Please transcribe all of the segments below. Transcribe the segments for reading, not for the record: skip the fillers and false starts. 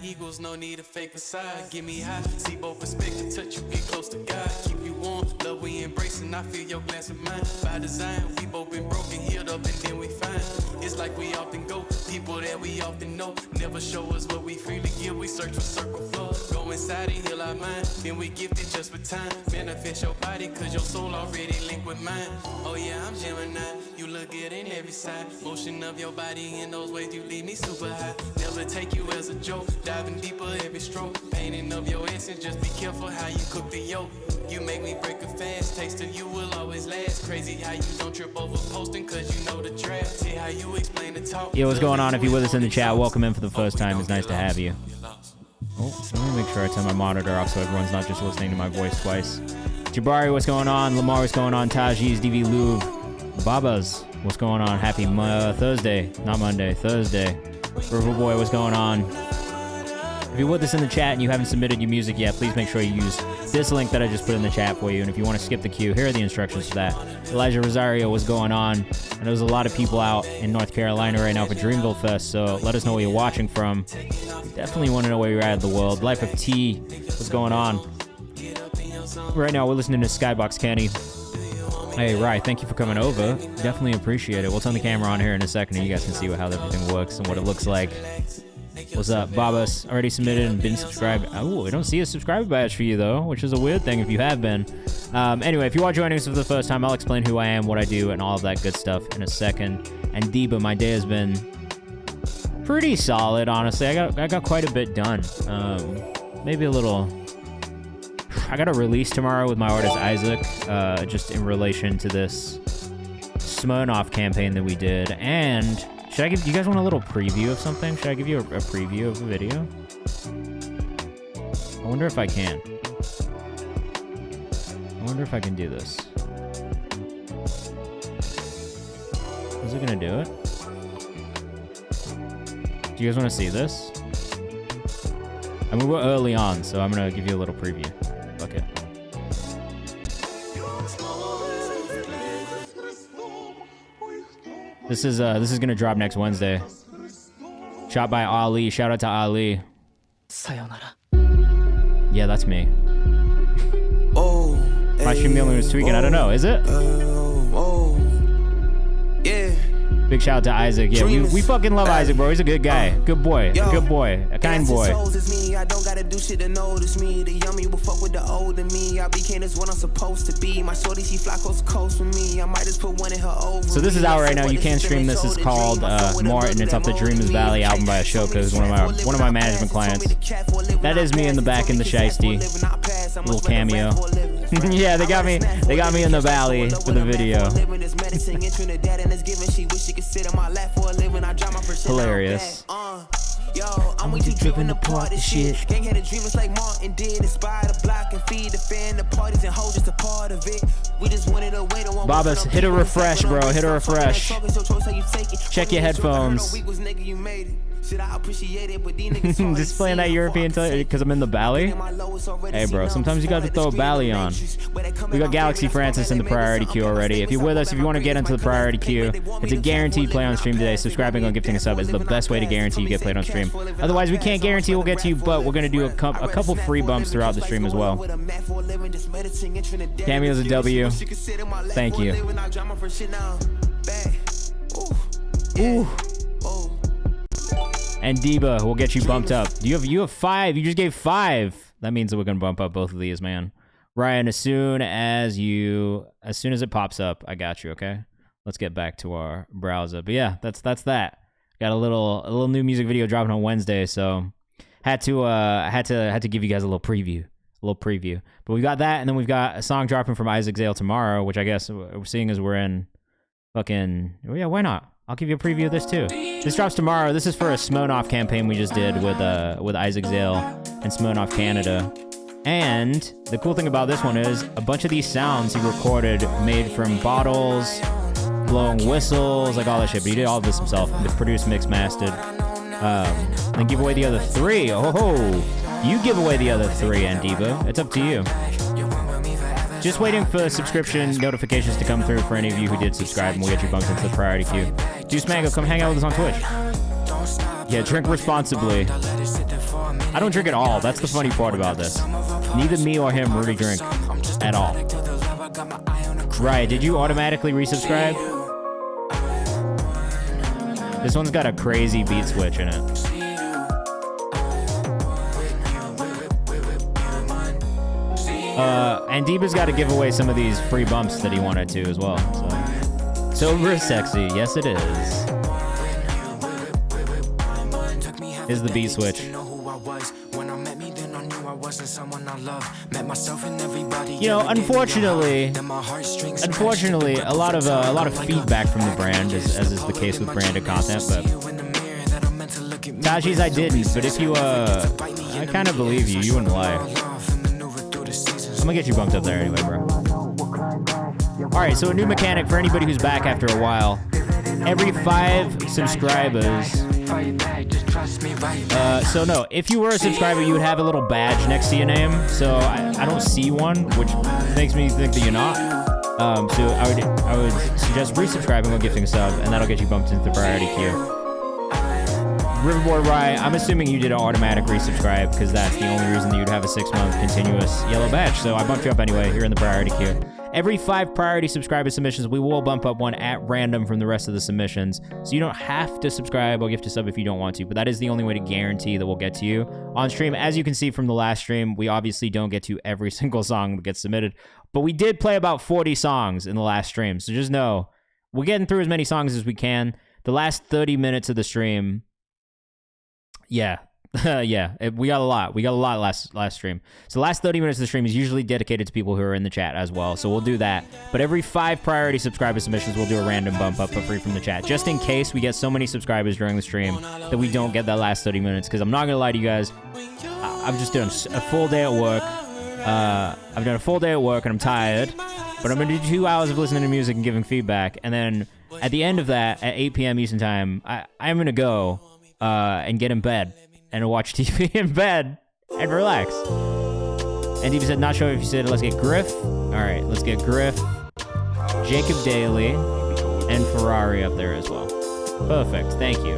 eagles, no need a fake facade. Give me high, see both perspectives, touch you, get close to God. Keep you warm, love we embracing, I feel your glass of mine. By design, we both been broken, healed up, and then we find. It's like we often go, people that we often know never show us what we freely give. We search for circle flow, go inside and heal our mind. Then we gift it just with time. Manifest your body, cause your soul already linked with mine. Oh yeah, I'm Gemini, you look good in every side. Motion of your body in those ways, you leave me super high. Never take you as a joke, diving deeper every stroke. Painting of your essence, just be careful how you cook the yolk. You make me break a fast, taste of you will always last. Crazy how you don't trip over posting, cause you know the draft. See how you explain the talk. Yo, what's going on? If you're with us in the chat, welcome in for the first time. It's nice to have you. Oh, let me make sure I turn my monitor off so everyone's not just listening to my voice twice. Jabari, what's going on? Lamar, what's going on? Taji's, DV Louvre. Babas, what's going on? Happy Thursday. Not Monday, Thursday. Riverboy, what's going on? If you're with us in the chat and you haven't submitted your music yet, please make sure you use this link that I just put in the chat for you. And if you want to skip the queue, here are the instructions for that. Elijah Rosario, what's going on? And there's a lot of people out in North Carolina right now for Dreamville Fest, so let us know where you're watching from. We definitely want to know where you're at in the world. Life of T, what's going on? Right now, we're listening to Skybox Kenny. Hey, Rye, thank you for coming over. Definitely appreciate it. We'll turn the camera on here in a second and you guys can see how everything works and what it looks like. What's up? Babas, already submitted and been subscribed. Oh, I don't see a subscriber badge for you, though, which is a weird thing if you have been. Anyway, if you are joining us for the first time, I'll explain who I am, what I do, and all of that good stuff in a second. And Deba, my day has been pretty solid, honestly. I got quite a bit done. Maybe a little... I got a release tomorrow with my artist Isaac, just in relation to this Smirnoff campaign that we did. And should I give you guys want a little preview of something? Should I give you a preview of a video? I wonder if I can. I wonder if I can do this. Is it gonna do it? Do you guys want to see this? I mean, we're early on, so I'm gonna give you a little preview. Okay. This is gonna drop next Wednesday. Shot by Ali. Shout out to Ali. Sayonara. Yeah, that's me. My stream dealing was tweaking. I don't know. Is it? Yeah. Big shout out to Isaac. Yeah, we fucking love Isaac, bro. He's a good guy. Good boy. A good boy. A kind boy. I don't gotta do shit to notice me. The yummy will fuck with the older me. I became this what I'm supposed to be. My shorty, she fly coast to coast with me. I might just put one in her over. So this is out right now. You can stream this. It's called Martin. It's off the Dreamers Valley album by Ashoka, who's one of my management clients. That is me in the back in the shiesty. Little cameo. Yeah, they got me in the valley for the video. Hilarious. Yo, I'm way too driven apart this shit. Gang had a dreamers like Martin did. Inspire the block and feed the fan. The parties and hoes just a part of it. We just wanted to wait on Babas, hit a refresh, bro. Hit a refresh. Check your headphones. Just playing that European because I'm in the Bally. Hey, bro, sometimes you got to throw a Bally on. We got Galaxy Francis in the priority queue already. If you're with us, if you want to get into the priority queue, it's a guaranteed play on stream today. Subscribing or gifting a sub is the best way to guarantee you get played on stream. Otherwise, we can't guarantee we'll get to you, but we're going to do a couple free bumps throughout the stream as well. Cameo's a W. Thank you. Ooh. And Deba will get you bumped up. You have 5. You just gave 5. That means that we're gonna bump up both of these, man. Ryan, as soon as it pops up, I got you. Okay. Let's get back to our browser. But yeah, that's that. Got a little new music video dropping on Wednesday, so had to give you guys a little preview. But we got that, and then we've got a song dropping from Isaac Zale tomorrow, which I guess we're seeing as we're in fucking. Oh yeah, why not? I'll give you a preview of this too. This drops tomorrow. This is for a Smirnoff campaign we just did with Isaac Zale and Smirnoff Canada. And the cool thing about this one is a bunch of these sounds he recorded made from bottles, blowing whistles, like all that shit. But he did all of this himself. He produced, mixed, mastered. Then give away the other 3. Oh, you give away the other 3, Andiva. It's up to you. Just waiting for subscription notifications to come through for any of you who did subscribe, and we'll get you bumped into the priority queue. Juice Mango, come hang out with us on Twitch. Yeah, drink responsibly. I don't drink at all. That's the funny part about this. Neither me or him really drink at all. Right, did you automatically resubscribe? This one's got a crazy beat switch in it. And Deepa's got to give away some of these free bumps that he wanted to as well. So real sexy. Yes, it is. Is the beat switch. You know, unfortunately, a lot of feedback from the brand, as is the case with branded content. But Taji's, I didn't. But if you, I kind of believe you. You wouldn't lie. I'm gonna get you bumped up there anyway, bro. All right, so a new mechanic for anybody who's back after a while. Every 5 subscribers. So no, if you were a subscriber, you would have a little badge next to your name. So I don't see one, which makes me think that you're not. So I would suggest resubscribing or gifting a sub, and that'll get you bumped into the priority queue. Riverboard Rye, I'm assuming you did an automatic resubscribe because that's the only reason that you'd have a 6-month continuous yellow badge. So I bumped you up anyway. You're in the priority queue. Every 5 priority subscriber submissions, we will bump up one at random from the rest of the submissions. So you don't have to subscribe or gift a sub if you don't want to, but that is the only way to guarantee that we'll get to you on stream. As you can see from the last stream, we obviously don't get to every single song that gets submitted, but we did play about 40 songs in the last stream. So just know, we're getting through as many songs as we can. The last 30 minutes of the stream, yeah. We got a lot. We got a lot last stream. So the last 30 minutes of the stream is usually dedicated to people who are in the chat as well. So we'll do that. But every 5 priority subscriber submissions, we'll do a random bump up for free from the chat. Just in case we get so many subscribers during the stream that we don't get that last 30 minutes. Because I'm not going to lie to you guys. I've just done a full day at work. I've done a full day at work and I'm tired. But I'm going to do 2 hours of listening to music and giving feedback. And then at the end of that, at 8 p.m. Eastern Time, I'm going to go and get in bed. And watch TV in bed and relax. And Eva said, not sure if you said, let's get Griff. All right, let's get Griff, Jacob Daly, and Ferrari up there as well. Perfect, thank you.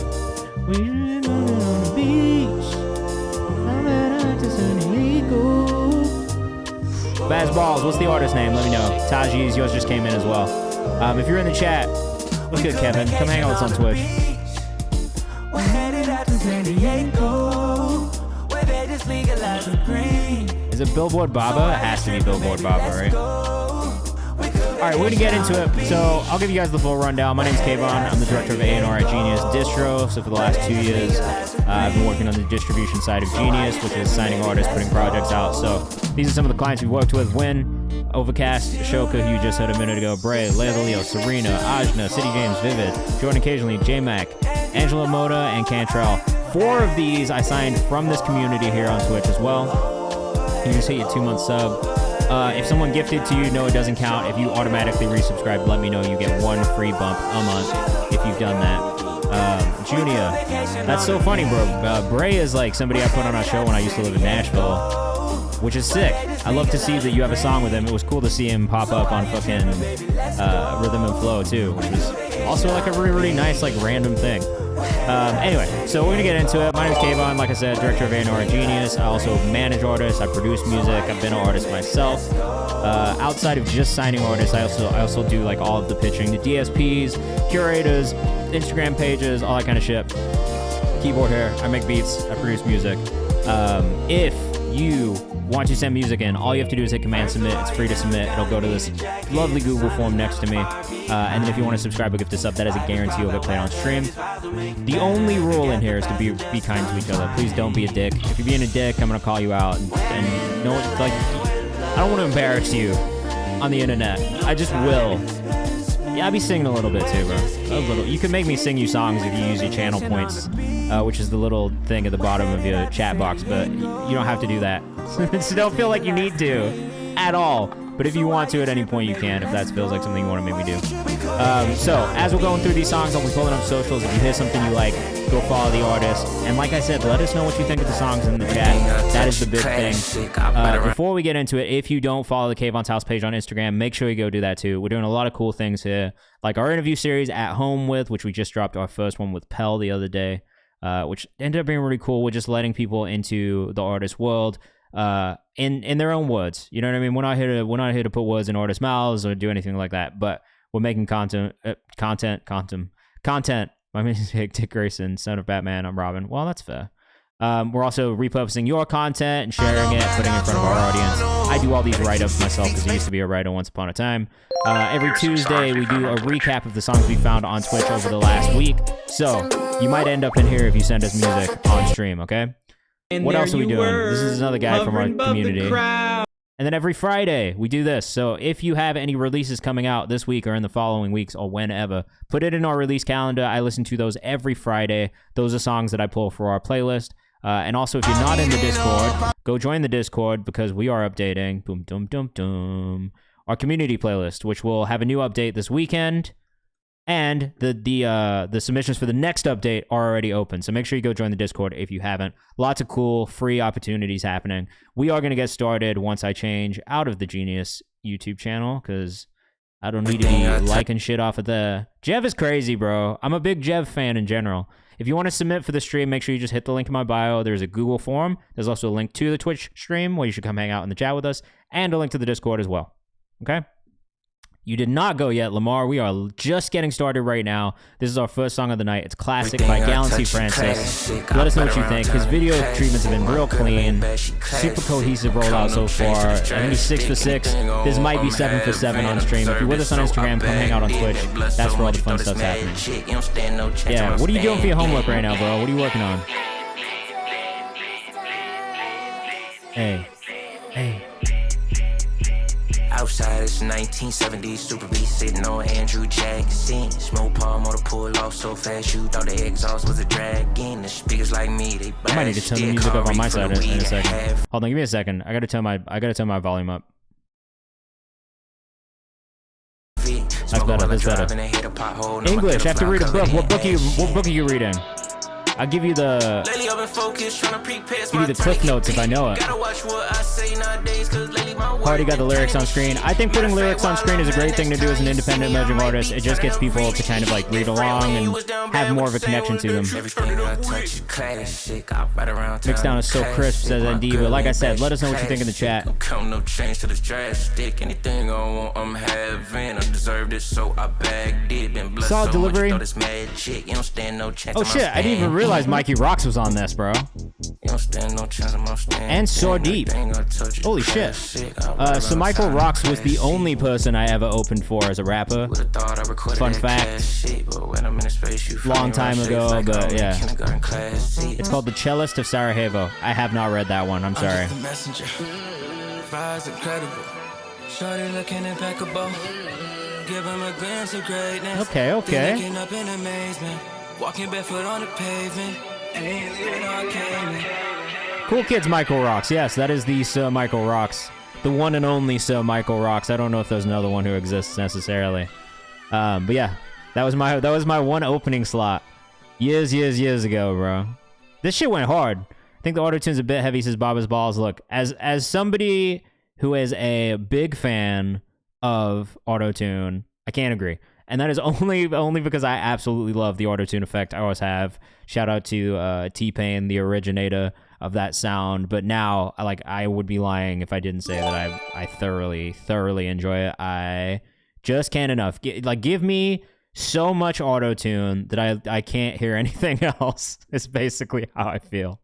We're on the beach. I'm at San Diego. Baz Balls, what's the artist name? Let me know. Taji's, yours just came in as well. If you're in the chat, what's good, Kevin? Come hang out with us on Twitch. We're headed out to San Diego, where they just legalize the green. Is it Billboard Baba? It has to be Billboard Baba, right? All right, we're gonna get into it. So I'll give you guys the full rundown. My name's Kayvan. I'm the director of A&R at Genius Distro. So for the last 2 years, I've been working on the distribution side of Genius, which is signing artists, putting projects out. So these are some of the clients we've worked with: Win, Overcast, Ashoka, who you just heard a minute ago, Bray, Leila Leo, Serena, Ajna, City James, Vivid, Jordan Occasionally, J-Mac, Angela Moda, and Cantrell. 4 of these I signed from this community here on Twitch as well. You just hit your 2-month sub. If someone gifted to you, no, it doesn't count. If you automatically resubscribe, let me know. You get 1 free bump a month if you've done that. Junior, that's so funny, bro. Bray is like somebody I put on our show when I used to live in Nashville, which is sick. I love to see that you have a song with him. It was cool to see him pop up on fucking Rhythm and Flow too, which was also like a really, really nice, like random thing. Anyway, so we're gonna get into it. My name's Kayvan, like I said, director of A&R at Genius. I also manage artists, I produce music, I've been an artist myself. Outside of just signing artists, I also do like all of the pitching, the DSPs, curators, Instagram pages, all that kind of shit. Keyboard here, I make beats, I produce music. If you want to send music in, all you have to do is hit command submit. It's free to submit. It'll go to this lovely Google form next to me. And then if you want to subscribe or gift us up, that is a guarantee you'll get played on stream. The only rule in here is to be kind to each other. Please don't be a dick. If you're being a dick, I'm gonna call you out. And no, like, I don't want to embarrass you on the internet. I just will. Yeah, I'll be singing a little bit too, bro. A little. You can make me sing you songs if you use your channel points, which is the little thing at the bottom of your chat box, but you don't have to do that. So don't feel like you need to at all. But if you want to at any point, you can, if that feels like something you want to make me do. So as we're going through these songs, I'll be pulling up socials. If you hear something you like, go follow the artist. And like I said, let us know what you think of the songs in the chat. That is the big thing. Before we get into it, if you don't follow the Kayvan's House page on Instagram, make sure you go do that too. We're doing a lot of cool things here, like our interview series At Home With, which we just dropped our first one with Pell the other day. which ended up being really cool. We're just letting people into the artist world in their own words. You know what I mean? We're not here to put words in artists' mouths or do anything like that. But we're making content. My name is Dick Grayson, son of Batman. I'm Robin. Well, that's fair. We're also repurposing your content and sharing it, putting it in front of our audience. I do all these write-ups myself because I used to be a writer once upon a time. Every Tuesday, we do a recap of the songs we found on Twitch over the last week. So you might end up in here if you send us music on stream, okay? And what else are we doing? This is another guy from our hovering above the community. crowd. And then every Friday, we do this. So if you have any releases coming out this week or in the following weeks or whenever, put it in our release calendar. I listen to those every Friday. Those are songs that I pull for our playlist. And also, if you're not in the Discord, go join the Discord because we are updating our community playlist, which will have a new update this weekend. And the submissions for the next update are already open. So make sure you go join the Discord if you haven't. Lots of cool free opportunities happening. We are going to get started once I change out of the Genius YouTube channel because I don't need to be liking shit off of the... Jev is crazy, bro. I'm a big Jev fan in general. If you want to submit for the stream, make sure you just hit the link in my bio. There's a Google form. There's also a link to the Twitch stream where you should come hang out in the chat with us, and a link to the Discord as well. Okay? You did not go yet, Lamar. We are just getting started right now. This is our first song of the night. It's Classic by Galaxy Francis. Let us know what you think. His video treatments have been real clean. Super cohesive rollout so far. I think he's 6 for 6. This might be 7 for 7 on stream. If you're with us on Instagram, come hang out on Twitch. That's where all the fun stuff's happening. Yeah, what are you doing for your homework right now, bro? What are you working on? Hey. Outside it's 1970s, Super B sitting on Andrew Jackson. Smoke Paul motor pull off so fast you thought the exhaust was a dragon. The speakers like me, they I might need to turn the music up on my side in a second. Hold on, give me a second. I gotta turn my volume up. That's better. English. I have to read a book. What book are you reading? I'll give you the cliff notes if I know it. Already got the lyrics on screen. I think putting lyrics on screen is a great thing to do as an independent emerging artist. It just gets people to kind of like read along and have more of a connection to them. Mixed down is so crisp, says ND, but like I said, let us know what you think in the chat. Solid delivery. Oh shit, I didn't even realize Mikey Rocks was on this, bro. And So Deep. Holy shit. So Michael Rocks was the only person I ever opened for as a rapper. Fun fact. Long time ago, but yeah. It's called The Cellist of Sarajevo. I have not read that one, I'm sorry. Okay. Walking barefoot on the pavement. Cool Kids Michael Rocks. Yes, that is the Sir Michael Rocks. The one and only Sir Michael Rocks. I don't know if there's another one who exists necessarily. But yeah, that was my one opening slot. Years ago, bro. This shit went hard. I think the auto-tune's a bit heavy, says Baba's Balls. Look, as somebody who is a big fan of auto-tune, I can't agree. And that is only because I absolutely love the auto-tune effect. I always have. Shout out to T-Pain, the originator of that sound. But now, I would be lying if I didn't say that I thoroughly enjoy it. I just can't enough. Give me so much auto-tune that I can't hear anything else. It's basically how I feel.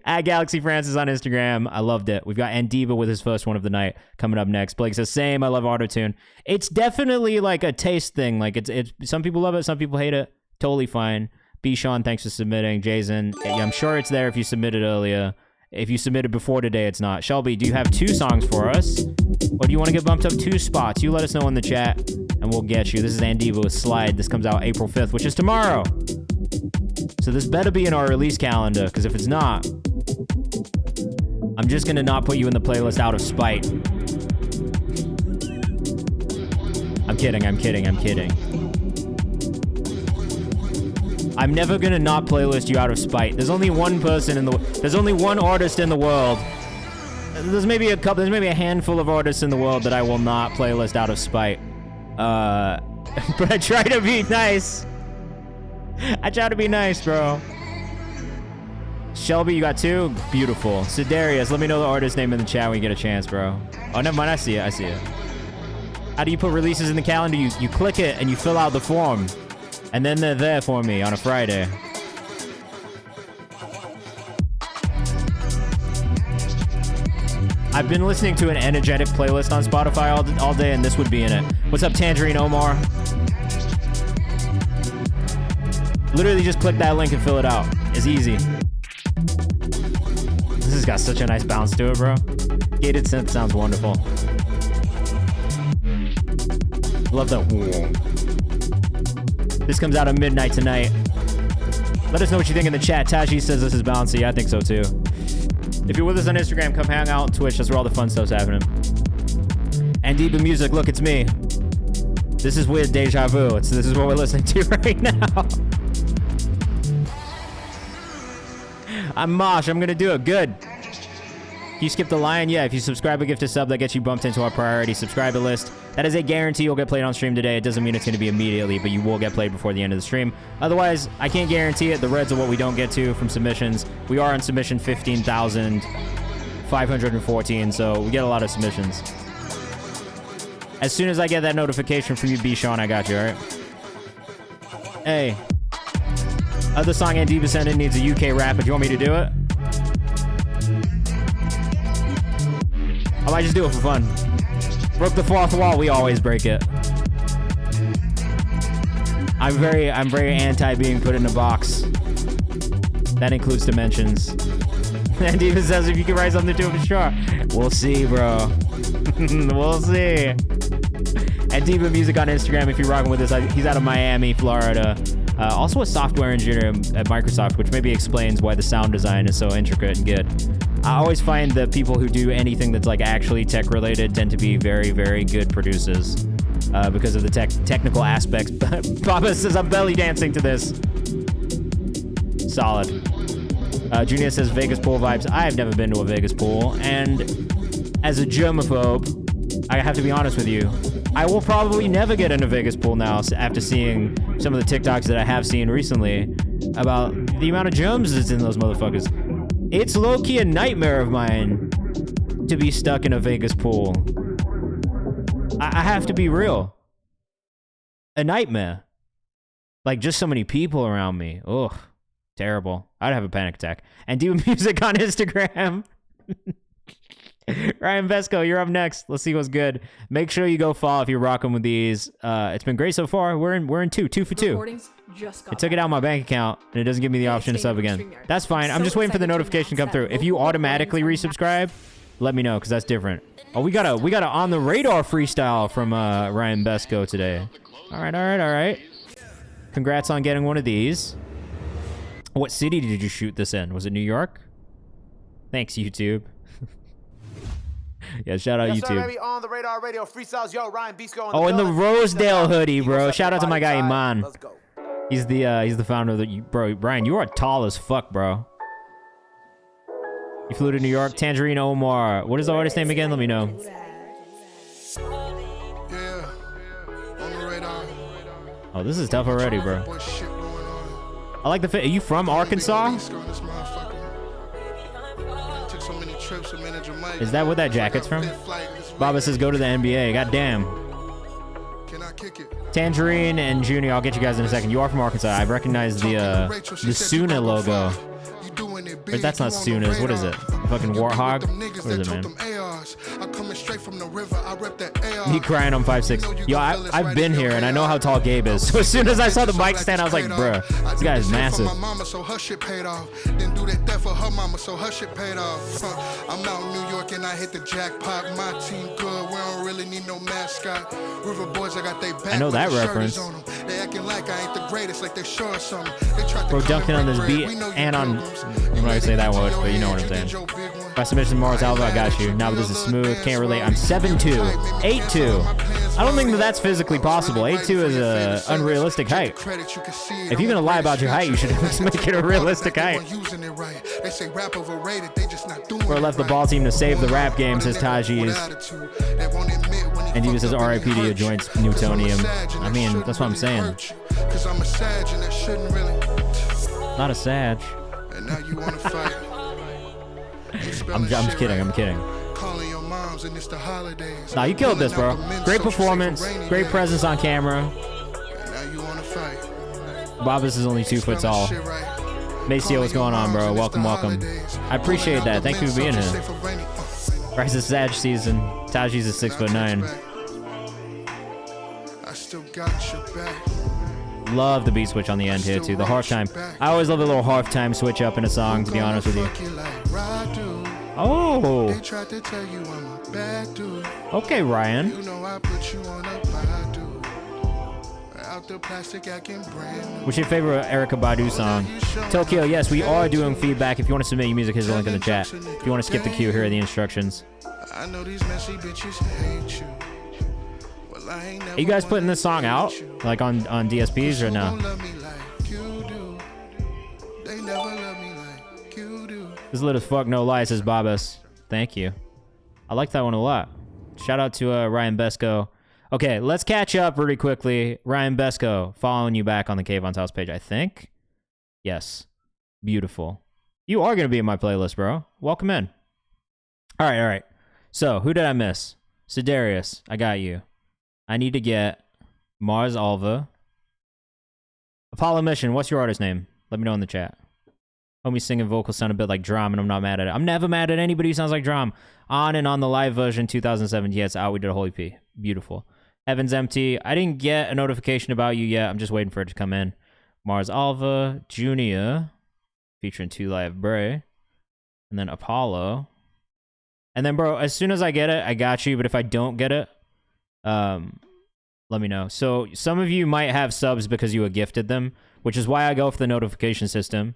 At Galaxy Francis on Instagram. I loved it. We've got Andiva with his first one of the night coming up next. Blake says, same. I love autotune. It's definitely like a taste thing. Like it's some people love it, some people hate it. Totally fine. B. Sean, thanks for submitting. Jason, I'm sure it's there if you submitted earlier. If you submitted before today, it's not. Shelby, do you have 2 songs for us? Or do you want to get bumped up 2 spots? You let us know in the chat, and we'll get you. This is Andiva with Slide. This comes out April 5th, which is tomorrow. So this better be in our release calendar, because if it's not, I'm just going to not put you in the playlist out of spite. I'm kidding. I'm never going to not playlist you out of spite. There's only one artist in the world. There's maybe a handful of artists in the world that I will not playlist out of spite. But I try to be nice. I try to be nice, bro. Shelby, you got 2? Beautiful. Sidarius, let me know the artist name in the chat when you get a chance, bro. Oh, never mind. I see it. I see it. How do you put releases in the calendar? You click it and you fill out the form. And then they're there for me on a Friday. I've been listening to an energetic playlist on Spotify all day, and this would be in it. What's up, Tangerine Omar? Literally just click that link and fill it out. It's easy. This has got such a nice bounce to it, bro. Gated synth sounds wonderful. Love that. This comes out at midnight tonight. Let us know what you think in the chat. Taji says this is bouncy. I think so too. If you're with us on Instagram, come hang out on Twitch. That's where all the fun stuff's happening. And Diva Music, look, it's me. This is weird deja vu. This is what we're listening to right now. I'm Mosh. I'm gonna do it. Good. You skip the lion? Yeah, if you subscribe a gift to sub, that gets you bumped into our priority subscriber list. That is a guarantee you'll get played on stream today. It doesn't mean it's going to be immediately, but you will get played before the end of the stream. Otherwise, I can't guarantee it. The reds are what we don't get to from submissions. We are on submission 15,514, so we get a lot of submissions. As soon as I get that notification from you, B. Sean, I got you, all right? Hey. Other song Andiva sent in needs a UK rap, but you want me to do it? I might just do it for fun. Broke the fourth wall, we always break it. I'm very anti being put in a box. That includes dimensions. And even says if you can write something to it for sure. We'll see, bro. We'll see. And Diva Music on Instagram if you're rocking with us. He's out of Miami, Florida. Also a software engineer at Microsoft, which maybe explains why the sound design is so intricate and good. I always find that people who do anything that's like actually tech related tend to be very, very good producers because of the technical aspects. Papa says I'm belly dancing to this. Solid. Junior says Vegas pool vibes. I have never been to a Vegas pool, and as a germaphobe, I have to be honest with you. I will probably never get in a Vegas pool now after seeing some of the TikToks that I have seen recently about the amount of germs that's in those motherfuckers. It's low-key a nightmare of mine to be stuck in a Vegas pool. I have to be real. A nightmare. Like, just so many people around me. Ugh. Terrible. I'd have a panic attack. And do music on Instagram. Ryan Vesco, you're up next. Let's see what's good. Make sure you go follow if you're rocking with these. It's been great so far. We're in two for two. It took it out of my bank account, and it doesn't give me the option to sub again. That's fine. I'm just waiting for the notification to come through. If you automatically resubscribe, let me know, because that's different. Oh, we got a on the radar freestyle from Ryan Vesco today. All right. Congrats on getting one of these. What city did you shoot this in? Was it New York? Thanks, YouTube. Yeah, shout out YouTube. Sir, baby, on the radar radio freestyles. Yo, Ryan Bisco. In the Rosedale hoodie, bro. Shout out to my guy Iman. Let's go. He's the founder of the bro. Brian, you are tall as fuck, bro. You flew to New York. Tangerine Omar. What is the artist name again? Let me know. Yeah, on the radar. Oh, this is tough already, bro. I like the fit. Are you from Arkansas? Is that what that jacket's from? Baba says go to the NBA. Goddamn. Tangerine and Junior, I'll get you guys in a second. You are from Arkansas. I recognize the Suna logo. But that's not Suna's. What is it? Fucking Warthog? What is it, man? Me crying on 5'6". Yo, I've been here and I know how tall Gabe is. So as soon as I saw the mic stand, I was like, bruh, this guy is massive. I'm out in New York and I hit the jackpot. My team good. We don't really need no mascot. River boys, I got they back. I know that reference. They acting like I ain't the greatest, like they sure something. Bro, dunking on this beat and on. I'm not gonna say that word, but you know what I'm saying. My submission Mars Alva, I got you. Now this is smooth. Can't relate. I'm 7'2", 8'2". I don't think that's physically possible. 8'2" is a unrealistic height. If you're gonna lie about your height, you should make it a realistic height. it. They say rap overrated, they just not doing it. Bro left the ball team to save the rap game, says Taji's. And he says RIP to your joints, Newtonium. I mean, that's what I'm saying. Cause I'm a sag and that shouldn't really. Not a sag. And now you wanna fight. I'm just kidding, I'm kidding. Calling your moms and it's the holidays. Nah, you killed this, bro. Great performance, great presence on camera. Now you wanna fight. Bobbis is only 2 foot tall. Maceo, what's going on, bro? Welcome, welcome. I appreciate that. Thank you for being here. Rise of Sag season. Taji's is 6'9". I still got your back. Love the beat switch on the end here too. The half time. I always love a little half time switch up in a song, to be honest with you. Oh. They tried to tell you I'm a bad dude. Okay, Ryan. You know I put you on a Badu. Out the plastic acting brand new. What's your favorite Erykah Badu song? Tokyo, yes, we are doing feedback. If you want to submit your music, here's the link in the chat. If you want to skip the queue, here are the instructions. I know these messy bitches hate you. Well, I ain't never Are you guys putting this song out? Like on DSPs or no? They never love me like you do. This is lit as fuck, no lie, says Babas. Thank you. I like that one a lot. Shout out to Ryan Besco. Okay, let's catch up really quickly. Ryan Besco, following you back on the Kayvan's House page, I think. Yes. Beautiful. You are going to be in my playlist, bro. Welcome in. All right. So, who did I miss? Sidarius, I got you. I need to get Mars Alva. Apollo Mission, what's your artist name? Let me know in the chat. Homie singing vocals sound a bit like Drum, and I'm not mad at it. I'm never mad at anybody who sounds like Drum. On and on the live version, 2007. Yeah, it's out. We did a whole EP. Beautiful. Heaven's Empty. I didn't get a notification about you yet. I'm just waiting for it to come in. Mars Alva, Junior, featuring 2 Live Bray, and then Apollo. And then, bro, as soon as I get it, I got you. But if I don't get it, let me know. So some of you might have subs because you were gifted them, which is why I go for the notification system.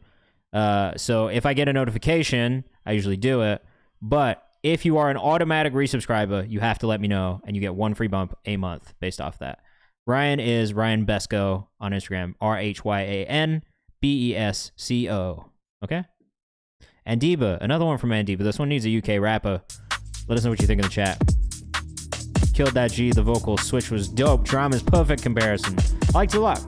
So if I get a notification, I usually do it. But if you are an automatic resubscriber, you have to let me know, and you get 1 free bump a month based off that. Ryan is Ryan Besco on Instagram, RHYANBESCO. Okay? Andiba, another one from Andiba. This one needs a UK rapper. Let us know what you think in the chat. Killed that G. The vocal switch was dope. Drama's perfect comparison. I liked it a lot.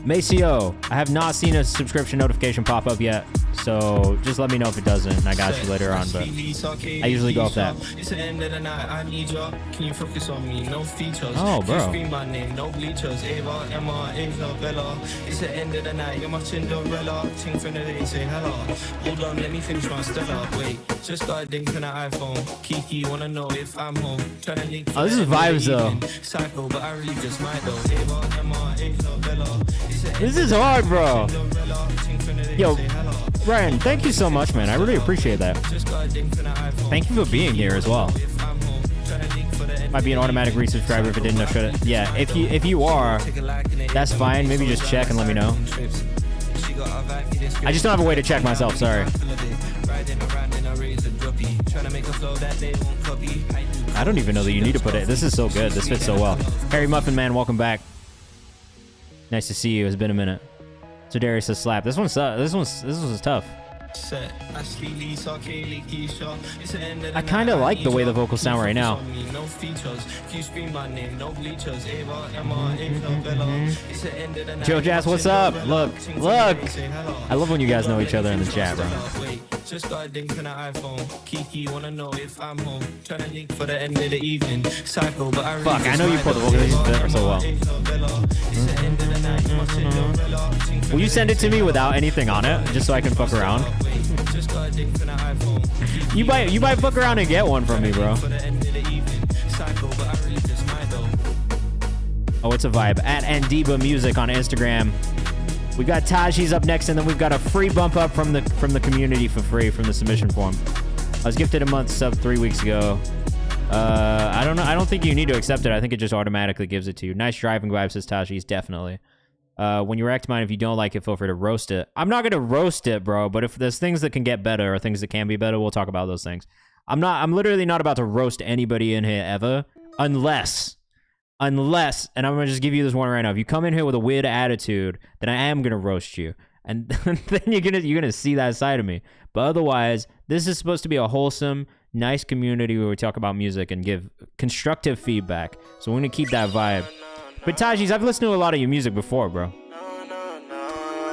Maceo, I have not seen a subscription notification pop up yet, so just let me know if it doesn't, and I got you later on, but I usually go off that. It's the end of the night, I need you. Can you focus on me? No features. Oh, bro. Scream my name, no bleachers. Ava, Emma, Ava, Bella. It's the end of the night, you're my Cinderella. Ting from the day, say hello. Hold on, let me finish my Stella. Wait, just got a ding from the iPhone. Kiki, wanna know if I'm home. Tryna link. Oh, this is vibes, though. Psycho, but I really just might though. Ava, Emma, Ava, Bella. This is hard, bro. Yo, Ryan, thank you so much, man. I really appreciate that. Thank you for being here as well. Might be an automatic resubscriber if it didn't know. Should it? Yeah, if you are, that's fine. Maybe just check and let me know. I just don't have a way to check myself. Sorry. I don't even know that you need to put it. This is so good. This fits so well. Harry Muffin Man, welcome back. Nice to see you. It's been a minute. So Darius says slap. This one's tough. I kind of like the way the vocals sound right now. Joe Jazz, what's up? Look. I love when you guys know each other in the chat, bro. Just got a ding from the iPhone. Kiki, wanna know if I'm home. Trying to link for the end of the evening. Psycho, but I really Fuck, I know you put the vocals so well. Will you send it to me without anything on it, just so I can fuck around? You might fuck around and get one from me, bro. Oh, it's a vibe. At Andiba Music on Instagram. We got Taji's up next, and then we've got a free bump up from the community for free from the submission form. I was gifted a month sub 3 weeks ago. I don't know. I don't think you need to accept it. I think it just automatically gives it to you. Nice driving vibe, says Taji's. Definitely. When you react mine, if you don't like it, feel free to roast it. I'm not gonna roast it, bro. But if there's things that can get better or things that can be better, we'll talk about those things. I'm literally not about to roast anybody in here ever, unless, and I'm gonna just give you this one right now. If you come in here with a weird attitude, then I am gonna roast you. and then you're gonna see that side of me. But otherwise, this is supposed to be a wholesome, nice community where we talk about music and give constructive feedback. So we're gonna keep that vibe. But Tajis, I've listened to a lot of your music before, bro.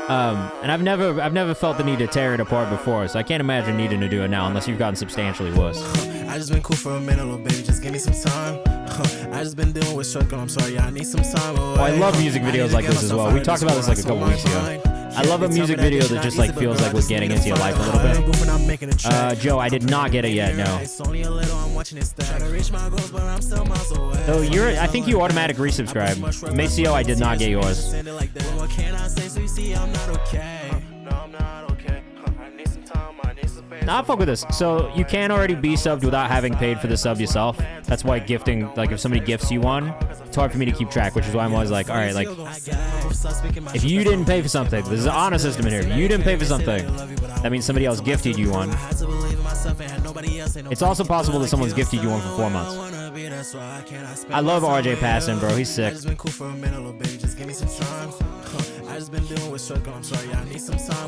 And I've never felt the need to tear it apart before, so I can't imagine needing to do it now unless you've gotten substantially worse. I just been cool for a minute, little baby, just give me some time. I just been dealing with struggle, I'm sorry, I need some time. Oh, I love music videos like this as well. We talked about this like a couple weeks ago. I love a music video that just like feels like we're getting into your life a little bit. Joe, I did not get it yet, no. So I think you automatic resubscribe. Maceo, I did not get yours. Nah, fuck with this. So you can already be subbed without having paid for the sub yourself. That's why gifting, like if somebody gifts you one, it's hard for me to keep track, which is why I'm always like, all right, like, if you didn't pay for something, there's an honor system in here. If you didn't pay for something, that means somebody else gifted you one. It's also possible that someone's gifted you one for 4 months. I love RJ Passon, bro. He's sick.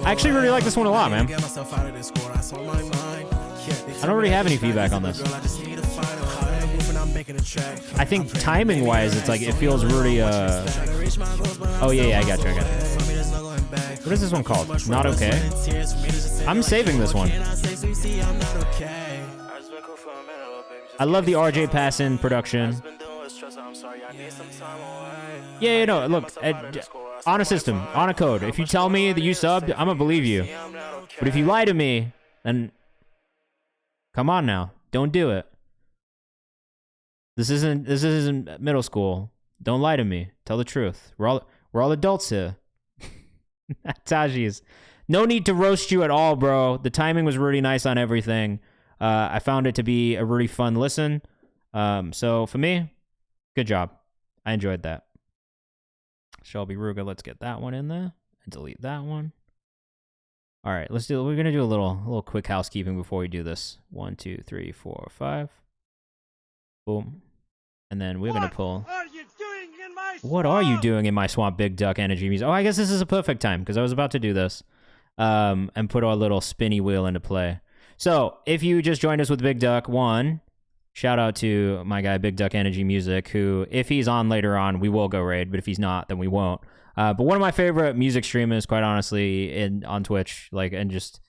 I actually really like this one a lot, man. I don't really have any feedback on this. I think timing-wise, it's like, it feels really, Oh, yeah, I got you. What is this one called? Not Okay? I'm saving this one. I love the RJ Passon production. Yeah, no, look, on a system, on a code. If you tell me that you subbed, I'm gonna believe you. But if you lie to me, then come on now, don't do it. This isn't middle school. Don't lie to me. Tell the truth. We're all adults here. Tajis, no need to roast you at all, bro. The timing was really nice on everything. I found it to be a really fun listen. So for me, good job. I enjoyed that. Shelby Ruga, let's get that one in there and delete that one. All right, we're gonna do a little quick housekeeping before we do this. 1, 2, 3, 4, 5. Boom. And then we're gonna pull. What are you doing in my swamp, Big Duck Energy Music? Oh, I guess this is a perfect time because I was about to do this and put our little spinny wheel into play. So if you just joined us with Big Duck, shout out to my guy, Big Duck Energy Music, who, if he's on later on, we will go raid, but if he's not, then we won't. But one of my favorite music streamers, quite honestly, on Twitch, like, and just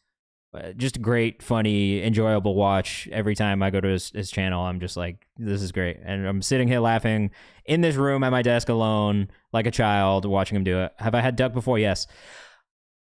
great, funny, enjoyable watch. Every time I go to his channel, I'm just like, this is great. And I'm sitting here laughing in this room at my desk alone, like a child, watching him do it. Have I had duck before? Yes.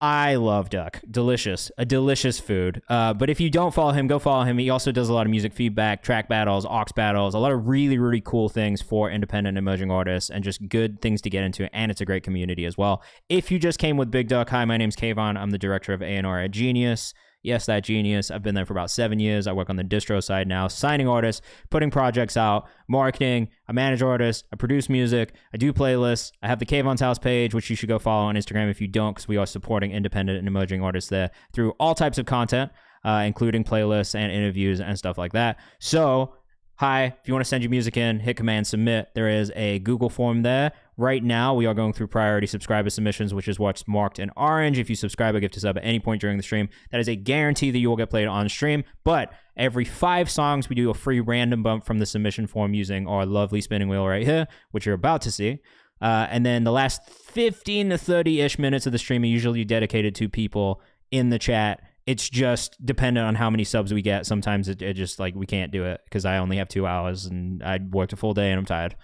I love duck. Delicious. A delicious food. But if you don't follow him, go follow him. He also does a lot of music feedback, track battles, aux battles, a lot of really, really cool things for independent emerging artists and just good things to get into. And it's a great community as well. If you just came with Big Duck, hi, my name's Kayvan. I'm the director of A&R at Genius. Yes, that Genius. I've been there for about 7 years. I work on the distro side now, signing artists, putting projects out, marketing. I manage artists. I produce music. I do playlists. I have the Kayvan's House page, which you should go follow on Instagram if you don't, because we are supporting independent and emerging artists there through all types of content, including playlists and interviews and stuff like that. So, hi, if you want to send your music in, hit Command Submit. There is a Google form there. Right now, we are going through priority subscriber submissions, which is what's marked in orange. If you subscribe or gift a sub at any point during the stream, that is a guarantee that you will get played on stream. But every 5 songs, we do a free random bump from the submission form using our lovely spinning wheel right here, which you're about to see. And then the last 15 to 30-ish minutes of the stream are usually dedicated to people in the chat. It's just dependent on how many subs we get. Sometimes it just, like, we can't do it because I only have 2 hours and I worked a full day and I'm tired.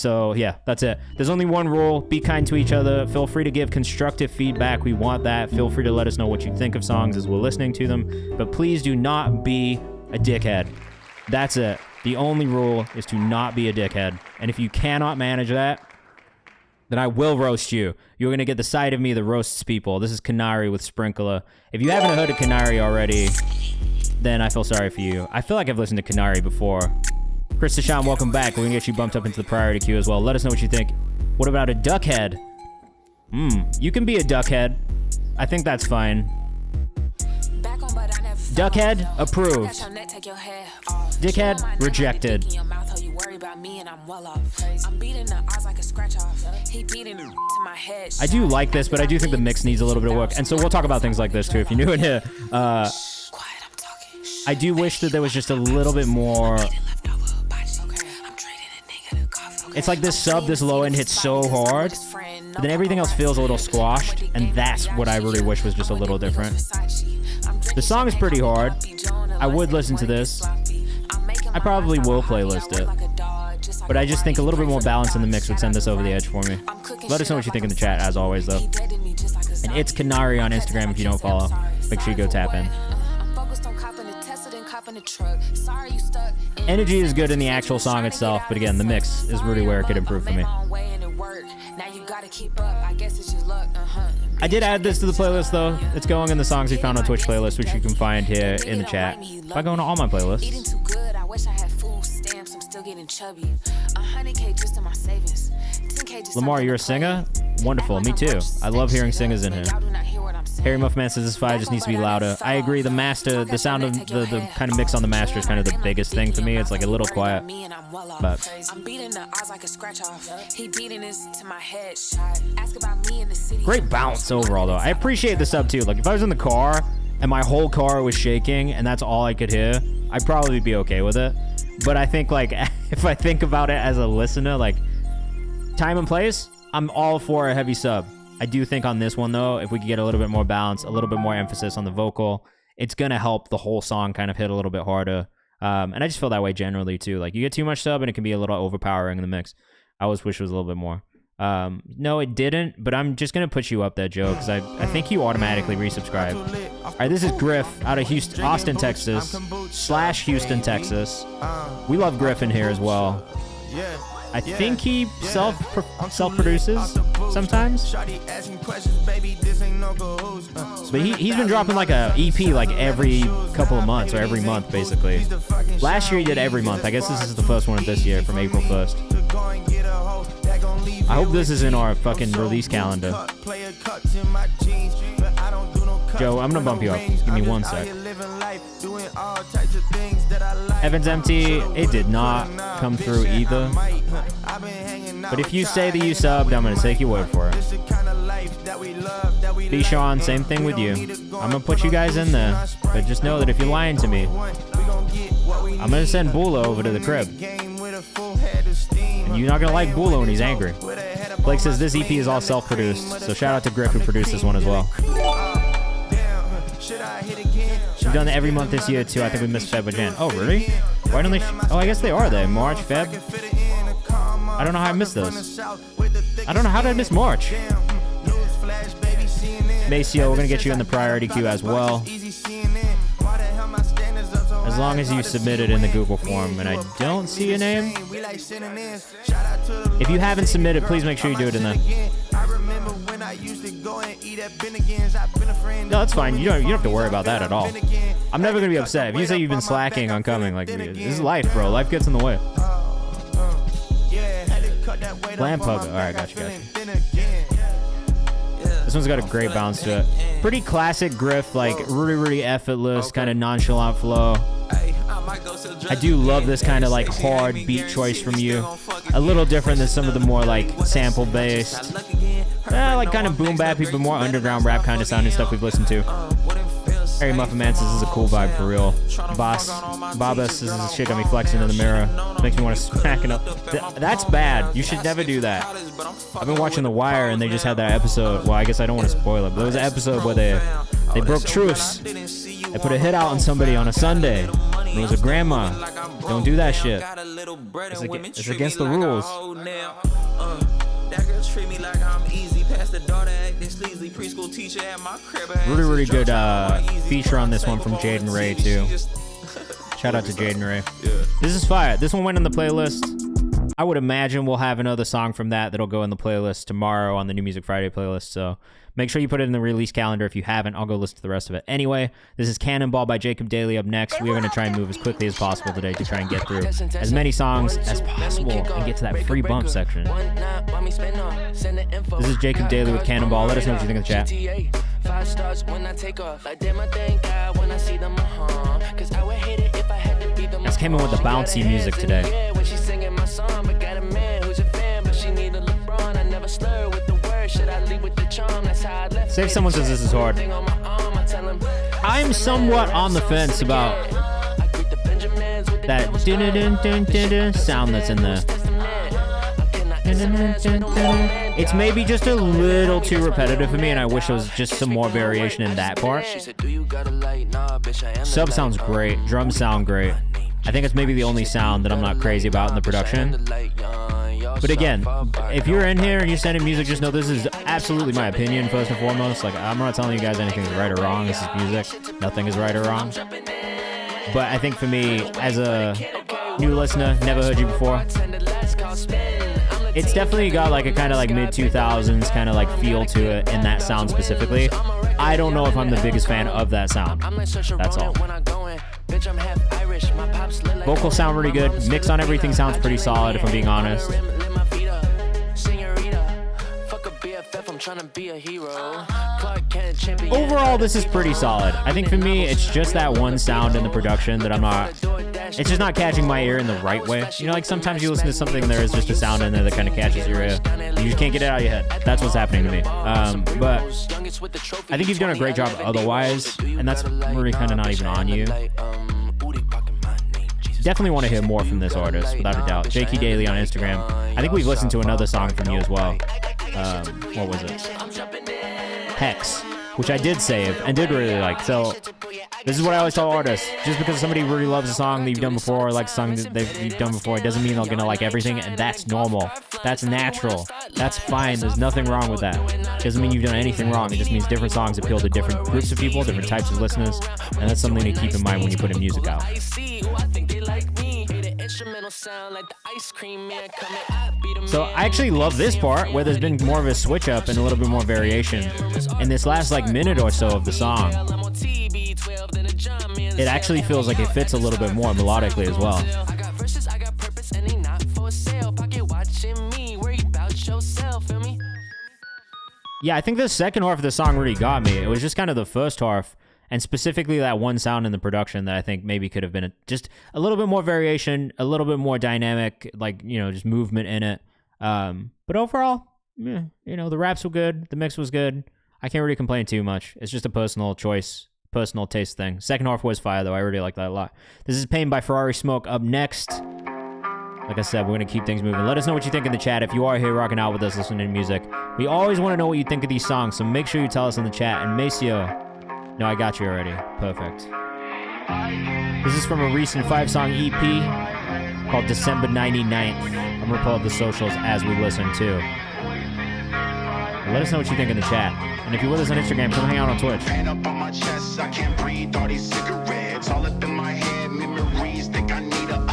So yeah, that's it. There's only one rule. Be kind to each other. Feel free to give constructive feedback. We want that. Feel free to let us know what you think of songs as we're listening to them. But please do not be a dickhead. That's it. The only rule is to not be a dickhead. And if you cannot manage that, then I will roast you. You're going to get the side of me that roasts people. This is Canary with Sprinkler. If you haven't heard of Canary already, then I feel sorry for you. I feel like I've listened to Canary before. Chris Deshawn, welcome back. We're going to get you bumped up into the priority queue as well. Let us know what you think. What about a duckhead? You can be a duckhead. I think that's fine. Duckhead, approved. Dickhead, rejected. me and I'm well off. I'm beating the odds like a scratch off. He beating to my head. I do like this, but I do think the mix needs a little bit of work. And so we'll talk about things like this too. If you're new in here, I do wish that there was just a little bit more. It's like this sub, this low end hits so hard, but then everything else feels a little squashed, and that's what I really wish was just a little different. The song is pretty hard. I would listen to this. I probably will playlist it, but I just think a little bit more balance in the mix would send this over the edge for me. Let us know what you think in the chat, as always, though. And it's Canary on Instagram if you don't follow. Make sure you go tap in. Energy is good in the actual song itself, but again, the mix is really where it could improve for me. I did add this to the playlist, though. It's going in the songs we found on Twitch playlist, which you can find here in the chat by going to all my playlists. Lamar, you're a singer? Wonderful, me too. I love hearing singers in here. Harry Muffman says this file just needs to be louder. I agree, the master, the sound of the kind of mix on the master is kind of the biggest thing for me. It's like a little quiet. But great bounce overall, though. I appreciate the sub too. Like if I was in the car and my whole car was shaking and that's all I could hear, I'd probably be okay with it. But I think like if I think about it as a listener, like time and place, I'm all for a heavy sub. I do think on this one, though, if we could get a little bit more balance, a little bit more emphasis on the vocal, it's going to help the whole song kind of hit a little bit harder. And I just feel that way generally, too. Like, you get too much sub, and it can be a little overpowering in the mix. I always wish it was a little bit more. No, it didn't, but I'm just going to put you up there, Joe, because I think you automatically resubscribed. All right, this is Griff out of Houston, Austin, Texas, / Houston, Texas. We love Griff in here as well. I think he self-produces sometimes. But he's been dropping like a EP like every couple of months or every month, basically. Last year he did every month. I guess this is the first one of this year from April 1st. I hope this is in our fucking release calendar. Joe, I'm gonna bump you up. Give me 1 sec. Evans Empty, it did not come through either. But if you say that you subbed, I'm gonna take your word for it. B. Sean, same thing with you. I'm gonna put you guys in there, but just know that if you're lying to me, I'm gonna send Bula over to the crib. And you're not gonna like Bula when he's angry. Blake says this EP is all self-produced, so shout out to Griff who produced this one as well. We've done it every month this year too. I think we missed Feb and Jan. Oh really? Why don't they? Oh, I guess they are. They March, Feb. I don't know how I missed those. I don't know how did I miss March. Maceo, we're gonna get you in the priority queue as well. As long as you submit it in the Google form, and I don't see your name. If you haven't submitted, please make sure you do it in there. No, that's fine. You don't have to worry about that at all. I'm never gonna be upset if you say you've been slacking on coming. Like this is life, bro. Life gets in the way. Lamp Pug. All right, gotcha. This one's got a great bounce to it. Pretty classic Griff, like really effortless, kind of nonchalant flow. I do love this kind of like hard beat choice from you. A little different than some of the more like sample based, like kind of boom bappy, but more underground rap kind of sounding stuff we've listened to. Harry Muffin Man says this is a cool vibe for real. Baba says this shit got me flexing in the mirror. Makes me want to smack it up. That's bad. You should never do that. I've been watching The Wire and they just had that episode. Well, I guess I don't want to spoil it, but there was an episode where they broke truce. They put a hit out on somebody on a Sunday. And it was a grandma. Don't do that shit. It's against the rules. Really good feature on this one from Jaden Ray too. Shout out to Jaden Ray. This is fire. This one went in the playlist. I would imagine we'll have another song from that'll go in the playlist tomorrow on the New Music Friday playlist. So make sure you put it in the release calendar. If you haven't, I'll go listen to the rest of it. Anyway, this is Cannonball by Jacob Daly up next. We're going to try and move as quickly as possible today to try and get through as many songs as possible and get to that free bump section. This is Jacob Daly with Cannonball. Let us know what you think in the chat. 5 stars when I take off. I did my thing, God, when I see them, cause I would hate it if I had to be the Let's came in with the bouncy music today. when she's singing my song. Say if someone says this is hard. I'm somewhat on the fence about that dun-dun-dun-dun-dun sound that's in there. It's maybe just a little too repetitive for me, and I wish there was just some more variation in that part. Sub sounds great. Drums sound great. I think it's maybe the only sound that I'm not crazy about in the production. But again, if you're in here and you're sending music, just know this is absolutely my opinion, first and foremost. Like, I'm not telling you guys anything is right or wrong. This is music. Nothing is right or wrong. But I think for me, as a new listener, never heard you before, it's definitely got like a kind of like mid-2000s kind of like feel to it in that sound specifically. I don't know if I'm the biggest fan of that sound. That's all. Vocals sound really good. Mix on everything sounds pretty solid, if I'm being honest. Overall, this is pretty solid. I think for me, it's just that one sound in the production that I'm not... It's just not catching my ear in the right way. You know, like sometimes you listen to something, there is just a sound in there that kind of catches your ear. You just can't get it out of your head. That's what's happening to me. But I think you've done a great job otherwise, and that's really kind of not even on you. Definitely want to hear more from this artist, without a doubt. JK Daily on Instagram. I think we've listened to another song from you as well. What was it? Hex, which I did save and did really like. So this is what I always tell artists. Just because somebody really loves a song that you've done before, or likes a song that you've done before, it doesn't mean they're going to like everything, and that's normal. That's natural. That's fine. There's nothing wrong with that. Doesn't mean you've done anything wrong. It just means different songs appeal to different groups of people, different types of listeners, and that's something to keep in mind when you put in music out. So I actually love this part where there's been more of a switch up and a little bit more variation. In this last like minute or so of the song, it actually feels like it fits a little bit more melodically as well. Yeah, I think the second half of the song really got me. It was just kind of the first half, and specifically that one sound in the production that I think maybe could have been just a little bit more variation, a little bit more dynamic, like, you know, just movement in it. But overall, you know, the raps were good. The mix was good. I can't really complain too much. It's just a personal choice, personal taste thing. Second half was fire, though. I really like that a lot. This is Pain by Ferrari Smoke up next. Like I said, we're going to keep things moving. Let us know what you think in the chat. If you are here rocking out with us, listening to music, we always want to know what you think of these songs, so make sure you tell us in the chat. And Maceo... No, I got you already. Perfect. This is from a recent 5-song EP called December 99th. I'm going to pull up the socials as we listen, too. Let us know what you think in the chat. And if you're with us on Instagram, come hang out on Twitch.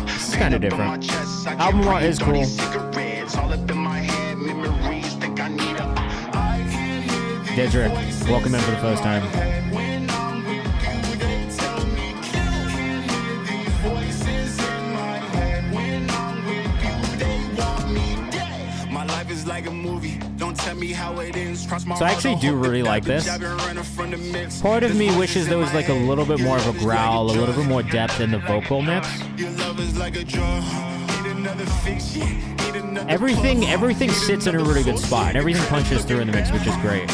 This is kind of different. Album art is cool. Dedrick, welcome in for the first time. So I actually do really like this. Part of me wishes there was like a little bit more of a growl, a little bit more depth in the vocal mix. Everything sits in a really good spot, and everything punches through in the mix, which is great.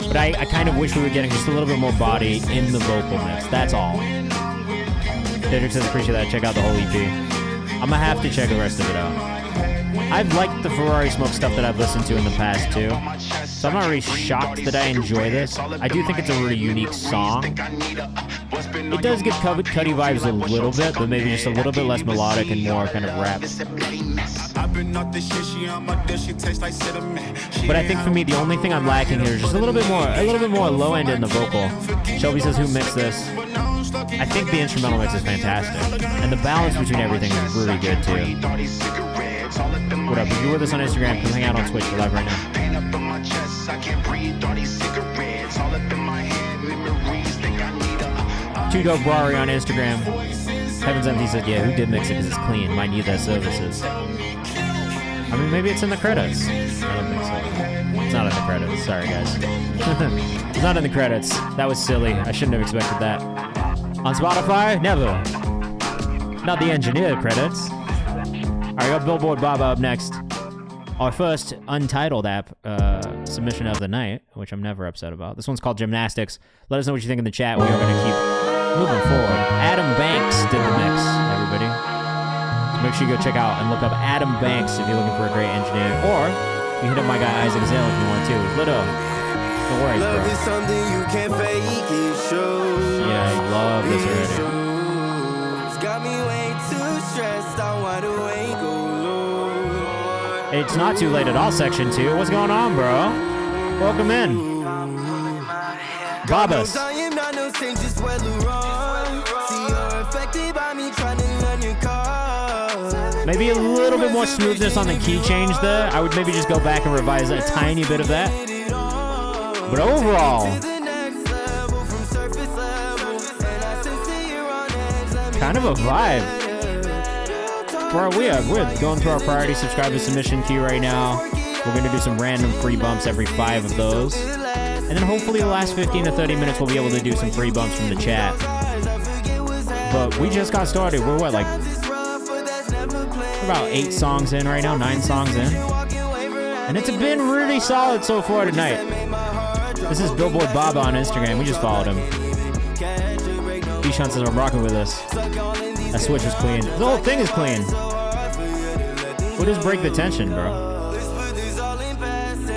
But I kind of wish we were getting just a little bit more body in the vocal mix. That's all. Dedrick says appreciate that. Check out the whole EP. I'm gonna have to check the rest of it out. I've liked the Ferrari Smoke stuff that I've listened to in the past too, so I'm not really shocked that I enjoy this. I do think it's a really unique song. It does give Cuddy vibes a little bit, but maybe just a little bit less melodic and more kind of rap. But I think for me, the only thing I'm lacking here is just a little bit more low end in the vocal. Shelby says, who mixed this? I think the instrumental mix is fantastic, and the balance between everything is really good too. What up? If you're with us on Instagram, come hang out on Twitch. We're live right now. Two Dope Brari on Instagram. HeavensMD said, yeah, who did mix it because it's clean. Might need that services. I mean, maybe it's in the credits. I don't think so. It's not in the credits. Sorry, guys. It's not in the credits. That was silly. I shouldn't have expected that. On Spotify? Never. Not the engineer credits. Alright, got Billboard Baba up next. Our first untitled app submission of the night, which I'm never upset about. This one's called Gymnastics. Let us know what you think in the chat. We are going to keep moving forward. Adam Banks did the mix, everybody. So make sure you go check out and look up Adam Banks if you're looking for a great engineer. Or you hit up my guy Isaac Zale if you want to. Little. Don't worry, bro. Love is something you can't fake, it shows. Yeah, I love this already. It's got me way too stressed, I'm wide awake, oh Lord. It's not too late at all, section 2. What's going on, bro? Welcome in. Babas. I am not no saint, just well wrong. See, you're affected by me trying to learn your cause. Maybe a little bit more smoothness on the key change there. I would maybe just go back and revise a tiny bit of that. But overall, kind of a vibe. Bro, we're going through our priority subscriber submission queue right now. We're going to do some random free bumps every 5 of those. And then hopefully the last 15 to 30 minutes we'll be able to do some free bumps from the chat. But we just got started. We're what, like about 8 songs in right now, 9 songs in. And it's been really solid so far tonight. This is Billboard Baba on Instagram. We just followed him. Bishan says I'm rocking with us. That switch was clean. The whole thing is clean. We'll just break the tension, bro.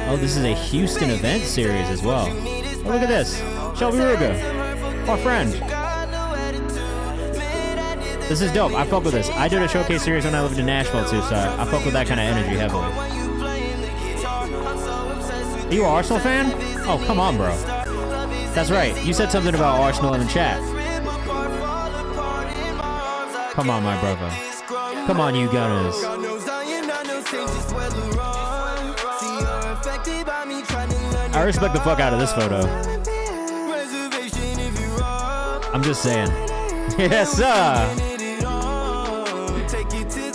Oh, this is a Houston event series as well. Oh, look at this. Shelby Ruga, our friend. This is dope. I fuck with this. I did a showcase series when I lived in Nashville too, so I fuck with that kind of energy heavily. Are you an Arsenal fan? Oh, come on, bro. That's right. You said something about Arsenal in the chat. Come on, my brother. Come on, you Gunners. I respect the fuck out of this photo. I'm just saying. Yes, sir.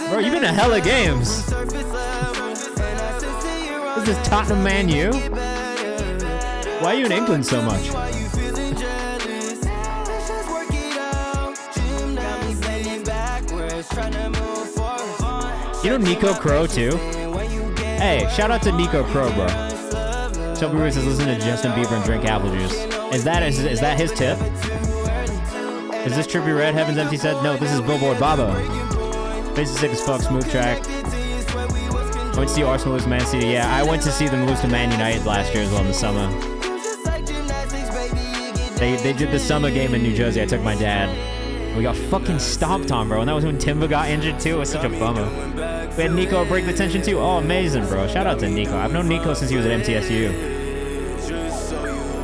Bro, you've been to hella games. Is this Tottenham Man U? Why are you in England so much? You know Nico Crow too? Hey, shout out to Nico Crow, bro. Shelby Ruiz says listen to Justin Bieber and drink apple juice. Is that his tip? Is this Trippy Red? Heavens Empty said, no, this is Billboard Baba. Face is sick as fuck, smooth track. I went to see Arsenal lose to Man City. Yeah, I went to see them lose to Man United last year as well in the summer. They did the summer game in New Jersey. I took my dad. We got fucking stomped on, bro. And that was when Timber got injured too. It was such a bummer. We had Nico break the tension too. Oh, amazing, bro. Shout out to Nico. I've known Nico since he was at MTSU.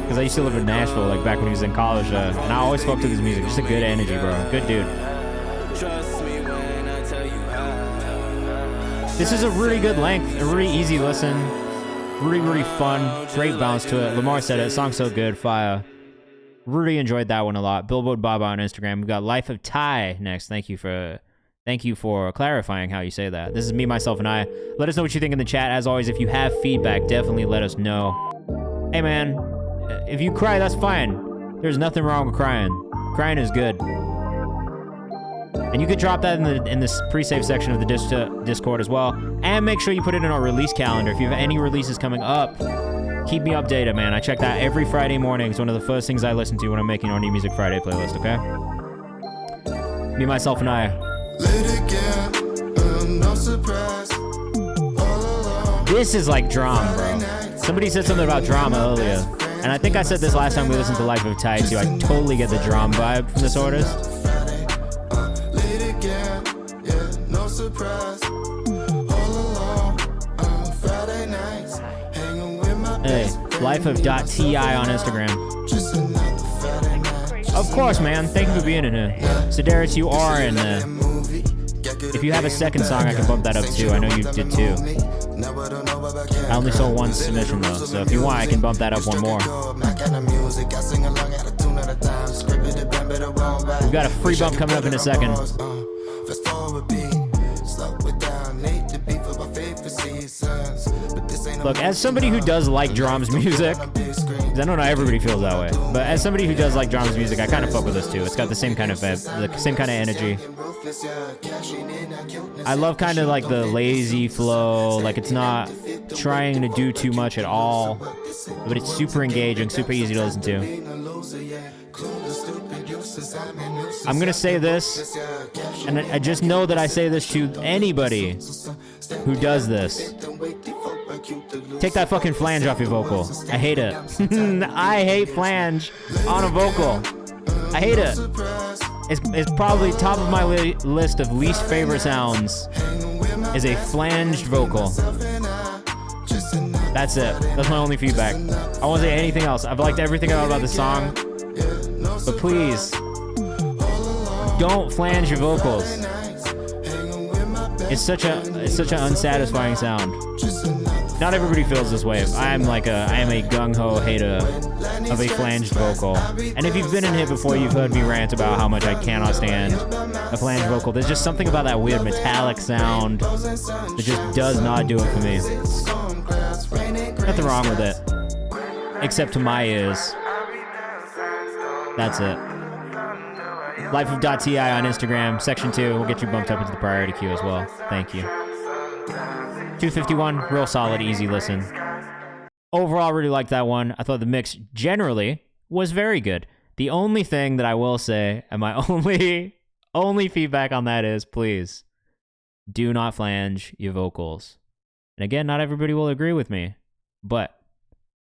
Because I used to live in Nashville, like back when he was in college. And I always fucked with his music. Just a good energy, bro. Good dude. This is a really good length. A really easy listen. Really, really fun. Great bounce to it. Lamar said it. Song's so good. Fire. Really enjoyed that one a lot. Billboard Baba on Instagram. We got Life of Ty next. Thank you for clarifying how you say that. This is me, myself, and I. Let us know what you think in the chat. As always, if you have feedback, definitely let us know. Hey, man, if you cry, that's fine. There's nothing wrong with crying. Crying is good. And you could drop that in this pre-save section of the Discord as well. And make sure you put it in our release calendar. If you have any releases coming up, keep me updated, man. I check that every Friday morning. It's one of the first things I listen to when I'm making our New Music Friday playlist, okay? Me, myself, and I. This is like drama, bro. Somebody said something about drama earlier. And I think I said this last time we listened to Life of Ty too. I totally get the drama vibe from this artist. Hey, Life.ti on Instagram. Of course, man. Thank you for being in here. Sedaris, you are in there. If you have a second song, I can bump that up too. I know you did too. I only saw one submission though, so if you want, I can bump that up one more. We've got a free bump coming up in a second. Look, as somebody who does like drums music, Because I know not everybody feels that way. But as somebody who does like drums music, I kind of fuck with this too. It's got the same kind of energy. I love kind of like the lazy flow. Like it's not trying to do too much at all, but it's super engaging, super easy to listen to. I'm gonna say this, and I just know that I say this to anybody who does this. Take that fucking flange off your vocal. I hate it. I hate flange on a vocal. I hate it. It's probably top of my list of least favorite sounds is a flanged vocal. That's it. That's my only feedback. I won't say anything else. I've liked everything about this song, but please don't flange your vocals. It's such an unsatisfying sound. Not everybody feels this way. I am a gung-ho hater of a flanged vocal. And if you've been in here before, you've heard me rant about how much I cannot stand a flanged vocal. There's just something about that weird metallic sound that just does not do it for me. Nothing wrong with it, except to my ears. That's it. Lifeof.ti on Instagram, section 2. We'll get you bumped up into the priority queue as well. Thank you. 251, real solid, easy listen. Overall, really liked that one. I thought the mix generally was very good. The only thing that I will say, and my only feedback on that is, please, do not flange your vocals. And again, not everybody will agree with me, but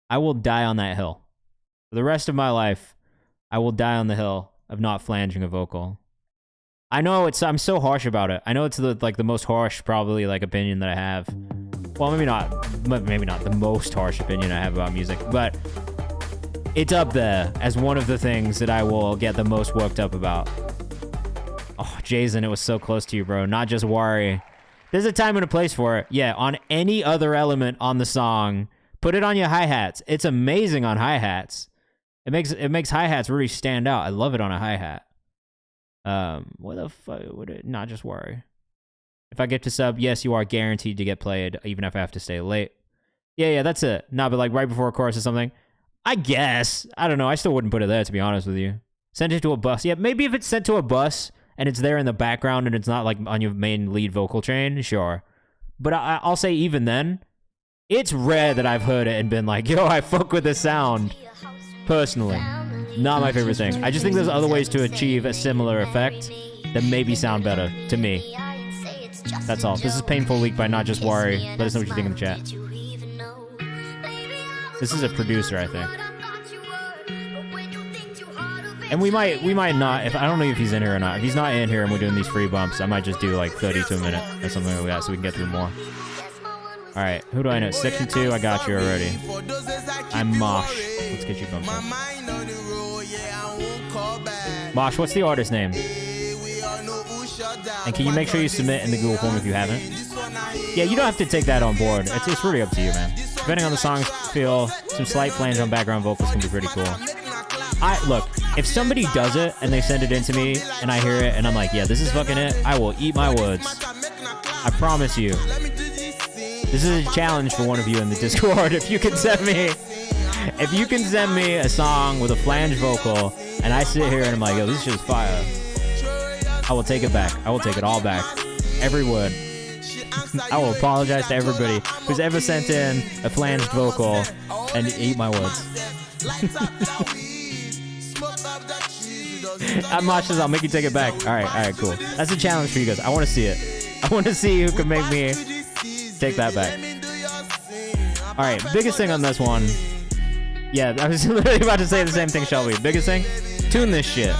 I will die on that hill. For the rest of my life, I will die on the hill of not flanging a vocal. I know I'm so harsh about it. I know it's the most harsh probably like opinion that I have. Well, maybe not the most harsh opinion I have about music, but it's up there as one of the things that I will get the most worked up about. Oh, Jason, it was so close to you, bro. Not just worry. There's a time and a place for it. Yeah, on any other element on the song, put it on your hi-hats. It's amazing on hi-hats. It makes hi-hats really stand out. I love it on a hi-hat. What the fuck would it not just worry? If I get to sub, yes, you are guaranteed to get played, even if I have to stay late. Yeah, that's it. No, but like right before a chorus or something. I guess. I don't know. I still wouldn't put it there, to be honest with you. Send it to a bus. Yeah, maybe if it's sent to a bus and it's there in the background and it's not like on your main lead vocal chain, sure. But I'll say even then, it's rare that I've heard it and been like, yo, I fuck with this sound. Personally. Not my favorite thing. I just think there's other ways to achieve a similar effect that maybe sound better to me. That's all. This is Painful Leak by Not Just Worry. Let us know what you think in the chat. This is a producer, I think. And we might not, I don't know if he's in here or not. If he's not in here and we're doing these free bumps, I might just do like 30 to a minute or something like that so we can get through more. Alright, who do I know? Section 2, I got you already. I'm Mosh. Let's get you bumped up. Mosh, what's the artist name? And can you make sure you submit in the Google form if you haven't? Yeah, you don't have to take that on board. It's really up to you, man. Depending on the song's feel, some slight flange on background vocals can be pretty cool. Look, if somebody does it and they send it in to me and I hear it and I'm like, yeah, this is fucking it, I will eat my words. I promise you. This is a challenge for one of you in the Discord. If you can send me a song with a flange vocal and I sit here and I'm like, yo, this shit's fire, I will take it back. I will take it all back. Every word. I will apologize to everybody who's ever sent in a flanged vocal and eat my words. I'm Mosh's, I'll make you take it back. Alright, cool. That's a challenge for you guys. I want to see it. I want to see who can make me take that back. Alright, biggest thing on this one. Yeah, I was literally about to say the same thing, Shelby. Biggest thing? Tune this shit.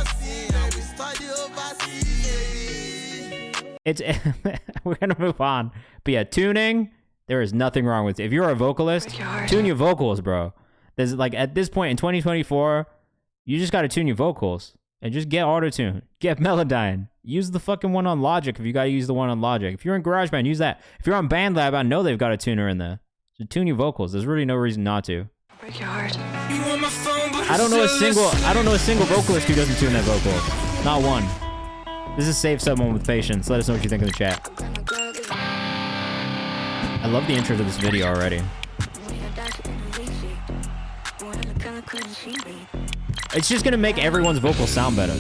We're gonna move on. But yeah, tuning, there is nothing wrong with it. If you're a vocalist, tune your vocals, bro. There's like, at this point in 2024, you just gotta tune your vocals. And just get auto-tune. Get Melodyne. Use the fucking one on Logic if you gotta use the one on Logic. If you're in GarageBand, use that. If you're on BandLab, I know they've got a tuner in there. So tune your vocals. There's really no reason not to. Break your heart. I don't know a single vocalist who doesn't tune that vocal. Not one. This is Save Someone with Patience. Let us know what you think in the chat. I love the intro to this video already. It's just gonna make everyone's vocals sound better.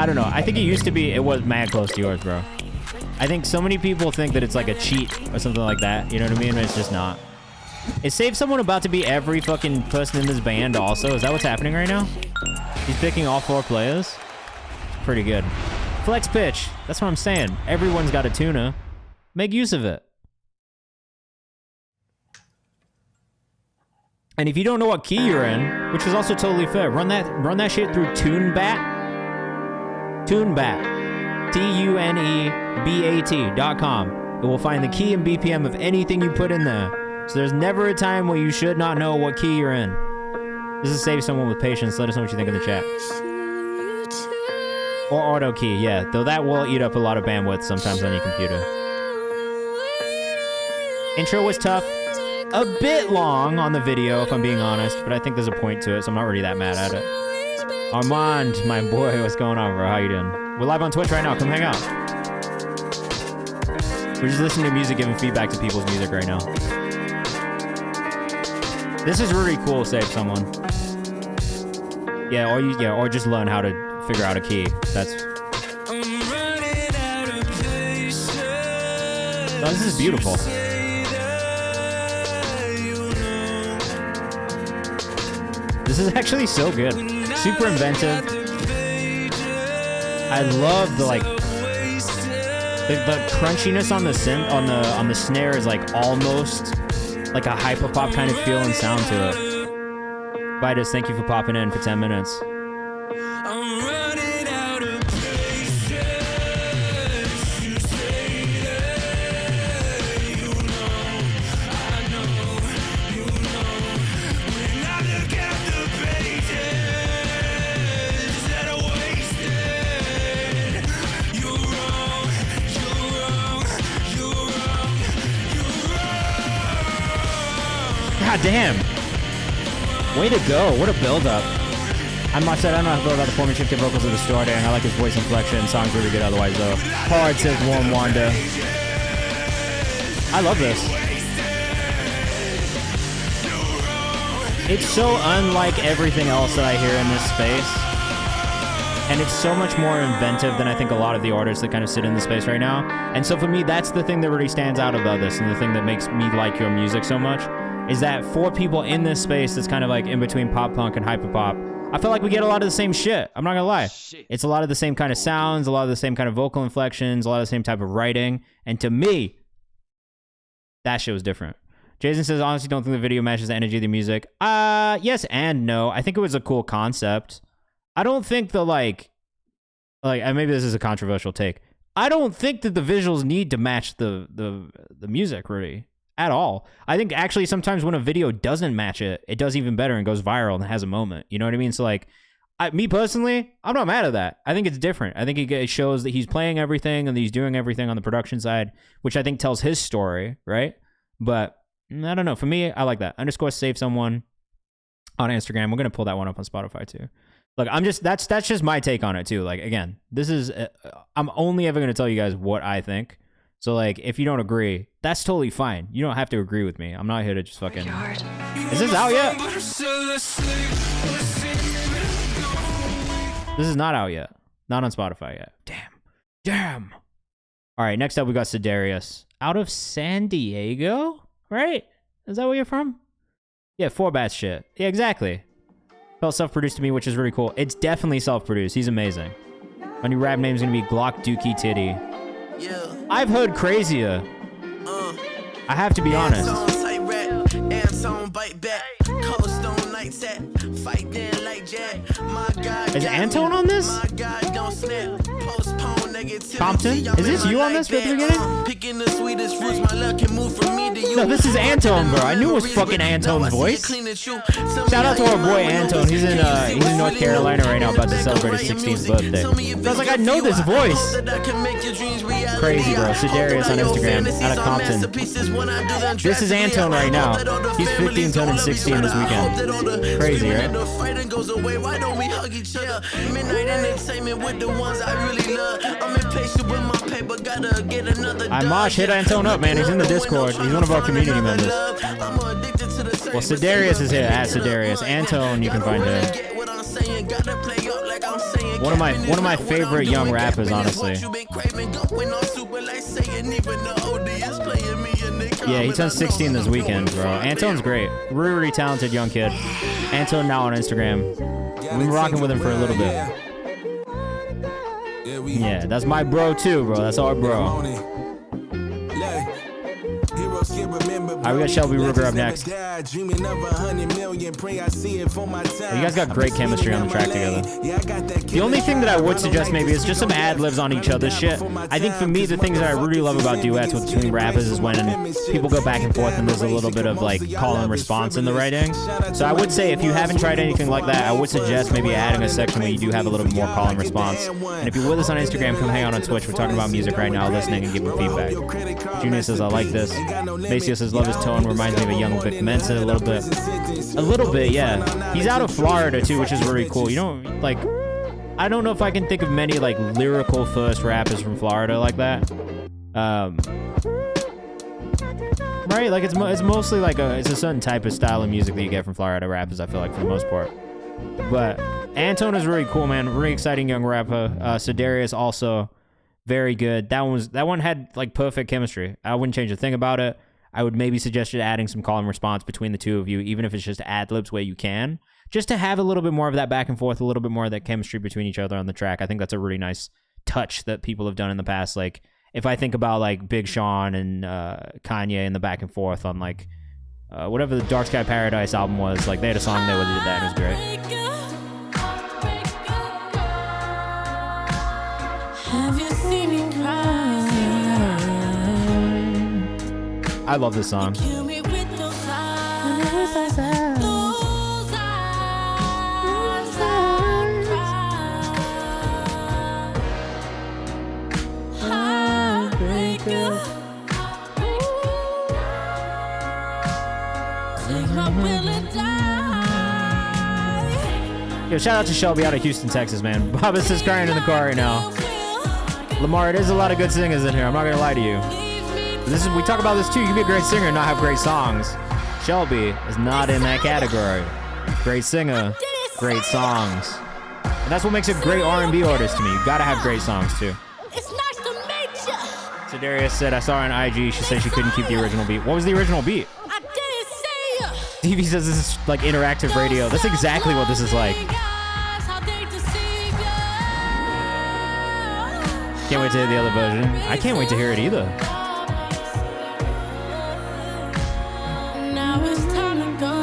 I don't know. I think it was mad close to yours, bro. I think so many people think that it's like a cheat or something like that. You know what I mean? But it's just not. Is Save Someone about to be every fucking person in this band also? Is that what's happening right now? He's picking all 4 players? Pretty good. Flex pitch. That's what I'm saying. Everyone's got a tuna. Make use of it. And if you don't know what key you're in, which is also totally fair, run that shit through TuneBat. TuneBat. TuneBat.com. It will find the key and BPM of anything you put in there. So there's never a time where you should not know what key you're in. This is Save Someone with Patience. Let us know what you think in the chat. Or auto key, yeah. Though that will eat up a lot of bandwidth sometimes on your computer. Intro was tough. A bit long on the video, if I'm being honest. But I think there's a point to it, so I'm not really that mad at it. Armand, my boy, what's going on, bro? How you doing? We're live on Twitch right now. Come hang out. We're just listening to music, giving feedback to people's music right now. This is really cool, Save Someone. Yeah, or just learn how to figure out a key. That's... Oh, this is beautiful. This is actually so good. Super inventive. I love the like the crunchiness on the synth on the snare is like almost like a hyperpop kind of feel and sound to it. Vitus, thank you for popping in for 10 minutes. God damn. Way to go. What a build-up. I must say, I don't know how to feel about the form and shifted vocals of the starting. I like his voice inflection. Song's really good otherwise, though. Hard, says Warm Wanda. I love this. It's so unlike everything else that I hear in this space. And it's so much more inventive than I think a lot of the artists that kind of sit in the space right now. And so for me, that's the thing that really stands out about this and the thing that makes me like your music so much. Is that for people in this space that's kind of like in between pop punk and hyperpop, I feel like we get a lot of the same shit. I'm not gonna lie. It's a lot of the same kind of sounds, a lot of the same kind of vocal inflections, a lot of the same type of writing. And to me, that shit was different. Jason says, honestly, don't think the video matches the energy of the music. Yes and no. I think it was a cool concept. I don't think the like maybe this is a controversial take. I don't think that the visuals need to match the music really. At all. I think actually sometimes when a video doesn't match it, it does even better and goes viral and has a moment. You know what I mean? So like, me personally, I'm not mad at that. I think it's different. I think it shows that he's playing everything and he's doing everything on the production side, which I think tells his story, right? But I don't know. For me, I like that. _Save Someone on Instagram. We're gonna pull that one up on Spotify too. Look, that's just my take on it too. Like again, this is I'm only ever gonna tell you guys what I think. So, like, if you don't agree, that's totally fine. You don't have to agree with me. I'm not here to just fucking... Is this out yet? This is not out yet. Not on Spotify yet. Damn. All right, next up, we got Sidarius. Out of San Diego? Right? Is that where you're from? Yeah, 4-bat shit. Yeah, exactly. Felt self-produced to me, which is really cool. It's definitely self-produced. He's amazing. My new rap name is going to be Glock Dookie Titty. Yeah. I've heard crazier. I have to be honest. Is Antone on this? Compton? Is this you on this at the beginning? No, this is Antone, bro. I knew it was fucking Antone's voice. Shout out to our boy Antone. He's in North Carolina right now, about to celebrate his 16th birthday. I was like, I know this voice. Crazy, bro. Sidarius on Instagram, out of Compton. This is Antone right now. He's 15, turning 16 this weekend. Crazy, right? I mosh, hit Antone up, man. He's in the Discord. He's one of our community members. Well, Sedarius is here. At Sedarius. Antone, you can find him. One of my favorite young rappers, honestly. Yeah, he turns 16 this weekend, bro. Antone's great. Really, really talented young kid. Antone now on Instagram. We've been rocking with him for a little bit. Yeah, that's my bro too, bro. That's our bro. Alright, we got Shelby Ruger up next. You guys got great chemistry on the track together. The only thing that I would suggest maybe is just some ad-libs on each other's shit. I think for me, the things that I really love about duets between rappers is when people go back and forth and there's a little bit of like call and response in the writing. So I would say if you haven't tried anything like that, I would suggest maybe adding a section where you do have a little bit more call and response. And if you're with us on Instagram, come hang out on Twitch. We're talking about music right now, listening and giving feedback. Junior says, I like this. Maceo says, love his tone, reminds me of a young Vic Mensa a little bit. A little bit, yeah. He's out of Florida too, which is really cool. You don't, like, I don't know if I can think of many, like, lyrical first rappers from Florida like that. Right? Like, it's mostly like it's a certain type of style of music that you get from Florida rappers, I feel like, for the most part. But Antone is really cool, man. Really exciting young rapper. Sedarius also very good. That one had, like, perfect chemistry. I wouldn't change a thing about it. I would maybe suggest you adding some call and response between the two of you, even if it's just ad-libs where you can, just to have a little bit more of that back and forth, a little bit more of that chemistry between each other on the track. I think that's a really nice touch that people have done in the past. Like, if I think about, like, Big Sean and Kanye and the back and forth on, like, whatever the Dark Sky Paradise album was, like, they had a song there where they did that, and it was great. Have you seen me cry? I love this song. Kill me with those eyes. Those eyes I cry. Heartbreaker. Take my will and die. Yo, shout out to Shelby out of Houston, Texas, man. Baba says crying in the car right now. Lamar, there's a lot of good singers in here. I'm not gonna lie to you. We talk about this too. You can be a great singer and not have great songs. Shelby is not in that category. Great singer, great songs. And that's what makes a great R&B artist to me. You gotta have great songs too. It's nice to meet you. So Darius said, I saw her on IG. She said she couldn't keep the original beat. What was the original beat? I didn't see you. Stevie says this is like interactive radio. That's exactly what this is like. Can't wait to hear the other version. I can't wait to hear it either. Now it's time to go.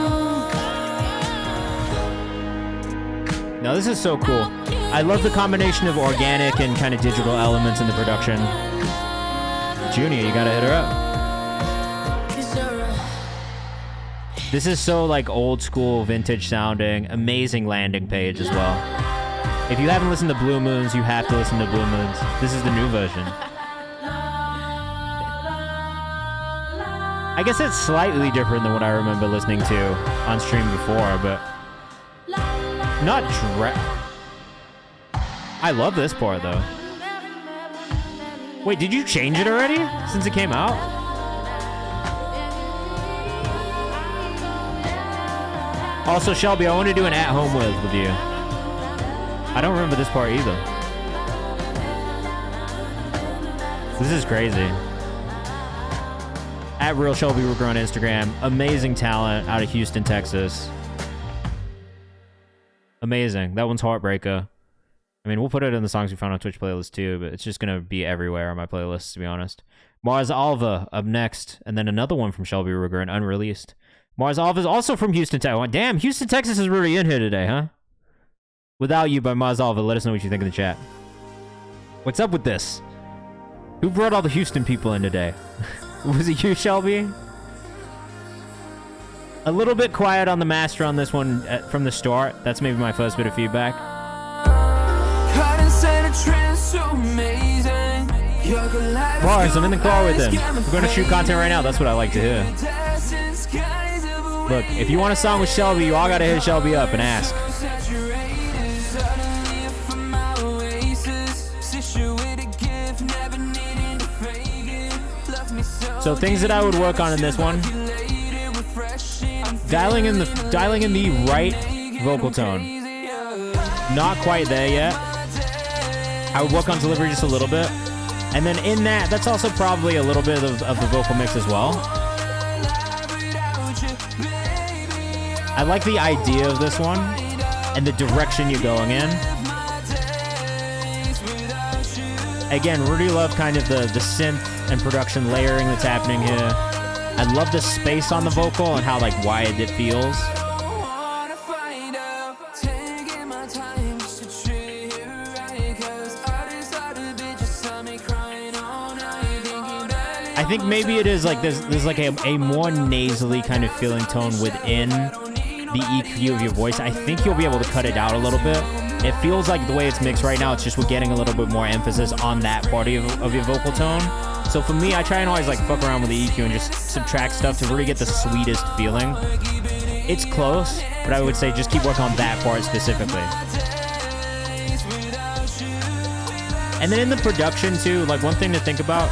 Now this is so cool. I love the combination of organic and kind of digital elements in the production. Junior, you gotta hit her up. This is so like old school, vintage sounding, amazing landing page as well. If you haven't listened to Blue Moons, you have to listen to Blue Moons. This is the new version. I guess it's slightly different than what I remember listening to on stream before, but not I love this part though. Wait, did you change it already since it came out? Also, Shelby, I want to do an at-home with you. I don't remember this part either. This is crazy. At Real Shelby Ruger on Instagram. Amazing talent out of Houston, Texas. Amazing. That one's Heartbreaker. I mean, we'll put it in the songs we found on Twitch playlist too, but it's just going to be everywhere on my playlist, to be honest. Mars Alva up next, and then another one from Shelby Ruger, and unreleased. Mars Alva is also from Houston, Texas. Damn, Houston, Texas is really in here today, huh? Without You by Mars Alva. Let us know what you think in the chat. What's up with this? Who brought all the Houston people in today? Was it you, Shelby? A little bit quiet on the master on this one from the start. That's maybe my first bit of feedback. Bars, I'm in the car with him. We're going to shoot content right now. That's what I like to hear. Look, if you want a song with Shelby, you all got to hit Shelby up and ask. So things that I would work on in this one. dialing in the right vocal tone. Not quite there yet. I would work on delivery just a little bit. And then in that's also probably a little bit of the vocal mix as well. I like the idea of this one and the direction you're going in. Again, really love kind of the synth and production layering that's happening here. I love the space on the vocal and how like wide it feels. I think maybe it is like there's like a more nasally kind of feeling tone within the EQ of your voice. I think you'll be able to cut it out a little bit. It feels like the way it's mixed right now, it's just we're getting a little bit more emphasis on that part of your vocal tone. So for me, I try and always like fuck around with the EQ and just subtract stuff to really get the sweetest feeling. It's close, but I would say just keep working on that part specifically. And then in the production too, like one thing to think about,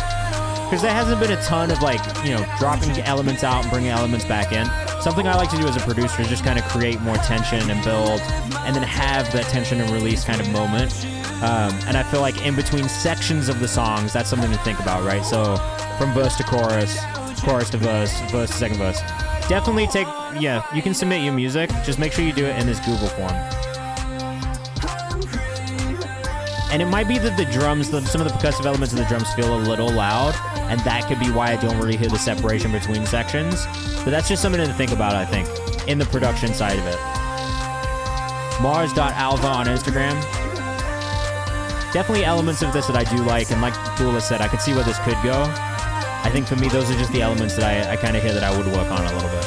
because there hasn't been a ton of like, you know, dropping elements out and bringing elements back in. Something I like to do as a producer is just kind of create more tension and build, and then have that tension and release kind of moment. And I feel like in between sections of the songs, that's something to think about, right? So from verse to chorus, chorus to verse, verse to second verse. Definitely you can submit your music. Just make sure you do it in this Google form. And it might be that the drums, some of the percussive elements of the drums feel a little loud, and that could be why I don't really hear the separation between sections. But that's just something to think about, I think, in the production side of it. Mars.alva on Instagram. Definitely elements of this that I do like, and like Dula said, I could see where this could go. I think for me, those are just the elements that I kind of hear that I would work on a little bit.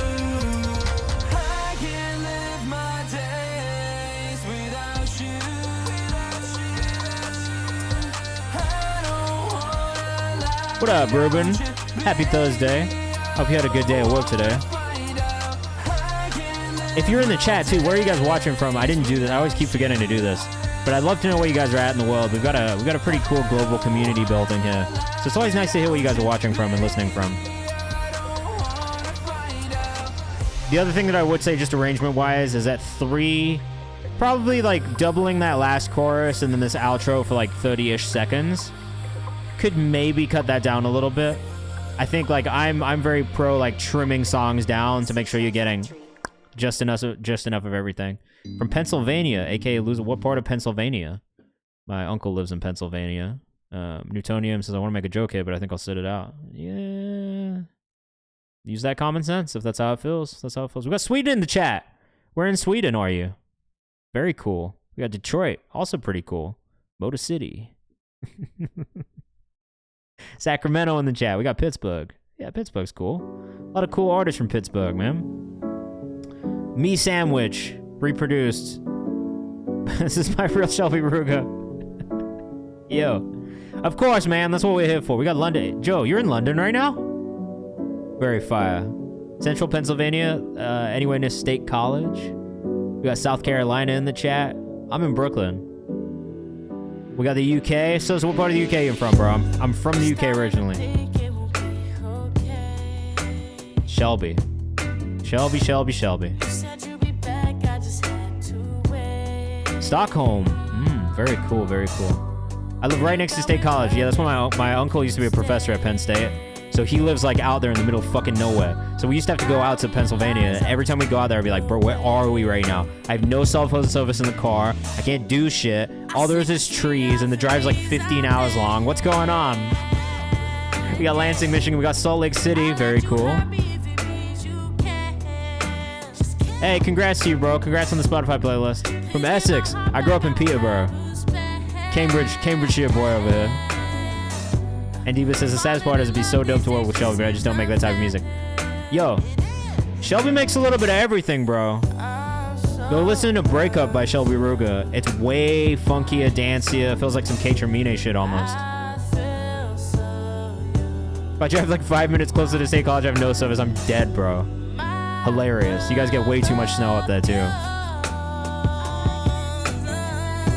What up, Ruben? Happy Thursday. Hope you had a good day at work today. If you're in the chat too, where are you guys watching from? I didn't do this. I always keep forgetting to do this. But I'd love to know where you guys are at in the world. We've got a pretty cool global community building here. So it's always nice to hear where you guys are watching from and listening from. The other thing that I would say just arrangement-wise is at 3, probably like doubling that last chorus and then this outro for like 30-ish seconds. Could maybe cut that down a little bit. I think like I'm very pro like trimming songs down to make sure you're getting just enough of everything. From Pennsylvania, aka Loser. What part of Pennsylvania? My uncle lives in Pennsylvania. Newtonium says I want to make a joke here, but I think I'll sit it out. Yeah. Use that common sense if that's how it feels. That's how it feels. We got Sweden in the chat. Where in Sweden are you? Very cool. We got Detroit, also pretty cool. Motor City. Sacramento in the chat. We got Pittsburgh. Yeah, Pittsburgh's cool. A lot of cool artists from Pittsburgh, man. Me Sandwich, reproduced. This is my real Shelby Ruga. Yo. Of course, man. That's what we're here for. We got London. Joe, you're in London right now? Very fire. Central Pennsylvania, anywhere near State College. We got South Carolina in the chat. I'm in Brooklyn. We got the UK. So what part of the UK you from, bro? I'm from the UK originally. Shelby. Shelby. Stockholm. Very cool, very cool. I live right next to State College. Yeah, that's where my uncle used to be a professor at Penn State. So he lives like out there in the middle of fucking nowhere. So we used to have to go out to Pennsylvania. Every time we go out there, I'd be like, bro, where are we right now? I have no cell phone service in the car. I can't do shit. All there is trees, and the drive's like 15 hours long. What's going on? We got Lansing, Michigan. We got Salt Lake City. Very cool. Hey, congrats to you, bro. Congrats on the Spotify playlist. From Essex. I grew up in Peterborough. Cambridgeshire boy over here. And Diva says, the saddest part is it'd be so dope to work with Shelby, but I just don't make that type of music. Yo, Shelby makes a little bit of everything, bro. Go listen to Breakup by Shelby Ruga. It's way funkier, dancier. Feels like some K Tremine shit almost. If I drive like 5 minutes closer to State College, I have no service. I'm dead, bro. Hilarious. You guys get way too much snow up there, too.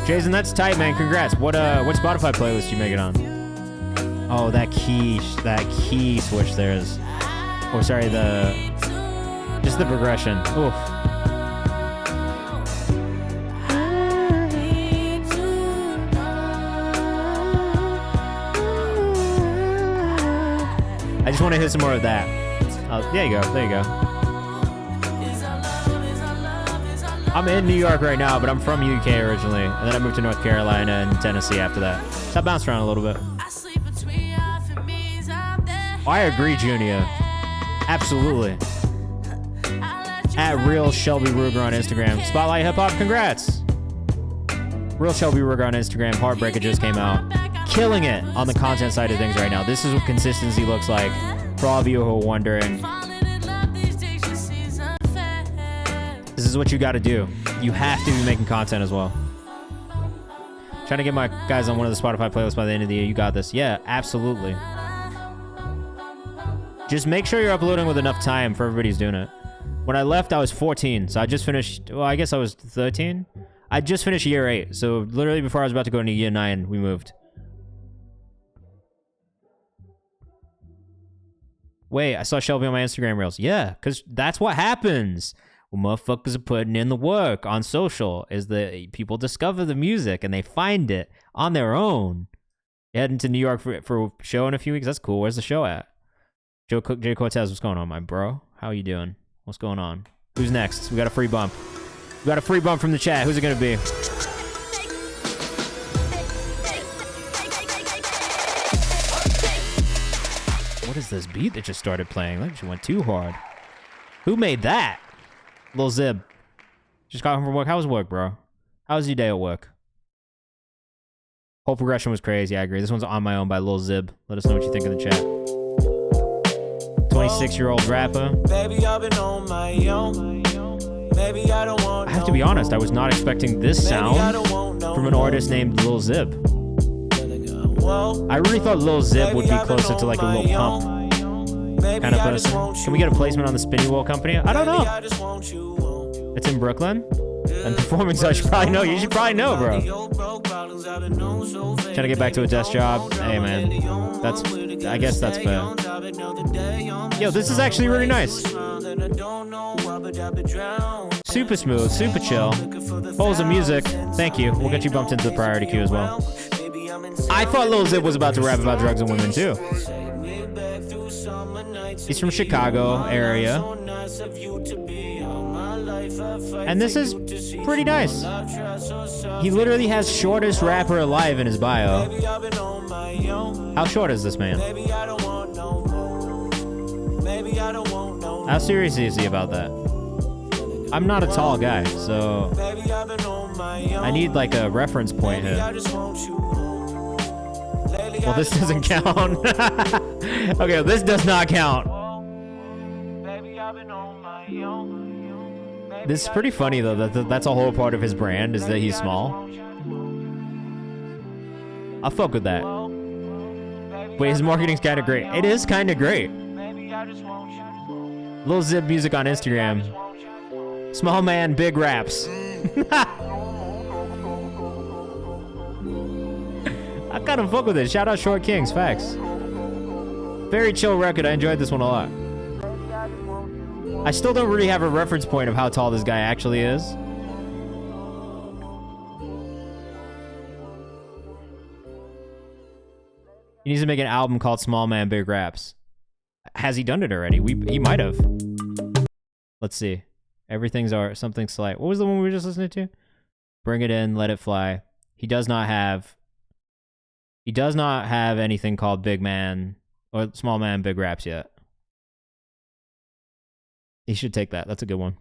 Jason, that's tight, man. Congrats. What Spotify playlist you make it on? Oh, that key switch there is... Oh, sorry, just just the progression. Oof. I just want to hear some more of that. Oh, there you go. There you go. I'm in New York right now, but I'm from UK originally, and then I moved to North Carolina and Tennessee after that. So I bounced around a little bit. I agree, Junior. Absolutely. At Real Shelby Ruger on Instagram. Spotlight Hip Hop, congrats. Real Shelby Ruger on Instagram. Heartbreaker just came out. Killing it on the content side of things right now. This is what consistency looks like. For all of you who are wondering, this is what you got to do. You have to be making content as well. Trying to get my guys on one of the Spotify playlists by the end of the year. You got this. Yeah, absolutely. Just make sure you're uploading with enough time for everybody's doing it. When I left, I was 14, so I just finished, well, I guess I was 13. I just finished year 8, so literally before I was about to go into year 9, we moved. Wait, I saw Shelby on my Instagram Reels. Yeah, because that's what happens when motherfuckers are putting in the work on social, is that people discover the music and they find it on their own. You're heading to New York for a show in a few weeks? That's cool. Where's the show at? Jay Cortez, what's going on, my bro? How you doing? What's going on? Who's next? We got a free bump. We got a free bump from the chat. Who's it going to be? What is this beat that just started playing? That just went too hard. Who made that? Lil Zib. Just got home from work. How was work, bro? How was your day at work? Whole progression was crazy. I agree. This one's On My Own by Lil Zib. Let us know what you think in the chat. 26-year-old rapper. Baby, I've been on my own. Maybe I don't want. I have to be honest, I was not expecting this sound from an artist named Lil Zib. I really thought Lil Zib would be closer to like a Lil Pump kind of person. Can we get a placement on the Spinning Wheel Company? I don't know. It's in Brooklyn. And performing, so I should probably know. You should probably know, bro. Trying to get back to a desk job. Hey, man. I guess that's fair. Yo, this is actually really nice. Super smooth, super chill. Bowls of music. Thank you. We'll get you bumped into the priority queue as well. I thought Lil Zib was about to rap about drugs and women, too. He's from Chicago area. And this is pretty nice. He literally has shortest rapper alive in his bio. How short is this man? How serious is he about that? I'm not a tall guy, so I need like a reference point here. Well, this doesn't count. Okay, this does not count. This is pretty funny though. That's a whole part of his brand, is that he's small. I'll fuck with that. Wait, his marketing's kind of great. It is kind of great. Lil Zib music on Instagram. Small man, big raps. I kind of fuck with it. Shout out Short Kings, facts. Very chill record. I enjoyed this one a lot. I still don't really have a reference point of how tall this guy actually is. He needs to make an album called Small Man, Big Raps. Has he done it already? He might have. Let's see. Everything's something slight. What was the one we were just listening to? Bring It In, Let It Fly. He does not have anything called Big Man or Small Man, Big Raps yet. He should take that. That's a good one.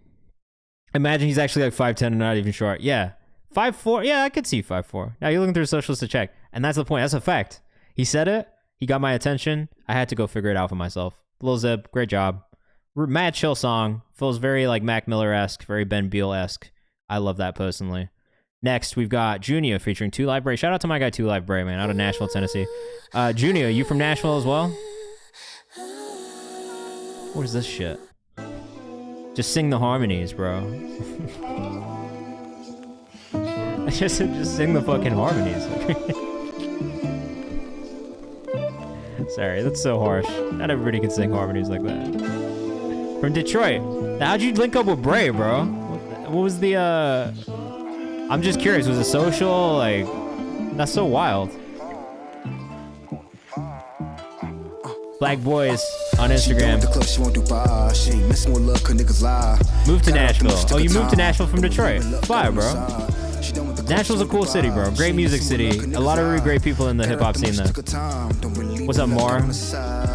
Imagine he's actually like 5'10" and not even short. Yeah. 5'4". Yeah, I could see 5'4". Now you're looking through socials to check. And that's the point. That's a fact. He said it. He got my attention. I had to go figure it out for myself. Lil Zib, great job. Mad chill song. Feels very like Mac Miller-esque, very Ben Beal-esque. I love that personally. Next, we've got Junior featuring 2 Live Bray. Shout out to my guy 2 Live Bray, man, out of Nashville, Tennessee. Junior, you from Nashville as well? What is this shit? Just sing the harmonies, bro. just sing the fucking harmonies. Sorry, that's so harsh. Not everybody can sing harmonies like that. From Detroit. Now, how'd you link up with Bray, bro? What was the, I'm just curious. Was it social? Like, that's so wild. Black Boys on Instagram. Moved to Nashville. Oh, you moved to Nashville from Detroit. Fire, bro. Nashville's a cool city, bro. Great music city. A lot of really great people in the hip-hop scene there. What's up, Mar?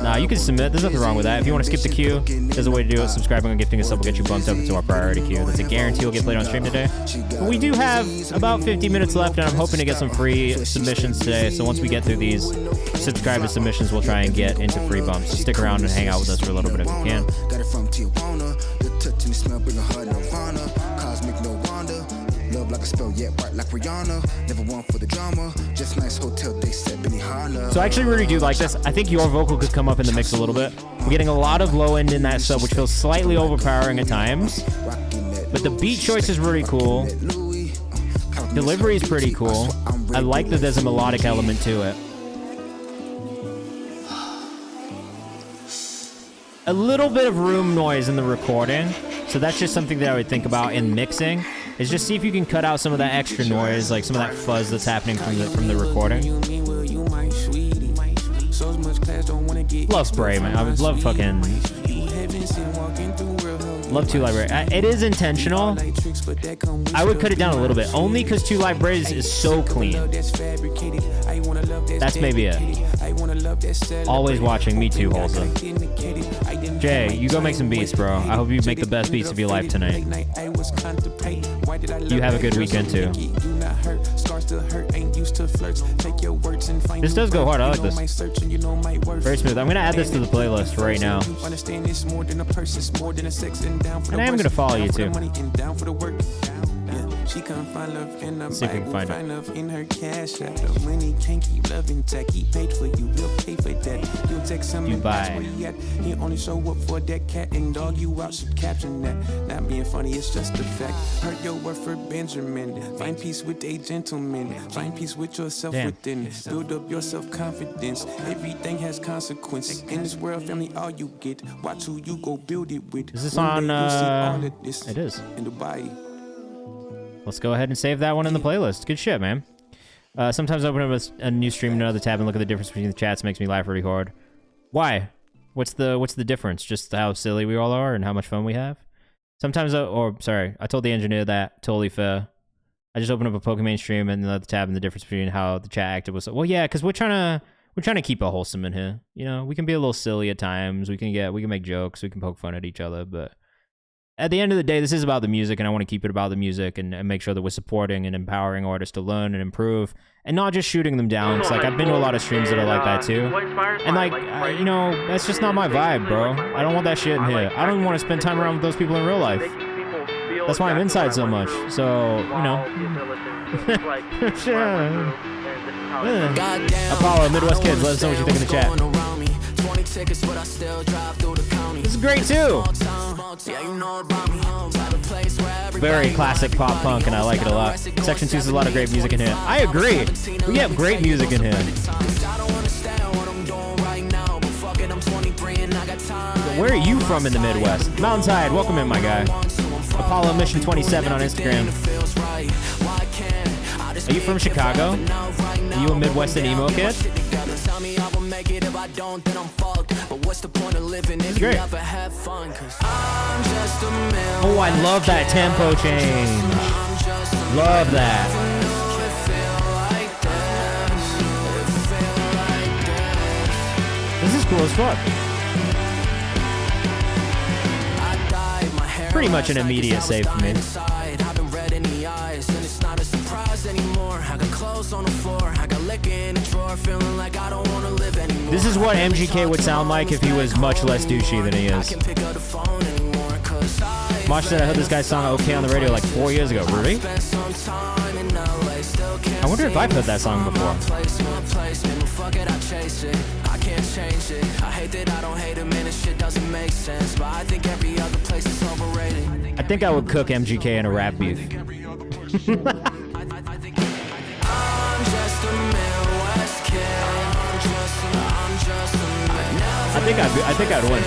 Nah, you can submit. There's nothing wrong with that. If you want to skip the queue, there's a way to do it. Subscribing and gifting us up will get you bumped up into our priority queue. That's a guarantee you'll get played on stream today. But we do have about 50 minutes left, and I'm hoping to get some free submissions today. So once we get through these subscriber submissions, we'll try and get into free bumps. So stick around and hang out with us for a little bit if you can. Got it from Tijuana. The touch and the smell bring a heart nirvana. Cosmic no wonder. Love like a spell, yet white like Rihanna. Never one for the drama. Just nice hotel, they said Benihana. So I actually really do like this. I think your vocal could come up in the mix a little bit. We're getting a lot of low end in that sub, which feels slightly overpowering at times. But the beat choice is really cool. Delivery is pretty cool. I like that there's a melodic element to it. A little bit of room noise in the recording. So that's just something that I would think about in mixing. Is just see if you can cut out some of that extra noise, like some of that fuzz that's happening from the recording. Love Spray, man. I would love fucking... Love 2 Live Braves. It is intentional. I would cut it down a little bit, only because 2 Live Braves is so clean. That's maybe it. Always watching. Me too, Holza. Jay, you go make some beats, bro. I hope you make the best beats of your life tonight. You have a good weekend too. This does go hard. I like this. Very smooth. I'm gonna add this to the playlist right now. And I am gonna follow you too. She can't find love in the see if we can find love in her cash app. The money can't keep loving tech. He paid for you, he'll pay for that. You'll text him and ask where he at. He only show up for that cat and dog. You out should caption that. Not being funny, it's just a fact. Hurt your word for Benjamin. Find peace with a gentleman. Find peace with yourself within. Build up your self-confidence. Everything has consequence. In this world, family, all you get. Watch who you go build it with. Is this on? It is. In Dubai. Let's go ahead and save that one in the playlist. Good shit, man. Sometimes I open up a new stream in another tab and look at the difference between the chats. Makes me laugh really hard. Why? What's the difference? Just how silly we all are and how much fun we have? Sometimes, I told the engineer that. Totally fair. I just opened up a Pokemon stream and another tab and the difference between how the chat acted was. Well, yeah, because we're trying to keep it wholesome in here. You know, we can be a little silly at times. We can make jokes. We can poke fun at each other, but at the end of the day, this is about the music, and I want to keep it about the music and make sure that we're supporting and empowering artists to learn and improve, and not just shooting them down. It's like I've been to a lot of streams that are like that too, and like you know, that's just not my vibe, bro. I don't want that shit in here. I don't want to spend time around with those people in real life. That's why I'm inside so much. So you know. Apollo, Midwest Kids, let us know what you think in the chat. This is great too. Very classic pop punk, and I like it a lot. Section 2 is a lot of great music in here. I agree. We have great music in here. Where are you from in the Midwest? Mountainside, welcome in, my guy. Apollo Mission 27 on Instagram. Are you from Chicago? Are you a Midwestern emo kid? Great. Oh, I love that tempo change. Love that. This is cool as fuck. Pretty much an immediate save for me. This is what MGK would sound like if he was much less douchey than he is. Mosh said I heard this guy's song okay on the radio like 4 years ago. Really? I wonder if I've heard that song before. I think I would cook MGK in a rap beef. I think I'd win.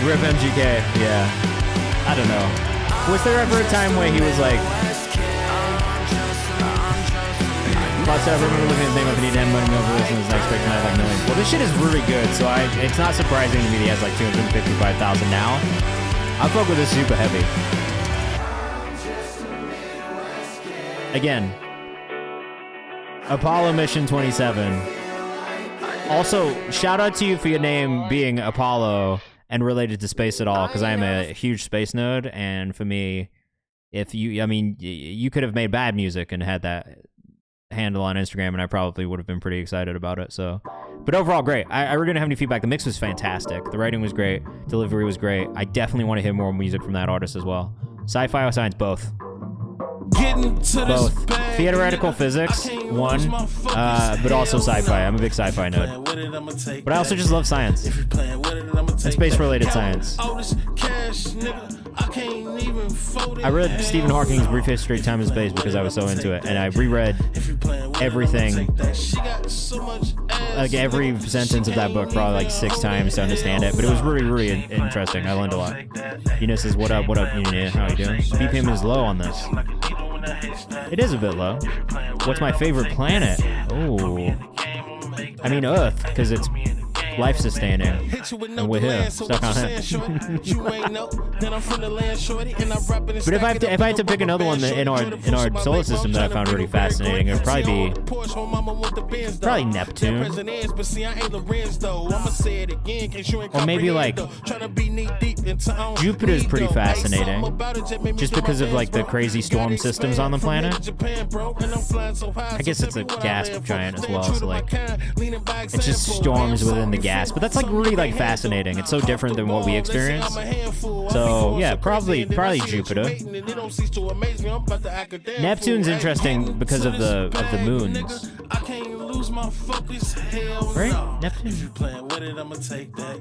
Rip MGK, yeah. I don't know. Was there ever a time where he was like, I remember looking at his name up and he didn't have money over this and his next break tonight like millions. Well, this shit is really good, so it's not surprising to me that he has like 255,000 now. I fuck with this super heavy. Again, Apollo Mission 27. Also, shout out to you for your name being Apollo and related to space at all, because I am a huge space nerd, and for me, you could have made bad music and had that handle on Instagram, and I probably would have been pretty excited about it. So, but overall, great. I really didn't have any feedback. The mix was fantastic. The writing was great. Delivery was great. I definitely want to hear more music from that artist as well. Sci-fi or science, both. Both. Theoretical physics, one, but also sci-fi. I'm a big sci-fi nerd. But I also just love science. And space-related science. I read Stephen Hawking's Brief History of Time and Space because I was so into it, and I reread everything, like every sentence of that book probably like 6 times to understand it, but it was really, really interesting. I learned a lot. Eunice says, what up, Eunice? How you doing? BPM is low on this. It is a bit low. What's my favorite planet? Oh, I mean Earth, because it's life-sustaining, and we're here, stuck on it. But if I had to pick another one in our solar system that I found really fascinating, it would probably be Neptune, or maybe like Jupiter's pretty fascinating, just because of like the crazy storm systems on the planet. I guess it's a gas giant as well, so like it's just storms within the gas, but that's like really like fascinating. It's so different than what we experience. So yeah, probably Jupiter. Neptune's interesting because of the moons. Right? Neptune.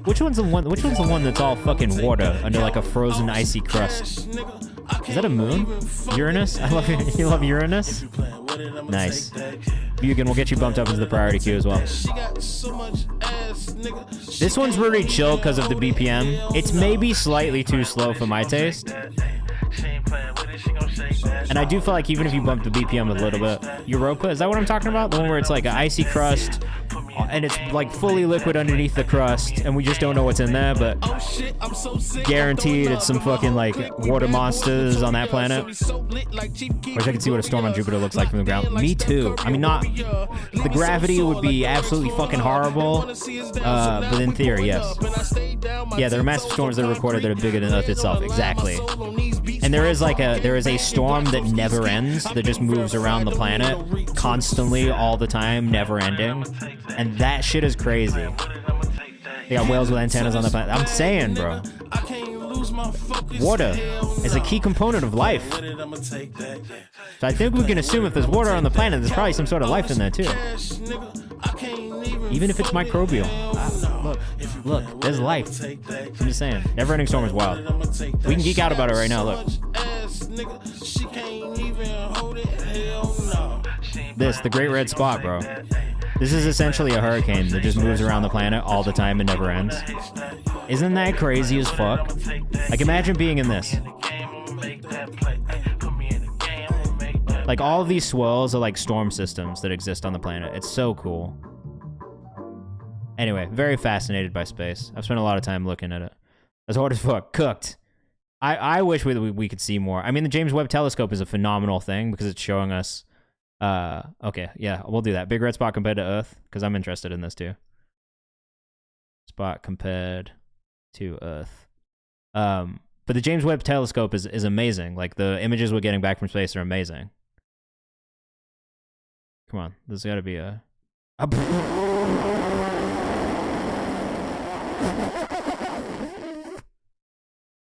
Which one's the one that's all fucking water under like a frozen icy crust? Is that a moon? Uranus? I love you. You love Uranus? Nice. Bugan will get you bumped up into the priority queue as well. This one's really chill because of the BPM. It's maybe slightly too slow for my taste. And I do feel like even if you bump the BPM a little bit, Europa, is that what I'm talking about? The one where it's like an icy crust and it's like fully liquid underneath the crust and we just don't know what's in there, but guaranteed it's some fucking like water monsters on that planet. Wish I could see what a storm on Jupiter looks like from the ground. Me too. I mean, not the gravity would be absolutely fucking horrible, but in theory, yes. Yeah, there are massive storms that are recorded that are bigger than Earth itself. Exactly. And there is a storm that never ends, that just moves around the planet constantly, all the time, never ending. And that shit is crazy. They got whales with antennas on the planet. I'm saying, bro. Water is a key component of life. So I think we can assume if there's water on the planet, there's probably some sort of life in there too. Even if it's microbial. Look, there's life. I'm just saying. Never-ending storm is wild. We can geek out about it right now, look. The Great Red Spot, bro. This is essentially a hurricane that just moves around the planet all the time and never ends. Isn't that crazy as fuck? Like, imagine being in this. Like, all of these swirls are like storm systems that exist on the planet. It's so cool. Anyway, very fascinated by space. I've spent a lot of time looking at it. As hard as fuck. Cooked. I wish we could see more. I mean, the James Webb Telescope is a phenomenal thing because it's showing us... okay, yeah, we'll do that. Big red spot compared to Earth, because I'm interested in this too. Spot compared to Earth. But the James Webb Telescope is amazing. Like, the images we're getting back from space are amazing. Come on, there's got to be a...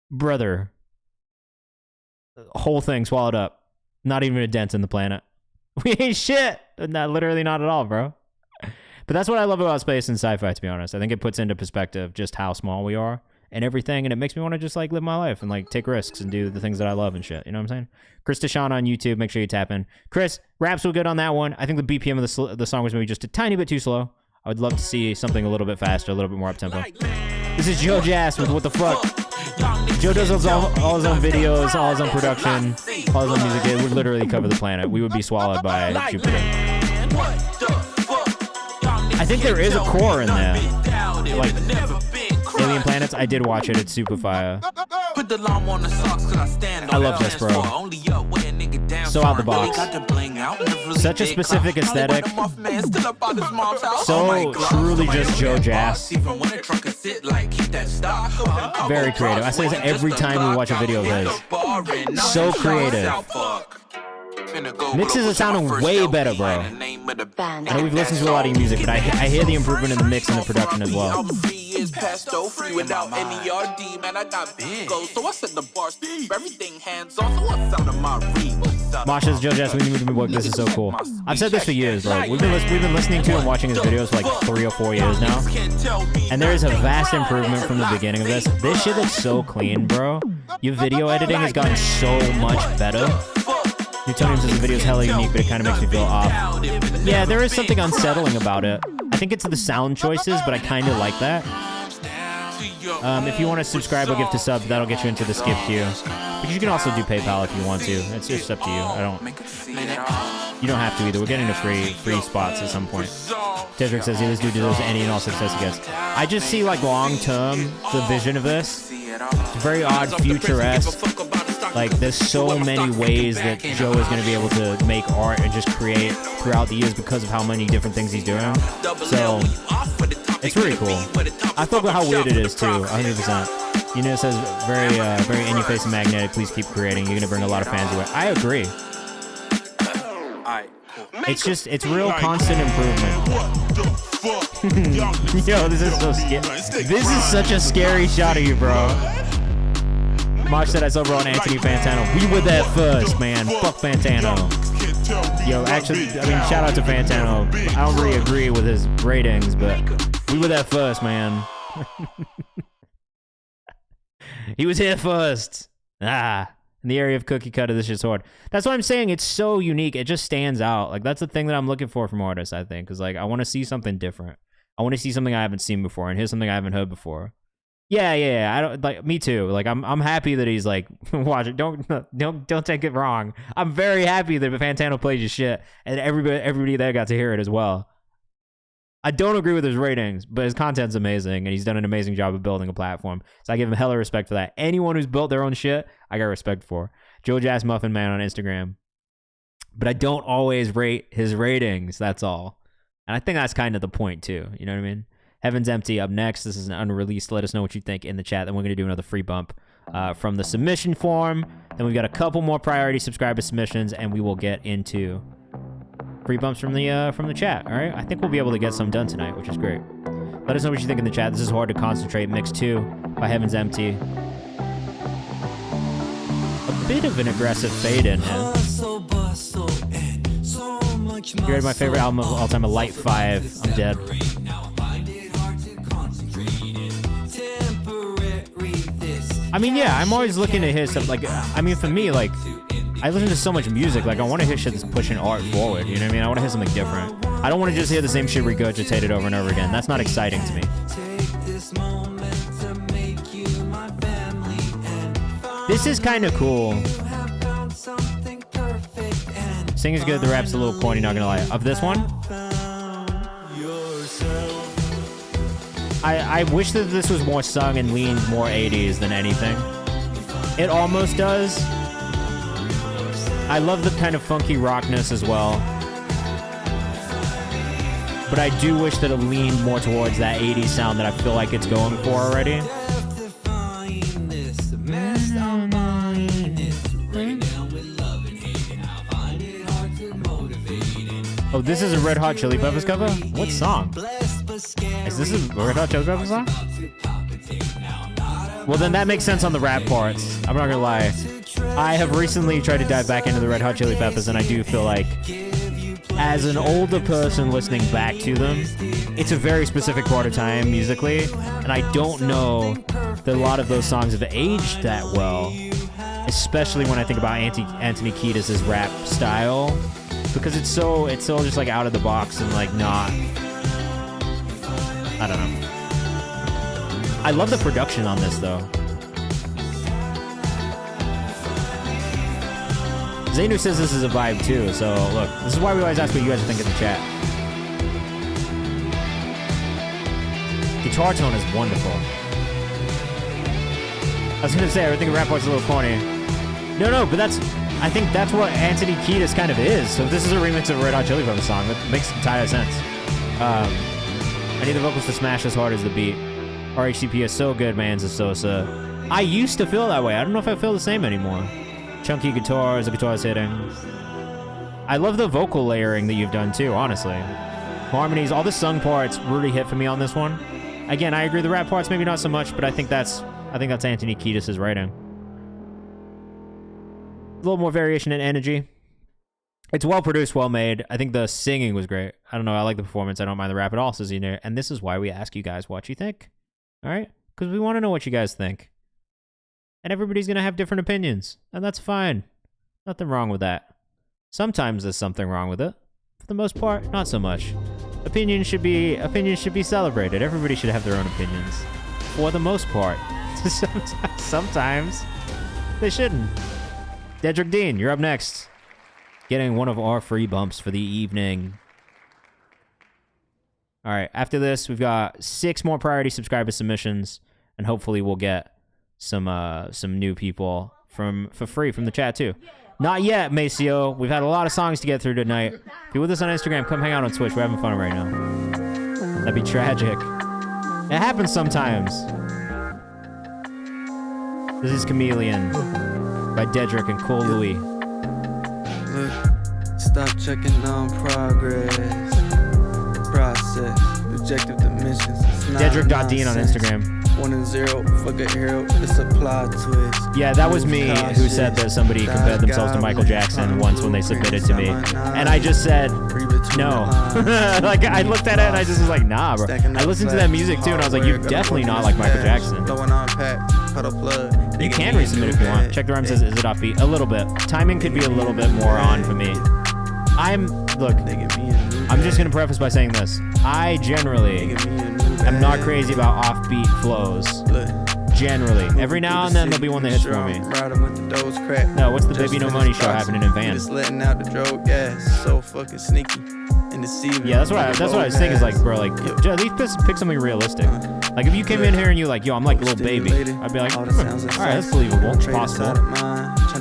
Brother. Whole thing swallowed up. Not even a dent in the planet. We ain't shit. Not literally not at all, bro. But that's what I love about space and sci-fi, to be honest. I think it puts into perspective just how small we are and everything, and it makes me want to just like live my life and like take risks and do the things that I love and shit. You know what I'm saying? Chris Deshawn on YouTube. Make sure you tap in. Chris, raps were good on that one. I think the BPM of the song was maybe just a tiny bit too slow. I would love to see something a little bit faster, a little bit more up-tempo. This is Joe Jazz with What the Fuck. Joe does all his own videos, all his own production, all his own music. It would literally cover the planet. We would be swallowed by Jupiter. I think there is a core in there. Like Alien Planets. I did watch it. It's super fire. I love this, bro. So out the box. Such a specific aesthetic. So truly just Joe Jazz. Very creative. I say this every time we watch a video of his. So creative. Mixes are sounding way better, bro. I know we've listened to a lot of your music, but I hear the improvement in the mix and the production as well. Masha's Joe Jazz, we need to work. This is so cool. I've said this for years, bro. We've been listening to and watching his videos for like 3 or 4 years now, and there is a vast improvement from the beginning of this. This shit looks so clean, bro. Your video editing has gotten so much better. Newtonium says the video is hella unique, but it kind of makes me feel off. Yeah, there is something unsettling about it. I think it's the sound choices, but I kind of like that. If you want to subscribe or gift a sub, that'll get you into the skip queue. But you can also do PayPal if you want to. It's just up to you. You don't have to either. We're getting to free spots at some point. Tedrick says, yeah, this dude deserves any and all success he gets. I just see, like, long-term, the vision of this. It's very odd, future-esque. Like, there's so many ways that Joe is going to be able to make art and just create throughout the years because of how many different things he's doing. So, it's really cool. I thought about how weird it is, too, 100%. You know, it says, very in-your-face and magnetic. Please keep creating. You're going to bring a lot of fans away. I agree. It's just, it's real constant improvement. Yo, this is so scary. This is such a scary shot of you, bro. Mark said I saw bro on Anthony Fantano. We were there first, man. Fuck Fantano. Yo, actually, I mean, shout out to Fantano. I don't really agree with his ratings, but we were there first, man. He was here first. In the area of cookie cutter, this shit's hard. That's what I'm saying. It's so unique. It just stands out. Like, that's the thing that I'm looking for from artists, I think. Because, like, I want to see something different. I want to see something I haven't seen before and hear something I haven't heard before. Yeah. I don't like me too. Like I'm happy that he's like watch it. Don't take it wrong. I'm very happy that Fantano plays his shit and everybody there got to hear it as well. I don't agree with his ratings, but his content's amazing and he's done an amazing job of building a platform. So I give him hella respect for that. Anyone who's built their own shit, I got respect for. Joe Jazz Muffin Man on Instagram. But I don't always rate his ratings, that's all. And I think that's kind of the point too. You know what I mean? Heaven's Empty up next. This is an unreleased. Let us know what you think in the chat. Then we're going to do another free bump from the submission form. Then we've got a couple more priority subscriber submissions, and we will get into free bumps from the chat. All right? I think we'll be able to get some done tonight, which is great. Let us know what you think in the chat. This is Hard to Concentrate, Mix 2 by Heaven's Empty. A bit of an aggressive fade in here. You read my favorite album of all time, A Light 5. I'm dead. I mean, yeah, I'm always looking to hear stuff. Like, I mean, for me, like, I listen to so much music. Like, I want to hear shit that's pushing art forward. You know what I mean? I want to hear something different. I don't want to just hear the same shit regurgitated over and over again. That's not exciting to me. This is kind of cool. Singing's good. The rap's a little corny, not gonna lie. Of this one, I wish that this was more sung and leaned more 80s than anything. It almost does. I love the kind of funky rockness as well. But I do wish that it leaned more towards that 80s sound that I feel like it's going for already. Oh, this is a Red Hot Chili Peppers cover? What song? Is this a Red Hot Chili Peppers song? Well, then that makes sense on the rap parts. I'm not gonna lie. I have recently tried to dive back into the Red Hot Chili Peppers, and I do feel like, as an older person listening back to them, it's a very specific part of time musically, and I don't know that a lot of those songs have aged that well, especially when I think about Anthony Kiedis' rap style, because it's so just like out of the box and like not, I don't know. I love the production on this, though. Zainu says this is a vibe, too. So, look, this is why we always ask what you guys think in the chat. Guitar tone is wonderful. I was going to say, everything in rap part's a little corny. No, but I think that's what Anthony Kiedis kind of is. So if this is a remix of a Red Hot Chili Peppers song, that makes entire sense. I need the vocals to smash as hard as the beat. RHCP is so good, man, Sosa. I used to feel that way. I don't know if I feel the same anymore. Chunky guitars, the guitar's hitting. I love the vocal layering that you've done too, honestly. Harmonies, all the sung parts really hit for me on this one. Again, I agree, the rap parts maybe not so much, but I think that's Anthony Kiedis' writing. A little more variation in energy. It's well produced, well made. I think the singing was great. I don't know, I like the performance. I don't mind the rap at all, says Ina. And this is why we ask you guys what you think. All right? Because we want to know what you guys think. And everybody's going to have different opinions. And that's fine. Nothing wrong with that. Sometimes there's something wrong with it. For the most part, not so much. Opinions should be celebrated. Everybody should have their own opinions. For the most part. Sometimes they shouldn't. Dedrick Dean, you're up next. Getting one of our free bumps for the evening. All right, after this, we've got 6 more priority subscriber submissions, and hopefully we'll get some new people for free from the chat too. Not yet, Maceo. We've had a lot of songs to get through tonight. If you're with us on Instagram, come hang out on Twitch. We're having fun right now. That'd be tragic. It happens sometimes. This is Chameleon by Dedrick and Cole Louis. Look, stop checking on progress. Process, objective dimensions. Dedrick.Dean on Instagram. 1 and 0, fuck a hero, it's a plot twist. Yeah, that was me who said that somebody compared themselves to Michael Jackson once when they submitted to me. And I just said, no. Like, I looked at it and I just was like, nah, bro. I listened to that music too and I was like, you're definitely not like Michael Jackson. You can resubmit if you want. Check the rhyme says, is it offbeat? A little bit. Timing could be a little bit more on for me. Look, I'm just going to preface by saying this. I generally am not crazy about offbeat flows. Generally. Every now and then there'll be one that hits for me. No, what's the Baby No Money show happening in Van? So fucking sneaky. Yeah, that's what I was thinking is like, bro, like, at least pick something realistic. Like, if you came in here and you're like, yo, I'm like Lil Baby, I'd be like, all right, that's believable, possible.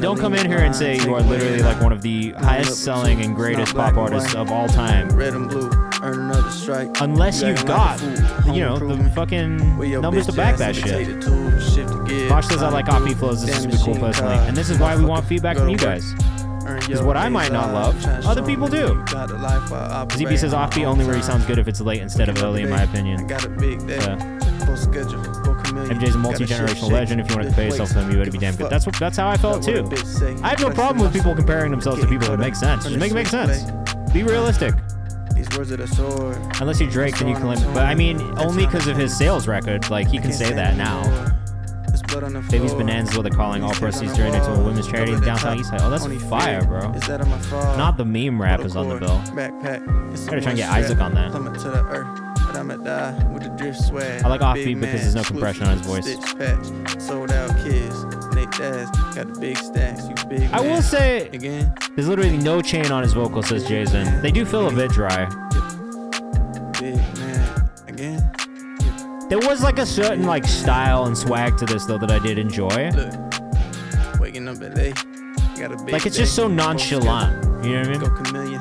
Don't come in here and say you are literally like one of the highest selling and greatest pop artists of all time. Red and blue, earn another strike. Unless you've got, the fucking numbers to back that shit. Mosh says I like offbeat flows, this is super cool personally. And this is why we want feedback from you guys. Because what I might not love, other people do. ZB says offbeat only where he sounds good if it's late instead of early, in my opinion. MJ's a multi-generational legend. If you want to compare yourself to him, you better be damn good. That's how I felt too. I have no problem with people comparing themselves to people that make sense. Just make it make sense. Be realistic. Unless you're Drake, then you can. But I mean, only because of his sales record. Like, he can say that now. Baby's Bananas is what they're calling. All proceeds donated to a women's charity in downtown Eastside. Oh, that's fire, bro. Not the meme rap is on the bill. Gotta try and get Isaac on that. I like offbeat because there's no compression on his voice. I will say, there's literally no chain on his vocal, says Jason. They do feel a bit dry. There was like a certain like style and swag to this though that I did enjoy. Like, it's just so nonchalant. You know what I mean?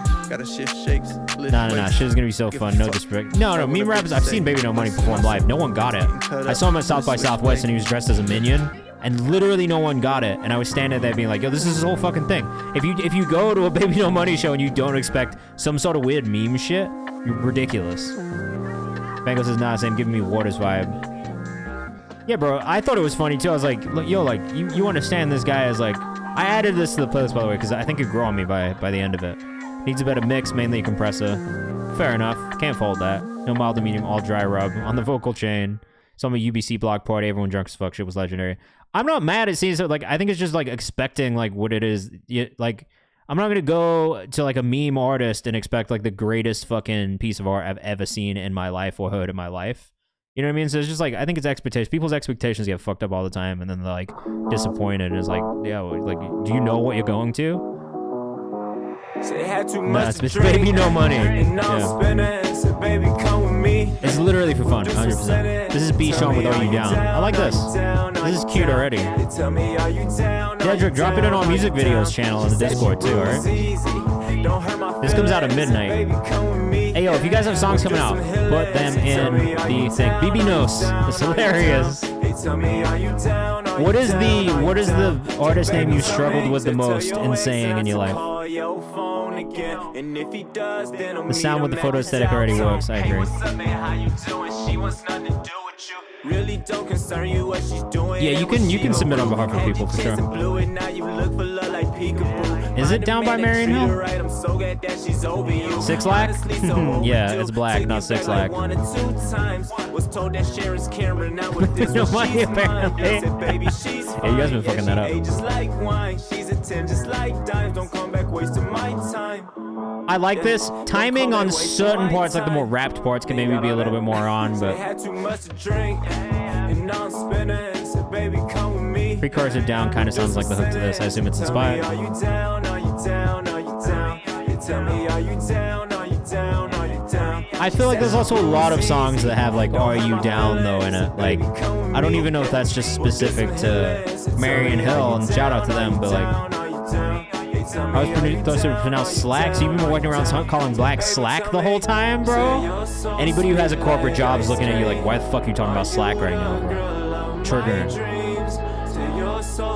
Nah. Shit is gonna be so fun. No disrespect. No. Meme rappers. I've seen Baby No Money perform live. No one got it. I saw him at South by Southwest and he was dressed as a minion, and literally no one got it. And I was standing there being like, yo, this is his whole fucking thing. If you go to a Baby No Money show and you don't expect some sort of weird meme shit, you're ridiculous. Bengals says, nah, same giving me Waters vibe. Yeah, bro, I thought it was funny too. I was like, yo, like, you understand this guy is like, I added this to the playlist, by the way, because I think it'd grow on me by the end of it. Needs a better mix, mainly a compressor. Fair enough. Can't fault that. No mild to medium, all dry rub. On the vocal chain. Some UBC block party, everyone drunk as fuck shit was legendary. I'm not mad at seeing so, like, I think it's just like expecting like what it is. Like, I'm not gonna go to like a meme artist and expect like the greatest fucking piece of art I've ever seen in my life or heard in my life. You know what I mean? So it's just like, I think it's expectations. People's expectations get fucked up all the time, and then they're like disappointed. And it's like, yeah, like, do you know what you're going to? Nah, it's baby, no money. Yeah. It's literally for fun, 100%. This is B Sean with Are You Down? I like this. This is cute already. Dedrick, drop it in our music videos channel in the Discord too, alright? This comes out at midnight. Hey yo, if you guys have songs coming out, put them in the thing. BB knows. It's hilarious. What is the artist name you struggled with the most in saying in your life? The sound with the photo aesthetic already works, I agree. Yeah, you can submit on behalf of people for sure. Is it Down by Marion Hill? 6 Lack? Yeah, it's Black, not 6 Lack. No money apparently. Yeah, you guys been fucking that up. I like this. Timing on certain parts, like the more rapped parts, can maybe be a little bit more on, but Precursor Down kind of sounds like the hook to this. I assume it's inspired. I feel like there's also a lot of songs that have like "Are You Down" though in it. Like, I don't even know if that's just specific to Marion Hill, and shout out to them, but like, I was supposed to pronounce Slack, so you've been walking around calling Black Slack the whole time, bro? Anybody who has a corporate job is looking at you like, why the fuck are you talking about Slack right now, bro? Trigger.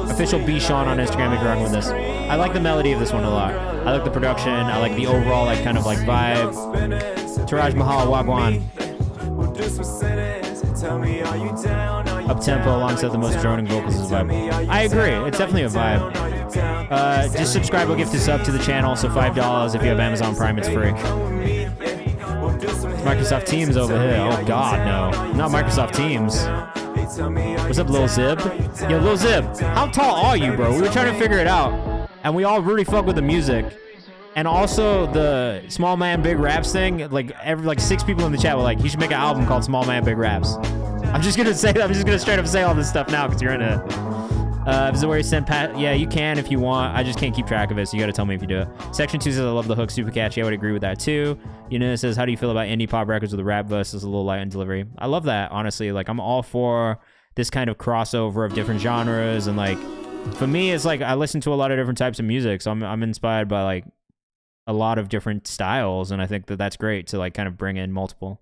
Official B Sean on Instagram if you're rocking with this. I like the melody of this one a lot. I like the production. I like the overall like kind of like vibe. Taraj Mahal Wagwan. Up tempo alongside the most droning vocals is a vibe. I agree. It's definitely a vibe. Just subscribe or gift a sub to the channel. So $5 if you have Amazon Prime, it's free. Microsoft Teams over here. Oh God, no, not Microsoft Teams. What's up, Lil Zib? Yo, Lil Zib, how tall are you, bro? We were trying to figure it out, and we all really fuck with the music. And also the Small Man Big Raps thing. Like 6 people in the chat were like, "You should make an album called Small Man Big Raps." I'm just gonna straight up say all this stuff now because you're in it. Is it where you send Pat? Yeah, you can if you want. I just can't keep track of it, so you gotta tell me if you do it. Section 2 says, I love the hook, super catchy. I would agree with that too. It says, how do you feel about indie pop records with a rap versus a little light in delivery? I love that, honestly. Like, I'm all for this kind of crossover of different genres, and like, for me, it's like I listen to a lot of different types of music, so I'm inspired by like a lot of different styles, and I think that that's great to like kind of bring in multiple.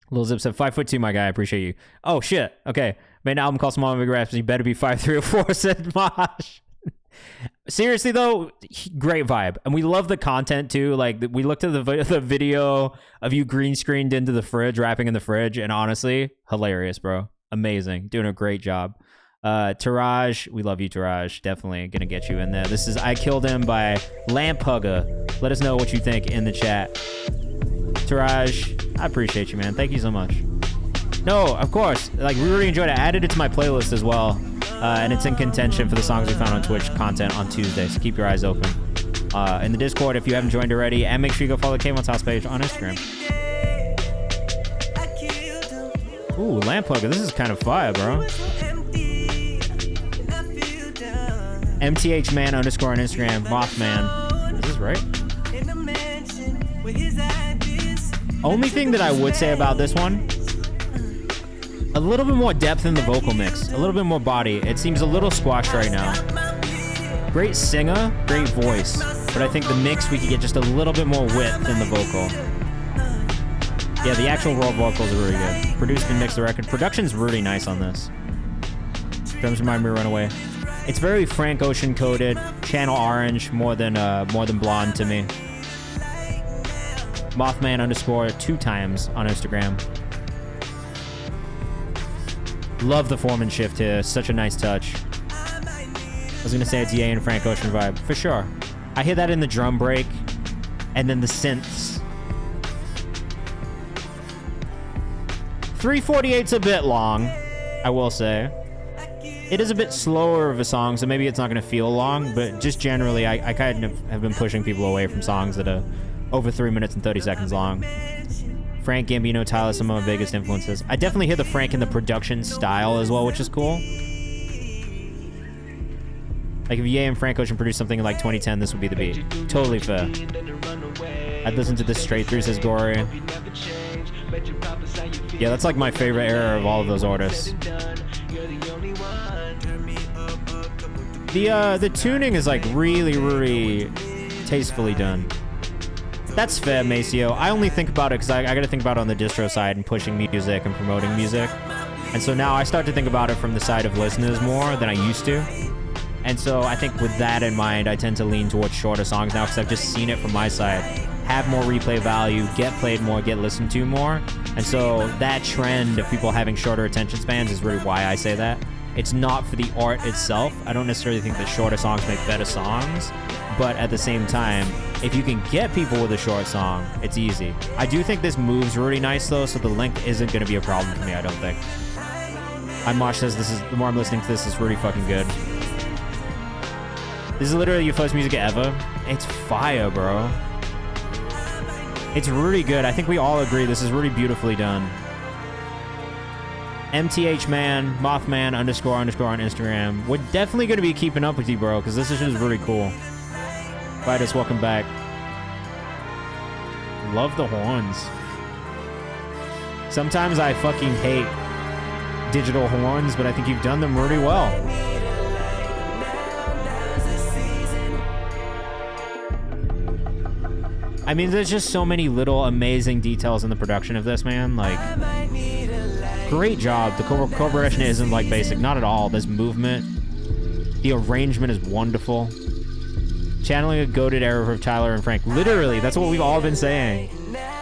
Lil Zip said, 5'2", my guy. I appreciate you. Oh shit. Okay. Made an album called Small and Big Raps. You better be 5'3" or 4", said Mosh. Seriously though, great vibe, and we love the content too. Like, we looked at the video of you green screened into the fridge, rapping in the fridge, and honestly, hilarious, bro. Amazing, doing a great job. Taraj, we love you, Taraj. Definitely gonna get you in there. This is I Killed Him by Lamp Hugger. Let us know what you think in the chat. Taraj, I appreciate you, man. Thank you so much. No, of course. Like, we really enjoyed it. I added it to my playlist as well. And it's in contention for the songs we found on Twitch content on Tuesday. So keep your eyes open. In the Discord if you haven't joined already. And make sure you go follow Kayvan's house page on Instagram. Ooh, Lamp Hugger. This is kind of fire, bro. MTHman_ on Instagram. Mothman. Is this right? Only thing that I would say about this one, a little bit more depth in the vocal mix, a little bit more body. It seems a little squashed right now. Great singer, great voice, but I think the mix, we could get just a little bit more width in the vocal. Yeah, the actual raw vocals are really good. Produced and mixed the record. Production's really nice on this. Drums remind me of Runaway. It's very Frank Ocean coded, Channel Orange more than Blonde to me. Mothman_ 2 times on Instagram. Love the Foreman shift here. Such a nice touch. I was gonna say it's Ye and Frank Ocean vibe. For sure. I hear that in the drum break. And then the synths. 3:48's a bit long, I will say. It is a bit slower of a song, so maybe it's not gonna feel long, but just generally, I kind of have been pushing people away from songs that are over 3 minutes and 30 seconds long. Frank, Gambino, Tyler, some of my biggest influences. I definitely hear the Frank in the production style as well, which is cool. Like if Ye and Frank Ocean produced something in like 2010, this would be the beat. Totally fair. I'd listen to this straight through, says Gory. Yeah, that's like my favorite era of all of those artists. The tuning is like really, really tastefully done. That's fair, Maceo. I only think about it because I got to think about it on the distro side and pushing music and promoting music. And so now I start to think about it from the side of listeners more than I used to. And so I think with that in mind, I tend to lean towards shorter songs now because I've just seen it from my side. Have more replay value, get played more, get listened to more. And so that trend of people having shorter attention spans is really why I say that. It's not for the art itself. I don't necessarily think that shorter songs make better songs. But at the same time, if you can get people with a short song, it's easy. I do think this moves really nice though, so the length isn't going to be a problem for me, I don't think. Mosh says this is, the more I'm listening to this, it's really fucking good. This is literally your first music ever. It's fire, bro. It's really good. I think we all agree this is really beautifully done. MTH man, Mothman __ on Instagram. We're definitely going to be keeping up with you, bro, because this is just really cool. Vitus, welcome back. Love the horns. Sometimes I fucking hate digital horns, but I think you've done them really well. I mean, there's just so many little amazing details in the production of this, man. Like, great job. The co-progression isn't like basic, not at all. There's movement. The arrangement is wonderful. Channeling a goated era of Tyler and Frank. Literally, that's what we've all been saying.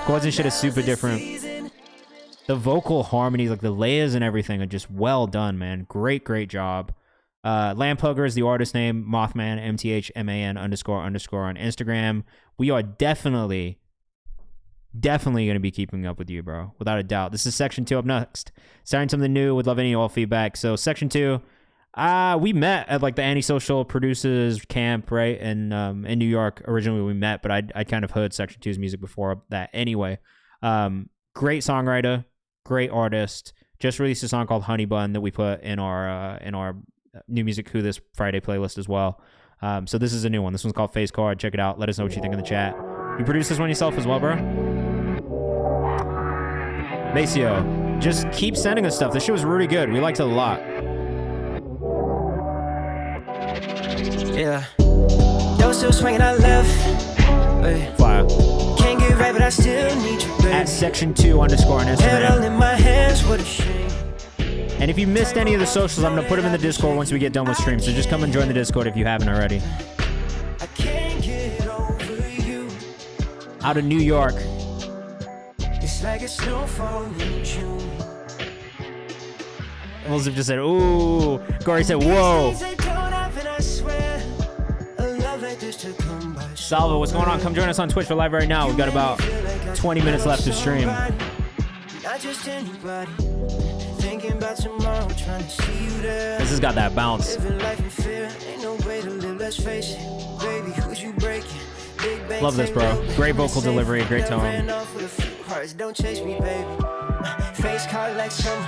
Chords and shit is super different. The vocal harmonies, like the layers and everything are just well done, man. Great job. Lamphugger is the artist name. Mothman, MTHMAN __ on Instagram. We are definitely going to be keeping up with you, bro. Without a doubt. This is Section 2 up next. Starting something new. Would love any all feedback. So Section 2, we met at like the Antisocial Producers Camp, right? In New York. Originally we met, but I'd kind of heard Section 2's music before that anyway. Great songwriter, great artist. Just released a song called Honey Bun that we put in our New Music Who This Friday playlist as well. So this is a new one. This one's called Face Card. Check it out. Let us know what you think in the chat. You produced this one yourself as well, bro? Maceo, just keep sending us stuff. This shit was really good. We liked it a lot. Yeah. That was still swinging, I left. Fire. Can't get right, but I still need you, baby. At Section 2 _ on Instagram. Head all in my hands, what a shame. And if you missed any of the socials, I'm going to put them in the Discord once we get done with stream. So just come and join the Discord if you haven't already. I can't get over you. Out of New York. It's like a snowfall in June. Elizabeth just said, ooh. Gory said, whoa. Salvo, what's going on? Come join us on Twitch for live right now. We've got about 20 minutes left to stream. Not just anybody. Thinking about tomorrow, trying to see you there. This has got that bounce. Living life in fear, ain't no way to live, let's face it. Baby, who's you breaking? Big bang, love this, bro. Great vocal delivery, great tone. Don't chase me, baby. Face card like summer.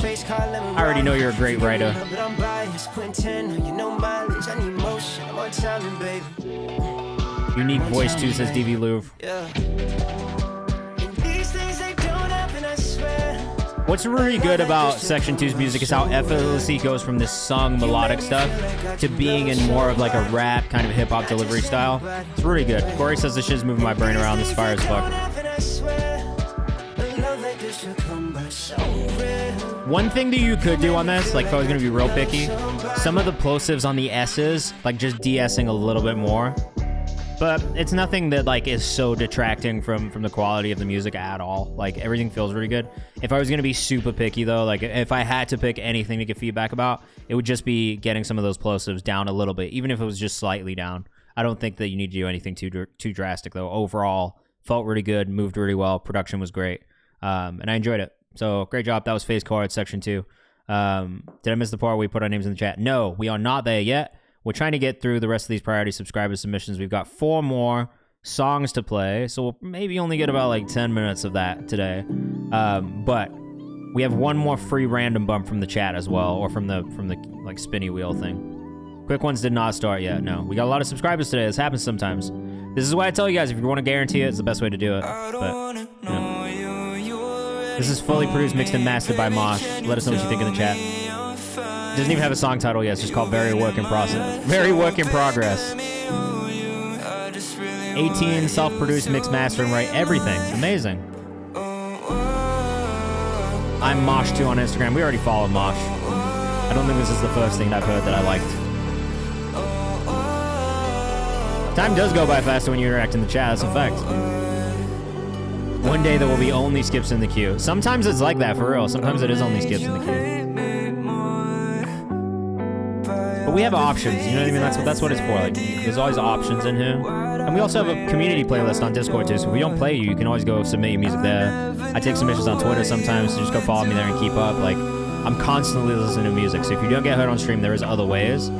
I already know you're a great writer. But I'm biased, putting 10, you know mileage. I need motion, I'm on timing, baby. Unique voice too, says DV Louvre. Yeah. And these things they don't happen, I swear. What's really good about Section 2's music is how effortlessly it goes from this sung melodic stuff to being in more of like a rap kind of hip hop delivery style. It's really good. Corey says this shit's moving my brain around. This fire as fuck. One thing that you could do on this, like if I was gonna be real picky, some of the plosives on the S's, like just de-essing a little bit more. But it's nothing that like is so detracting from the quality of the music at all. Like everything feels really good. If I was gonna be super picky though, like if I had to pick anything to get feedback about, it would just be getting some of those plosives down a little bit, even if it was just slightly down. I don't think that you need to do anything too drastic though. Overall, felt really good, moved really well, production was great, and I enjoyed it. So great job. That was Face Card Section 2. Did I miss the part where we put our names in the chat? No, we are not there yet. We're trying to get through the rest of these priority subscriber submissions. We've got 4 more songs to play, so we'll maybe only get about like 10 minutes of that today. But we have one more free random bump from the chat as well, or from the like spinny wheel thing. Quick ones did not start yet. No, we got a lot of subscribers today. This happens sometimes. This is why I tell you guys, if you want to guarantee it, it's the best way to do it. But you know. This is fully produced, mixed, and mastered by Mosh. Let us know what you think in the chat. It doesn't even have a song title yet. It's just called Very Work in Process. Very Work in Progress. 18 self-produced, mixed, mastering, right? Everything. Amazing. I'm Mosh2 on Instagram. We already followed Mosh. I don't think this is the first thing I've heard that I liked. Time does go by faster when you interact in the chat. That's a fact. One day there will be only skips in the queue. Sometimes it's like that, for real. Sometimes it is only skips in the queue. But we have options, you know what I mean? That's what it's for. Like, there's always options in here. And we also have a community playlist on Discord too, so if we don't play you can always go submit your music there. I take submissions on Twitter sometimes, so just go follow me there and keep up. Like, I'm constantly listening to music, so if you don't get heard on stream, there is other ways.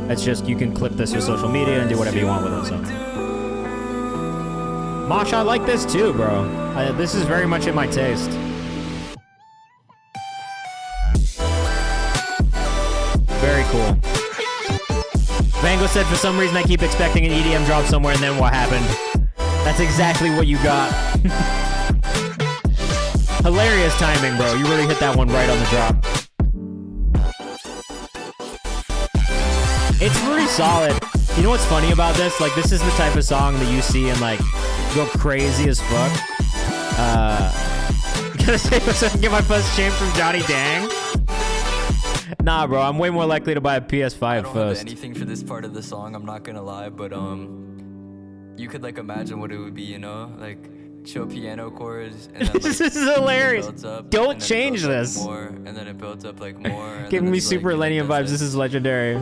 It's just, you can clip this for social media and do whatever you want with it, so. Mosh, I like this too, bro. This is very much in my taste. Very cool. Vango said, for some reason I keep expecting an EDM drop somewhere, and then what happened? That's exactly what you got. Hilarious timing, bro. You really hit that one right on the drop. It's pretty solid. You know what's funny about this? Like, this is the type of song that you see and, like, go crazy as fuck. Gonna say so I can get my first change from Johnny Dang? Nah, bro, I'm way more likely to buy a PS5 I don't first. have anything for this part of the song, I'm not gonna lie, but you could like imagine what it would be, you know? Like chill piano chords and then, like, This is hilarious. up, Don't change this. More, and then it builds up like more. Giving me super Lenium vibes. This is legendary.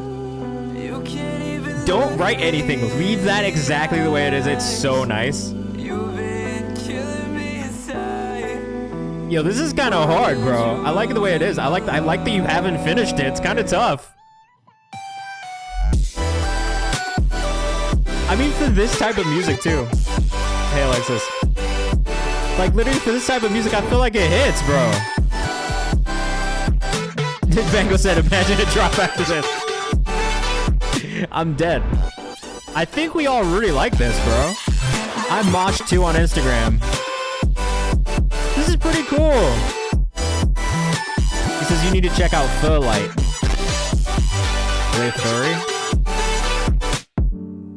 Don't write anything. Leave that exactly the way it is. It's so nice. Yo, this is kind of hard, bro. I like it the way it is. I like that you haven't finished it. It's kind of tough. I mean, for this type of music too. Hey, Alexis. Like, literally for this type of music, I feel like it hits, bro. Vango said, imagine a drop after this. I'm dead. I think we all really like this, bro. I'm Mosh2 on Instagram. This is pretty cool. He says you need to check out Fur Light. Ray Furry.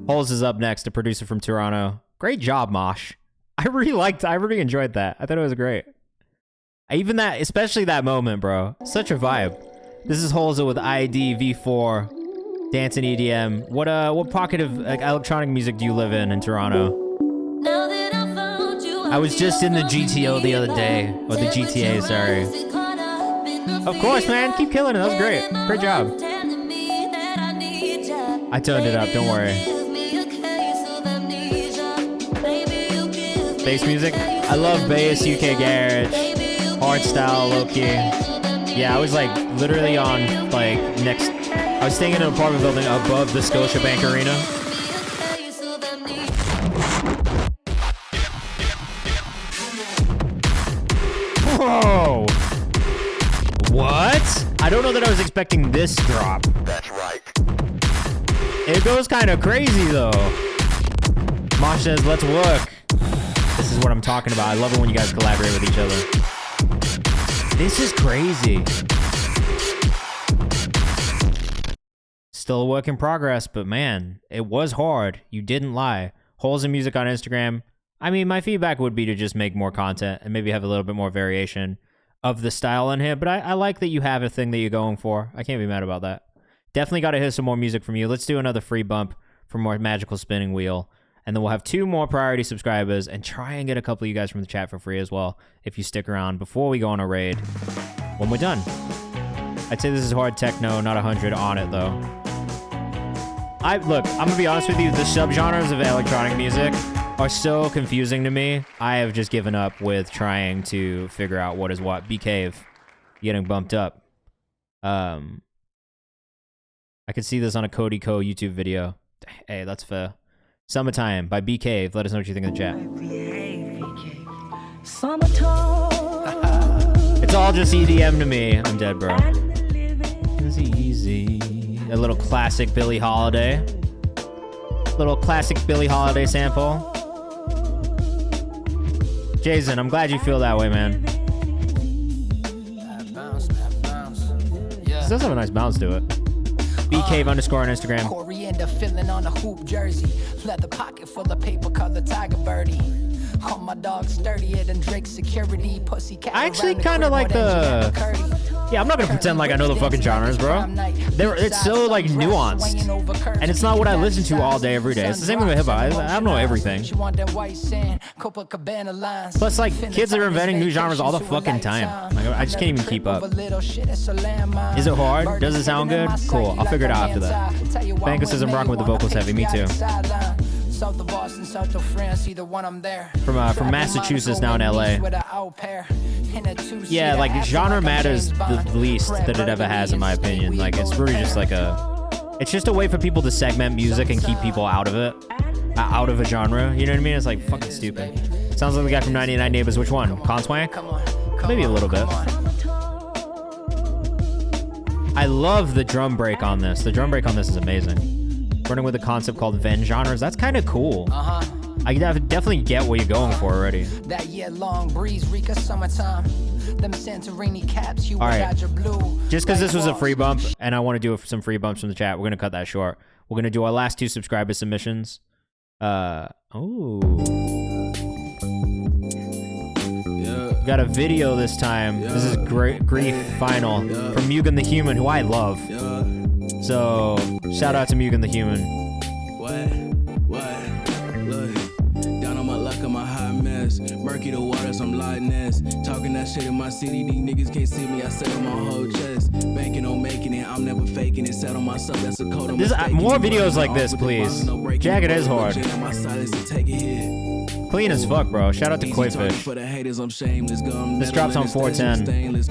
Holes is up next, a producer from Toronto. Great job, Mosh. I really enjoyed that. I thought it was great. Even that, especially that moment, bro. Such a vibe. This is Holes with ID V4. Dance and EDM. What pocket of like electronic music do you live in Toronto? I was just in the GTO the other day, or the GTA, sorry. Of course, man. Keep killing it. That was great. Great job. I turned it up. Don't worry. Bass music. I love bass, UK garage, hardstyle, low-key. Yeah, I was like literally on like next. I was staying in an apartment building above the Scotiabank Arena. Whoa! What? I don't know that I was expecting this drop. That's right. It goes kind of crazy though. Mosh says, let's work. This is what I'm talking about. I love it when you guys collaborate with each other. This is crazy. Still a work in progress, but man, it was hard. You didn't lie. Holes in Music on Instagram. I mean, my feedback would be to just make more content and maybe have a little bit more variation of the style in here, but I like that you have a thing that you're going for. I can't be mad about that. Definitely got to hear some more music from you. Let's do another free bump for more Magical Spinning Wheel, and then we'll have 2 more priority subscribers and try and get a couple of you guys from the chat for free as well if you stick around before we go on a raid when we're done. I'd say this is hard techno, not 100 on it though. Look, I'm gonna be honest with you, the subgenres of electronic music are so confusing to me. I have just given up with trying to figure out what is what. B-Cave getting bumped up. I could see this on a Cody Co YouTube video. Hey, that's fair. Summertime by BK. Let us know what you think in the chat. It's all just EDM to me. I'm dead, bro. It's easy. A little classic Billie Holiday. Little classic Billie Holiday sample. Jason, I'm glad you feel that way, man. This does have a nice bounce to it. BCave _ on Instagram. Coriander filling on a hoop jersey. Leather pocket full of paper color tiger birdie. All my dogs sturdier than Drake's security. Pussy cat. I actually kind of like the... Yeah, I'm not going to pretend like I know the fucking genres, bro. It's so, like, nuanced. And it's not what I listen to all day, every day. It's the same thing with hip-hop. I don't know everything. Plus, like, kids are inventing new genres all the fucking time. Like, I just can't even keep up. Is it hard? Does it sound good? Cool. I'll figure it out after that. Banco says I'm rocking with the vocals heavy. Me too. From Massachusetts, now in LA. Yeah, like genre matters the least that it ever has, in my opinion. Like, it's really just like it's just a way for people to segment music and keep people out of it, out of a genre. You know what I mean? It's like fucking stupid. Sounds like the guy from 99 Neighbors. Which one? Conswank? Maybe a little bit. I love the drum break on this. The drum break on this is amazing. Running with a concept called Venn genres. That's kind of cool. I definitely get what you're going for already. That year long breeze, Rika summertime. Them Santorini caps, you all right. got your blue. Just because this was a free bump and I want to do some free bumps from the chat, we're going to cut that short. We're going to do our last 2 subscriber submissions. Got a video this time. This is Grief Final from Mugen the Human, who I love. So, shout out to Mugen the Human. What? Look, down on my luck, I'm a hot mess. Murky the waters, I'm lightness. Talking that shit in my city, these niggas can't see me. I said on my whole chest. Banking on making it, I'm never faking it. Set on myself, that's a code. More videos like this, please. Jagged is hard. Clean as fuck, bro. Shout out to Koifish. This drops on 410. This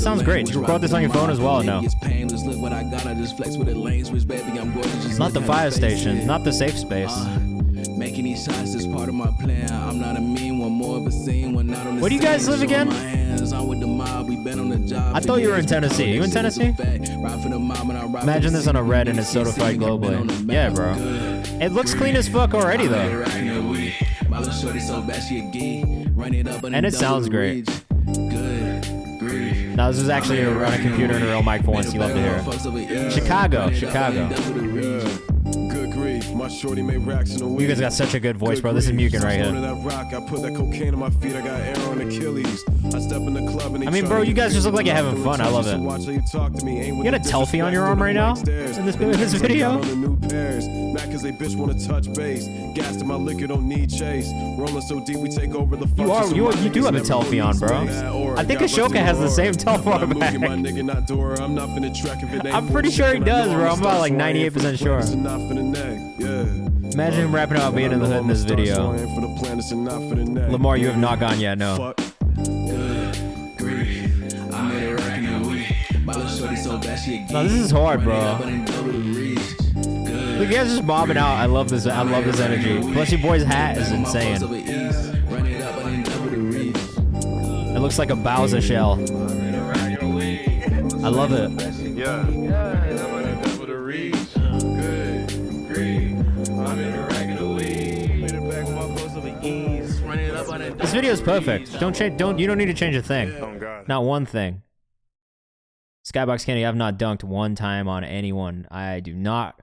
sounds great. Did you record this on your phone as well or no? Not the fire station. Not the safe space. Making these shots is part of my plan. I'm not a mean one, more of a scene one, not on the Where do you guys live again? I thought you were in Tennessee. You in Tennessee? Imagine this on a red and it's certified globally. Yeah, bro. It looks clean as fuck already, though. And it sounds great. Now, this is actually on a computer and a real mic for once. You love to hear it. Chicago. My shorty made racks in a week. You guys got such a good voice, bro. This is Mugen right here. I put that cocaine on my feet. I got air on Achilles. I step in the club and I mean, bro, you guys just look like you're having fun. I love it. You got a Telfie on your arm right now? In this video? Cause they bitch wanna touch base. Gas to my liquor, don't need chase. Rolling so deep we take over the You do have a Telfie on, bro. I think Ashoka has the same Telfie on back. I'm pretty sure he does, bro. I'm about like 98% sure. Imagine him rapping about being in the hood in this video. Lamar, you have not gone yet, no. No, this is hard, bro. Look, you guys just bobbing out. I love this. I love this energy. Plus, your boy's hat is insane. It looks like a Bowser shell. I love it. Yeah. This video is perfect. You don't need to change a thing. Oh, God. Not one thing. Skybox Candy, I've not dunked one time on anyone. I do not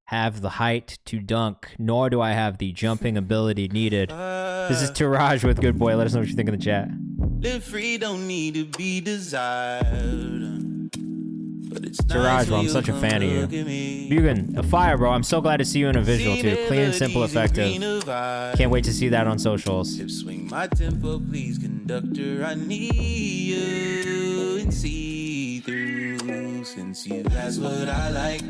have the height to dunk, nor do I have the jumping ability needed. This is Tiraj with Good Boy. Let us know what you think in the chat. Live free, don't need to be desired. Tiraj, bro, I'm such a fan of you. Mugen, a fire, bro. I'm so glad to see you in a visual too. Clean, simple, effective. Can't wait to see that on socials. Swing my tempo, please, conductor. I need you and see through. Since you that's what I like.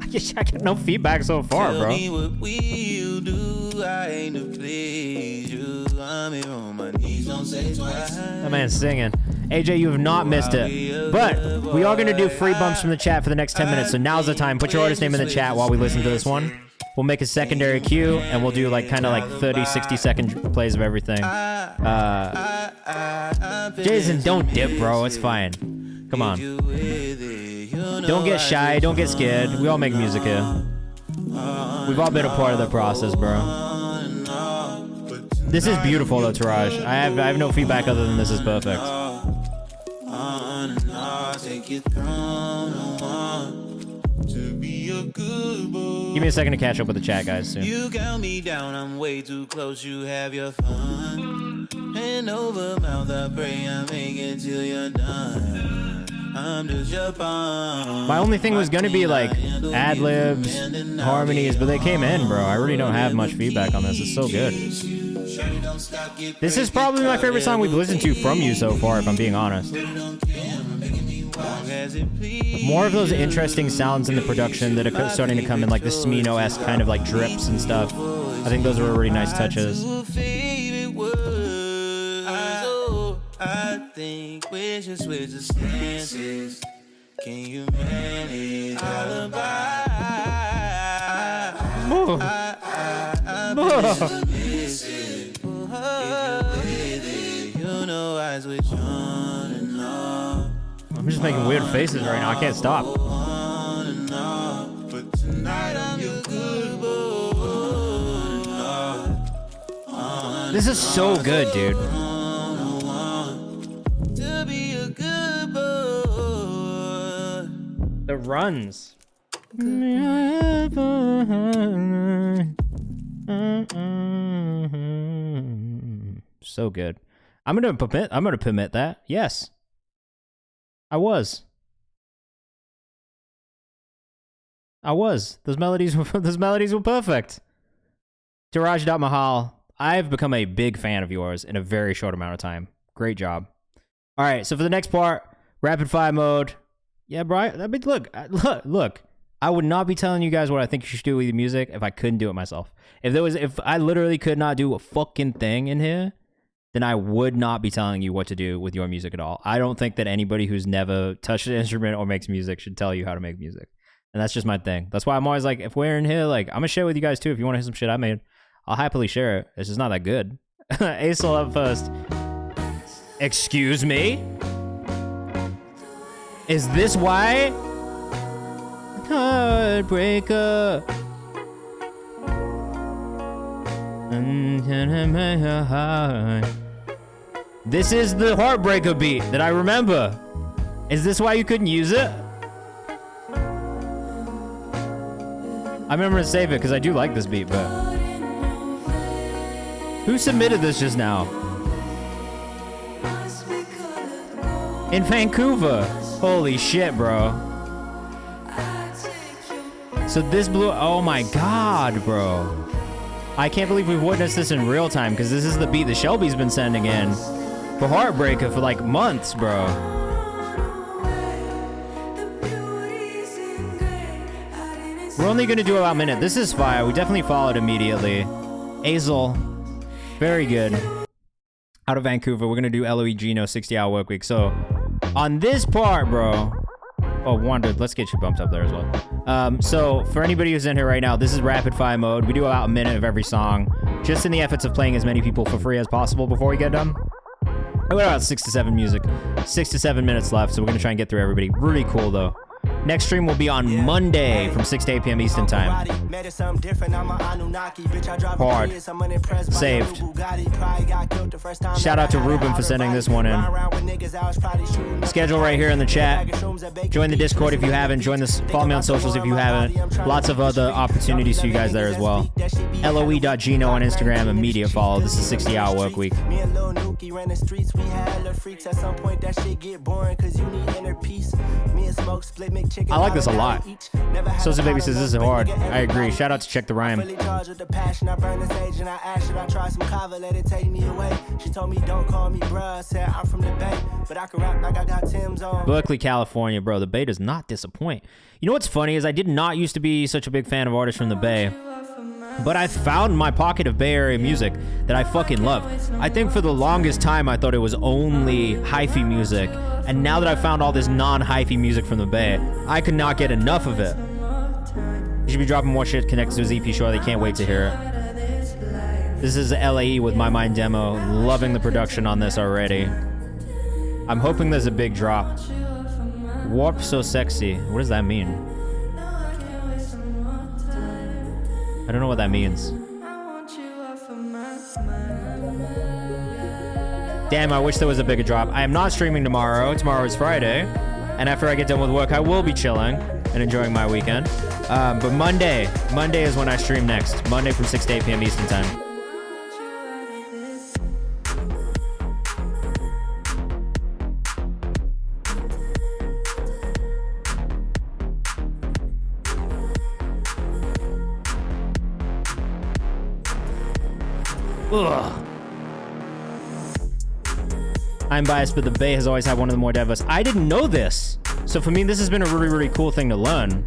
I get no feedback so far, bro. Tell me what we'll do. I ain't to please you. I'm here on my knees, don't say twice. That man's singing. AJ, you have not missed it. But we are going to do free bumps from the chat for the next 10 minutes. So now's the time. Put your artist name in the chat while we listen to this one. We'll make a secondary queue, and we'll do like kind of like 30, 60-second plays of everything. Jason, don't dip, bro. It's fine. Come on. Don't get shy. Don't get scared. We all make music here. We've all been a part of the process, bro. This is beautiful, though, Taraj. I have no feedback other than this is perfect. Give me a second to catch up with the chat, guys, soon. You count me down, I'm way too close, you have your fun. Hand over mouth, I pray I make it till you're done. I'm just your pawn. My only thing was gonna be like ad-libs, harmonies, but they came in, bro. I really don't have much feedback on this. It's so good. This is probably my favorite song we've listened to from you so far, if I'm being honest. More of those interesting sounds in the production that are starting to come in, like the Smino-esque kind of like drips and stuff. I think those are really nice touches. I think we should switch the stances. Can you manage alibi? I'm just making weird faces right now. I can't stop. This is so good, dude. The runs. So good. I'm gonna permit that. Yes. I was. Those melodies were perfect. Taraj.Mahal, I've become a big fan of yours in a very short amount of time. Great job. All right, so for the next part, rapid fire mode. Yeah, Brian. I mean, look. I would not be telling you guys what I think you should do with your music if I couldn't do it myself. If I literally could not do a fucking thing in here, then I would not be telling you what to do with your music at all. I don't think that anybody who's never touched an instrument or makes music should tell you how to make music. And that's just my thing. That's why I'm always like, if we're in here, like, I'm gonna share with you guys too. If you want to hear some shit I made, I'll happily share it. It's just not that good. Acel up first. Excuse me? Is this why? Heartbreaker. This is the Heartbreaker beat that I remember. Is this why you couldn't use it? I remember to save it because I do like this beat, but who submitted this just now? In Vancouver. Holy shit, bro. So this blew, oh my god, bro. I can't believe we've witnessed this in real time because this is the beat that Shelby's been sending in for Heartbreaker for like months, bro. We're only gonna do about a minute. This is fire. We definitely followed immediately. Acel, very good. Out of Vancouver, we're gonna do LOE Gino 60-hour work week. So on this part, bro. Oh, Wanda, let's get you bumped up there as well. So for anybody who's in here right now, this is rapid fire mode. We do about a minute of every song, just in the efforts of playing as many people for free as possible before we get done. We got about 6 to 7 minutes left, so we're gonna try and get through everybody. Really cool though. Next stream will be on Monday from 6 to 8 p.m. Eastern time. Hard. Saved. Shout out to Ruben for sending this one in. Schedule right here in the chat. Join the Discord if you haven't. Follow me on socials if you haven't. Lots of other opportunities for you guys there as well. LOE.Gino on Instagram. Immediate follow. This is 60-hour work week. I like this a lot. Sosa Baby says this is hard. I agree. Shout out to Check the Rhyme. Berkeley, California, bro. The Bay does not disappoint. You know what's funny is I did not used to be such a big fan of artists from the Bay. But I found my pocket of Bay Area music that I fucking love. I think for the longest time I thought it was only hyphy music, and now that I found all this non-hyphy music from the Bay, I could not get enough of it. You should be dropping more shit connected to his EP. Sure, they can't wait to hear it. This is LAE with My Mind demo. Loving the production on this already. I'm hoping there's a big drop. Warp So Sexy. What does that mean? I don't know what that means. Damn, I wish there was a bigger drop. I am not streaming tomorrow. Tomorrow is Friday. And after I get done with work, I will be chilling and enjoying my weekend. But Monday is when I stream next. Monday from 6 to 8 p.m. Eastern Time. Ugh. I'm biased, but the Bay has always had one of the more diverse. I didn't know this. So for me, this has been a really, really cool thing to learn.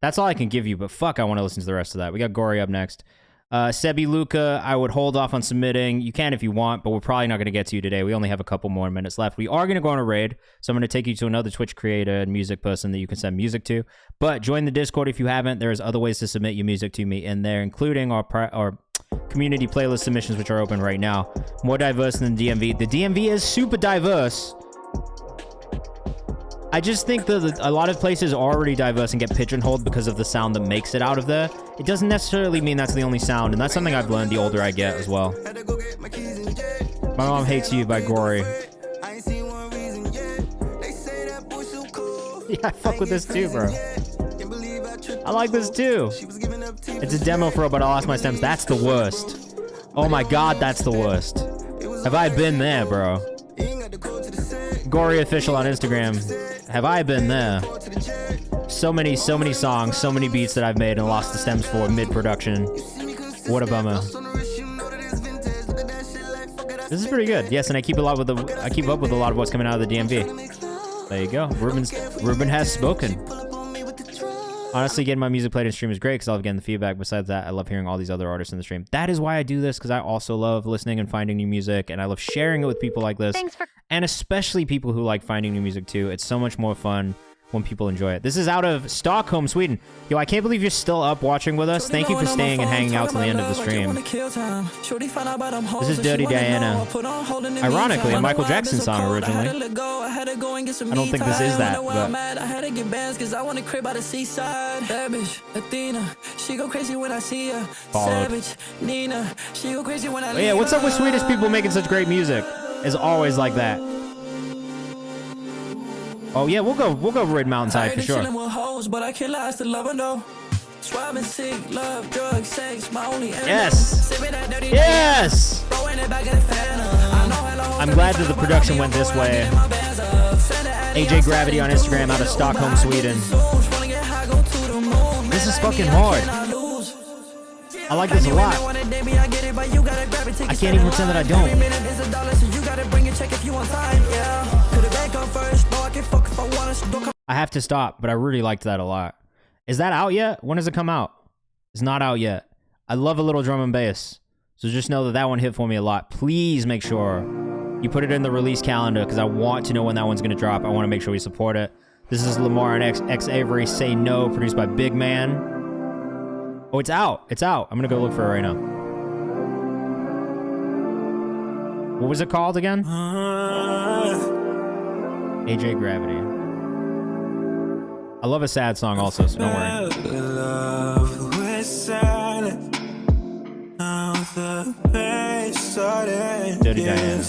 That's all I can give you, but fuck, I want to listen to the rest of that. We got Gory up next. Sebi Luca, I would hold off on submitting. You can if you want, but we're probably not going to get to you today. We only have a couple more minutes left. We are going to go on a raid, so I'm going to take you to another Twitch creator and music person that you can send music to. But join the Discord if you haven't. There's other ways to submit your music to me in there, including our community playlist submissions, which are open right now. More diverse than the DMV. The DMV is super diverse. I just think that a lot of places are already diverse and get pigeonholed because of the sound that makes it out of there. It doesn't necessarily mean that's the only sound, and that's something I've learned the older I get as well. My Mom Hates You by Gory. Yeah, I fuck with this too, bro. I like this too. It's a demo for But I'll Ask My Stems. That's the worst. Oh my god, that's the worst. Have I been there, bro? Gory Official on Instagram. Have I been there? So many songs, so many beats that I've made and lost the stems for mid-production. What a bummer. This is pretty good. Yes, and I keep up with a lot of what's coming out of the DMV. There you go. Ruben has spoken. Honestly, getting my music played in stream is great because I love getting the feedback. Besides that, I love hearing all these other artists in the stream. That is why I do this, because I also love listening and finding new music, and I love sharing it with people like this. And especially people who like finding new music too. It's so much more fun when people enjoy it. This is out of Stockholm, Sweden. Yo, I can't believe you're still up watching with us. Thank you for staying and hanging out till the end of the stream. This is Dirty Diana. Ironically, a Michael Jackson song originally. I don't think this is that, but... Followed. Yeah, what's up with Swedish people making such great music? It's always like that. Oh yeah, we'll go Red Mountainside for sure. Yes. Yes. I'm glad that the production went this way. AJ Gravity on Instagram out of Stockholm, Sweden. This is fucking hard. I like this a lot. I can't even pretend that I don't. I have to stop, but I really liked that a lot. Is that out yet? When does it come out? It's not out yet. I love a little drum and bass. So just know that that one hit for me a lot. Please make sure you put it in the release calendar because I want to know when that one's going to drop. I want to make sure we support it. This is Lamar and X Avery Say No, produced by Big Man. Oh, it's out. It's out. I'm going to go look for it right now. What was it called again? AJ Gravity. I love a sad song also, so don't worry. Dirty Diana.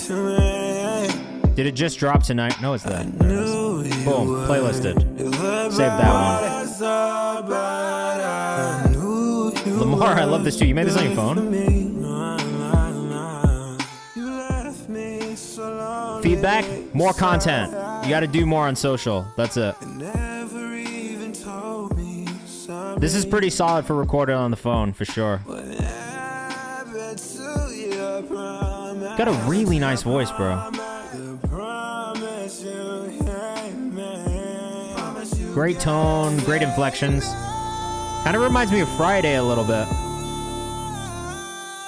Did it just drop tonight? No, it's that. Boom. Playlisted. Save that one. Lamar, I love this too. You made this on your phone? Feedback? More content. You gotta do more on social. That's it. This is pretty solid for recording on the phone, for sure. Got a really nice voice, bro. Great tone, great inflections. Kind of reminds me of Friday a little bit.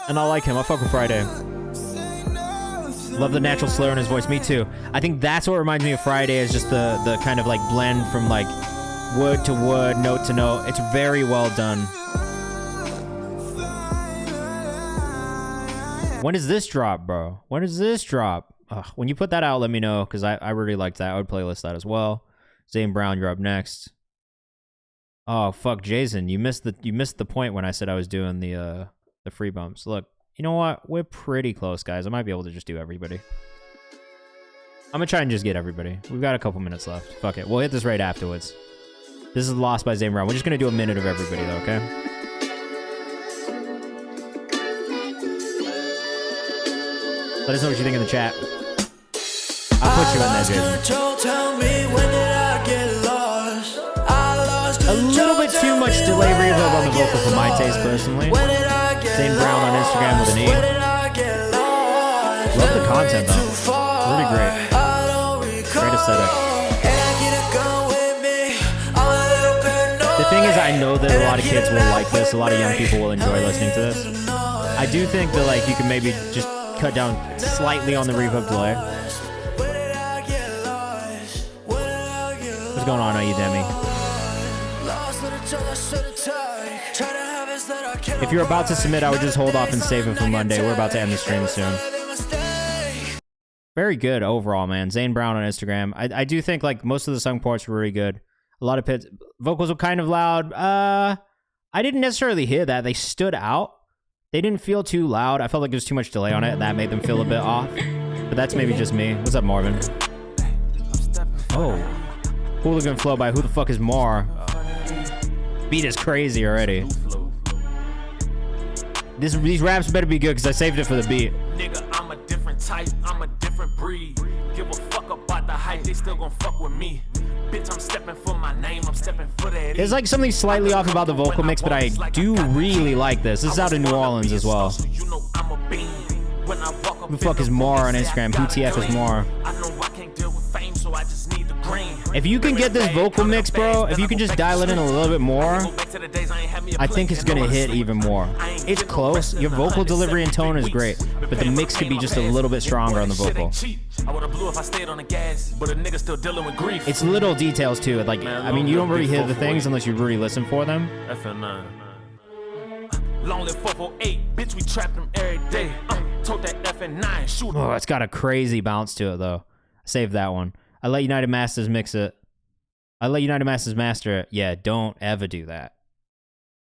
And I like him. I fuck with Friday. Love the natural slur in his voice. Me too. I think that's what reminds me of Friday, is just the kind of like blend from like word to word, note to note. It's very well done. When does this drop, bro? When does this drop? Ugh, when you put that out, let me know, because I really liked that. I would playlist that as well. Zane Brown, you're up next. Oh fuck, Jason, you missed the point when I said I was doing the free bumps. Look, you know what? We're pretty close, guys. I might be able to just do everybody. I'm gonna try and just get everybody. We've got a couple minutes left. Fuck it. We'll hit this right afterwards. This is Lost by Zane Brown. We're just gonna do a minute of everybody though, okay? Let us know what you think in the chat. I'll put you in there, Jason. A little bit too much delay reverb on the vocal for my taste, personally. Zane Brown on Instagram with an E. Love the content, though. Really great. Great aesthetic. The thing is, I know that a lot of kids will like this. A lot of young people will enjoy listening to this. I do think that, like, you can maybe just cut down slightly on the reverb delay. What's going on, Ayudemi? If you're about to submit, I would just hold off and save it for Monday. We're about to end the stream soon. Very good overall, man. Zane Brown on Instagram. I do think like most of the sung parts were really good. A lot of pits. Vocals were kind of loud. I didn't necessarily hear that. They stood out. They didn't feel too loud. I felt like there was too much delay on it. That made them feel a bit off. But that's maybe just me. What's up, Marvin? Oh. Hooligan flow by Who the Fuck Is Mar? Beat is crazy already. These raps better be good because I saved it for the beat. Nigga, I'm a different type, I'm a different breed. Give a fuck about the hype, they still gon' fuck with me. Bitch, I'm stepping for my name, I'm stepping for that. There's like something slightly off about the vocal mix, but I do really like this. This is out of New Orleans as well. Who the fuck is Mar on Instagram? Who TF is Mar? If you can get this vocal mix, bro, if you can just dial it in a little bit more, I think it's gonna hit even more. It's close. Your vocal delivery and tone is great, but the mix could be just a little bit stronger on the vocal. It's little details too. Like, I mean, you don't really hear the things unless you really listen for them. Long live 448, bitch, we trap them every day. Told that FN9, shoot. Oh, it's got a crazy bounce to it though. Save that one. I let United Masters mix it. I let United Masters master it. Yeah, don't ever do that.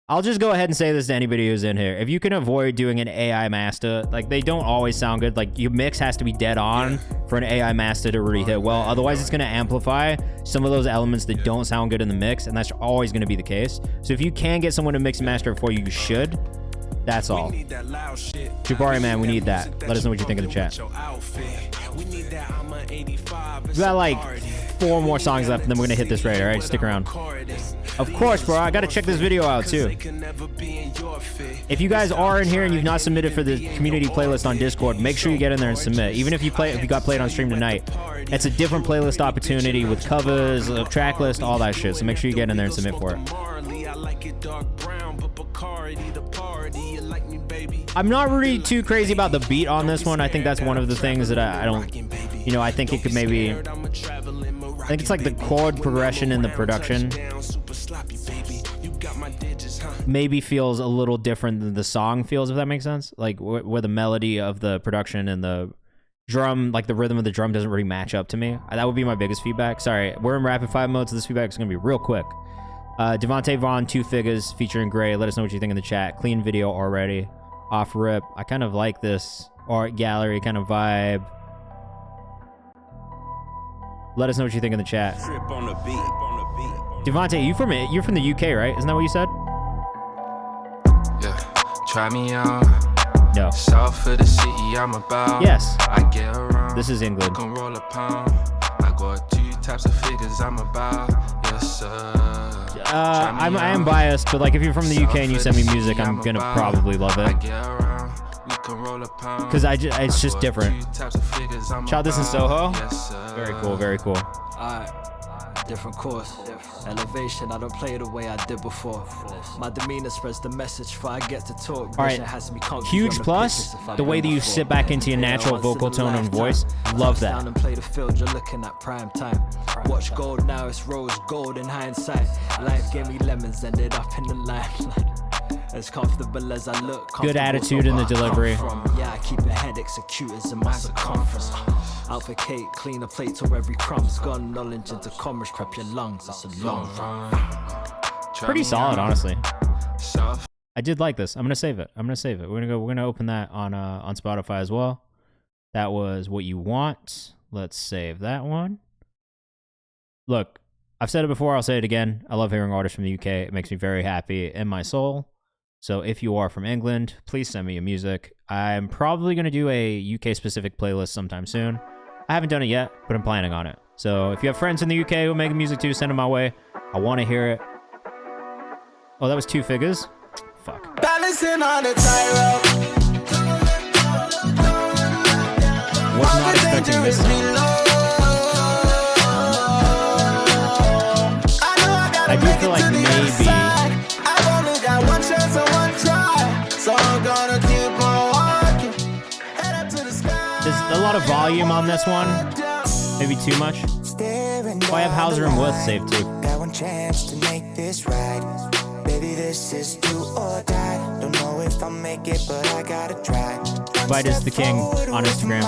I'll just go ahead and say this to anybody who's in here. If you can avoid doing an AI master, like, they don't always sound good. Like, your mix has to be dead on for an AI master to really hit well. Otherwise, it's going to amplify some of those elements that don't sound good in the mix, and that's always going to be the case. So if you can get someone to mix and master it for you, you should. That's all. Jabari, man, we need that. Let us know what you think in the chat. We got like 4 more songs left, and then we're gonna hit this right. All right, stick around. Of course, bro. I gotta check this video out too. If you guys are in here and you've not submitted for the community playlist on Discord, make sure you get in there and submit. Even if you got played on stream tonight, it's a different playlist opportunity with covers, a track list, all that shit. So make sure you get in there and submit for it. I'm not really too crazy about the beat on this one. I think that's one of the things that I don't, you know, I think it could maybe, I think it's like the chord progression in the production maybe feels a little different than the song feels, if that makes sense. Like where the melody of the production and the drum, like the rhythm of the drum doesn't really match up to me. That would be my biggest feedback. Sorry, we're in rapid fire mode, so this feedback is going to be real quick. Devontae Vaughn, 2 Figures, featuring Gray. Let us know what you think in the chat. Clean video already. Off rip. I kind of like this art gallery kind of vibe. Let us know what you think in the chat. Devontae, you're from the UK, right? Isn't that what you said? Yeah. Try me on. No. South of the city, I'm about. Yes. I get around. This is England. Can roll a pound. I got 2 types of figures I'm about. Yes, sir. I am biased, but like if you're from the UK and you send me music, I'm gonna probably love it. Cause it's just different. Child, this is Soho. Very cool, very cool. different course. Elevation, I don't play the way I did before. My demeanor spreads the message before I get to talk. All right, huge plus, the way that you sit back into your natural vocal tone and voice. Love that. Down and play the field, you're looking at prime time. Watch gold now, it's rose gold in hindsight. Life gave me lemons, ended up in the limelight. As comfortable as I look. Good attitude in the delivery. Yeah, I keep a head executors in my circumference. Out for cake, clean a plate to every crumb's gone. Knowledge into commerce, prep your lungs. It's a long run. Pretty solid, honestly. I did like this. I'm gonna save it. We're gonna open that on Spotify as well. That was What You Want. Let's save that one. Look, I've said it before, I'll say it again. I love hearing artists from the UK. It makes me very happy in my soul. So if you are from England, please send me your music. I'm probably going to do a UK-specific playlist sometime soon. I haven't done it yet, but I'm planning on it. So if you have friends in the UK who are making music too, send them my way. I want to hear it. Oh, that was 2 figures? Fuck. Balancing on a tightrope. Was not expecting this song. I do feel like maybe I've only got one chance and one try, so I'm gonna keep on walking. Head up to the sky. There's a lot of volume on this one. Maybe too much. Oh, I have Hauser and Worth saved too. Got one chance to make this right. Baby, this is do or die. Don't know if I'll make it, but I gotta try. Vitus the King on Instagram.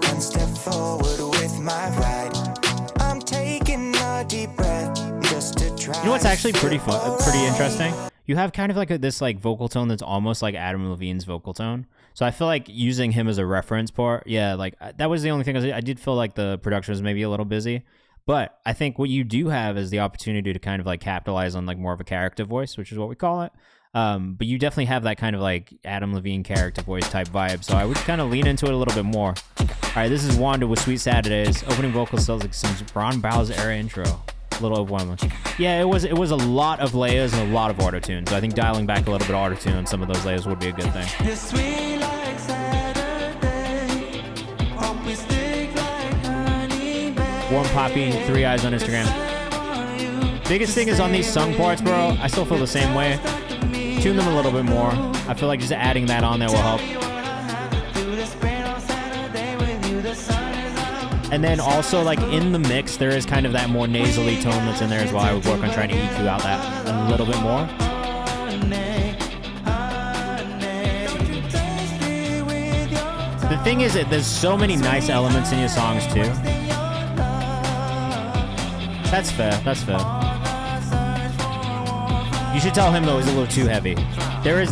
One step forward with my right. I'm taking a deep breath just to try. You know what's actually pretty interesting? You have kind of like this like vocal tone that's almost like Adam Levine's vocal tone. So I feel like using him as a reference part, yeah, like that was the only thing. I did feel like the production was maybe a little busy, but I think what you do have is the opportunity to kind of like capitalize on like more of a character voice, which is what we call it. But you definitely have that kind of like Adam Levine character voice type vibe. So I would kind of lean into it a little bit more. All right, this is Wanda with Sweet Saturdays. Opening vocals sounds like some Ron Bowser era intro. A little overwhelming. Yeah, it was a lot of layers and a lot of auto-tune. So I think dialing back a little bit of auto-tune on some of those layers would be a good thing. You're sweet like Saturday. Hope we stick like honey, babe. Warm Poppy, 3 Eyes on Instagram. Biggest thing is on these sung parts, bro. I still feel the same way. Tune them a little bit more. I feel like just adding that on there will help. And then also, like, in the mix, there is kind of that more nasally tone that's in there as well. I would work on trying to EQ out that a little bit more. The thing is that there's so many nice elements in your songs, too. That's fair. That's fair. You should tell him, though, it's a little too heavy. There is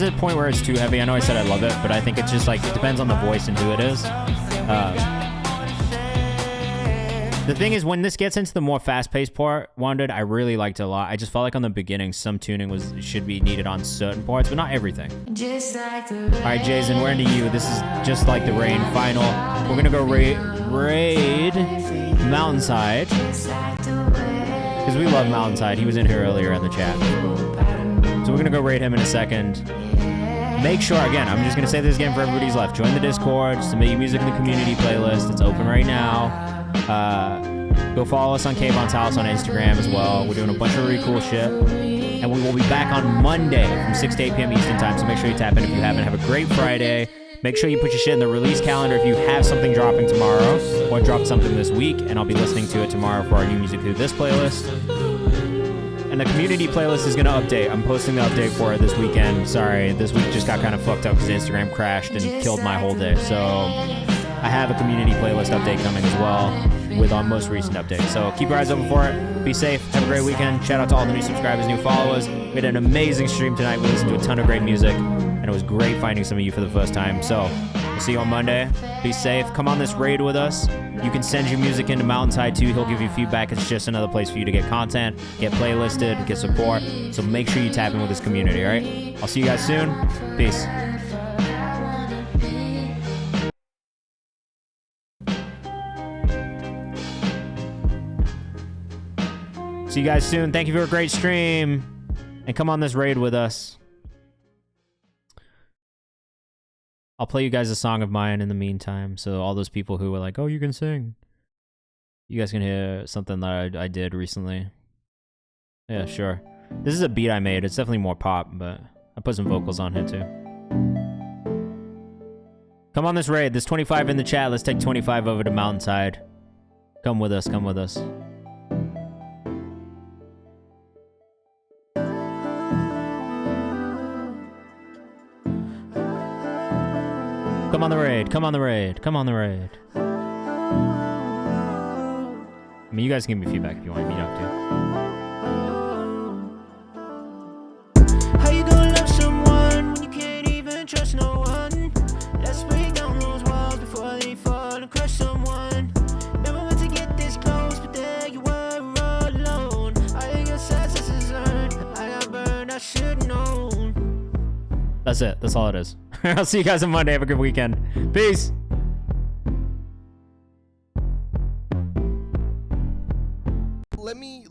a point where it's too heavy. I know I said I love it, but I think it's just, like, it depends on the voice and who it is. The thing is, when this gets into the more fast-paced part, Wandered, I really liked it a lot. I just felt like on the beginning, some tuning should be needed on certain parts, but not everything. All right, Jason, we're into you. This is Just Like the Rain final. We're gonna go raid Mountainside because we love Mountainside. He was in here earlier in the chat, so we're gonna go raid him in a second. Make sure, again, I'm just gonna say this again for everybody's left. Join the Discord. Submit your music in the community playlist. It's open right now. Go follow us on Kayvan's House on Instagram as well. We're doing a bunch of really cool shit. And we will be back on Monday from 6 to 8 p.m. Eastern time, so make sure you tap in if you haven't. Have a great Friday. Make sure you put your shit in the release calendar if you have something dropping tomorrow or drop something this week, and I'll be listening to it tomorrow for our new music through this playlist. And the community playlist is going to update. I'm posting the update for it this weekend. Sorry, this week just got kind of fucked up because Instagram crashed and killed my whole day. So I have a community playlist update coming as well with our most recent update. So keep your eyes open for it. Be safe. Have a great weekend. Shout out to all the new subscribers, new followers. We had an amazing stream tonight. We listened to a ton of great music, and it was great finding some of you for the first time. So we'll see you on Monday. Be safe. Come on this raid with us. You can send your music into Mountainside too. He'll give you feedback. It's just another place for you to get content, get playlisted, get support. So make sure you tap in with this community, all right? I'll see you guys soon. Peace. See you guys soon. Thank you for a great stream. And come on this raid with us. I'll play you guys a song of mine in the meantime. So all those people who were like, oh, you can sing. You guys can hear something that I did recently. Yeah, sure. This is a beat I made. It's definitely more pop, but I put some vocals on here too. Come on this raid. There's 25 in the chat. Let's take 25 over to Mountainside. Come with us. Come with us. Come on the raid. Come on the raid. Come on the raid. I mean, you guys can give me feedback if you want. You don't have to. How you gonna love someone when you can't even trust no one? Let's break down those walls before they fall and crush someone. Never meant to get this close, but there you were all alone. I guess success is earned. I got burned, I should've known. That's it. That's all it is. I'll see you guys on Monday. Have a good weekend. Peace.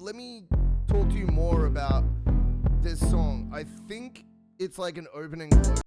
Let me talk to you more about this song. I think it's like an opening.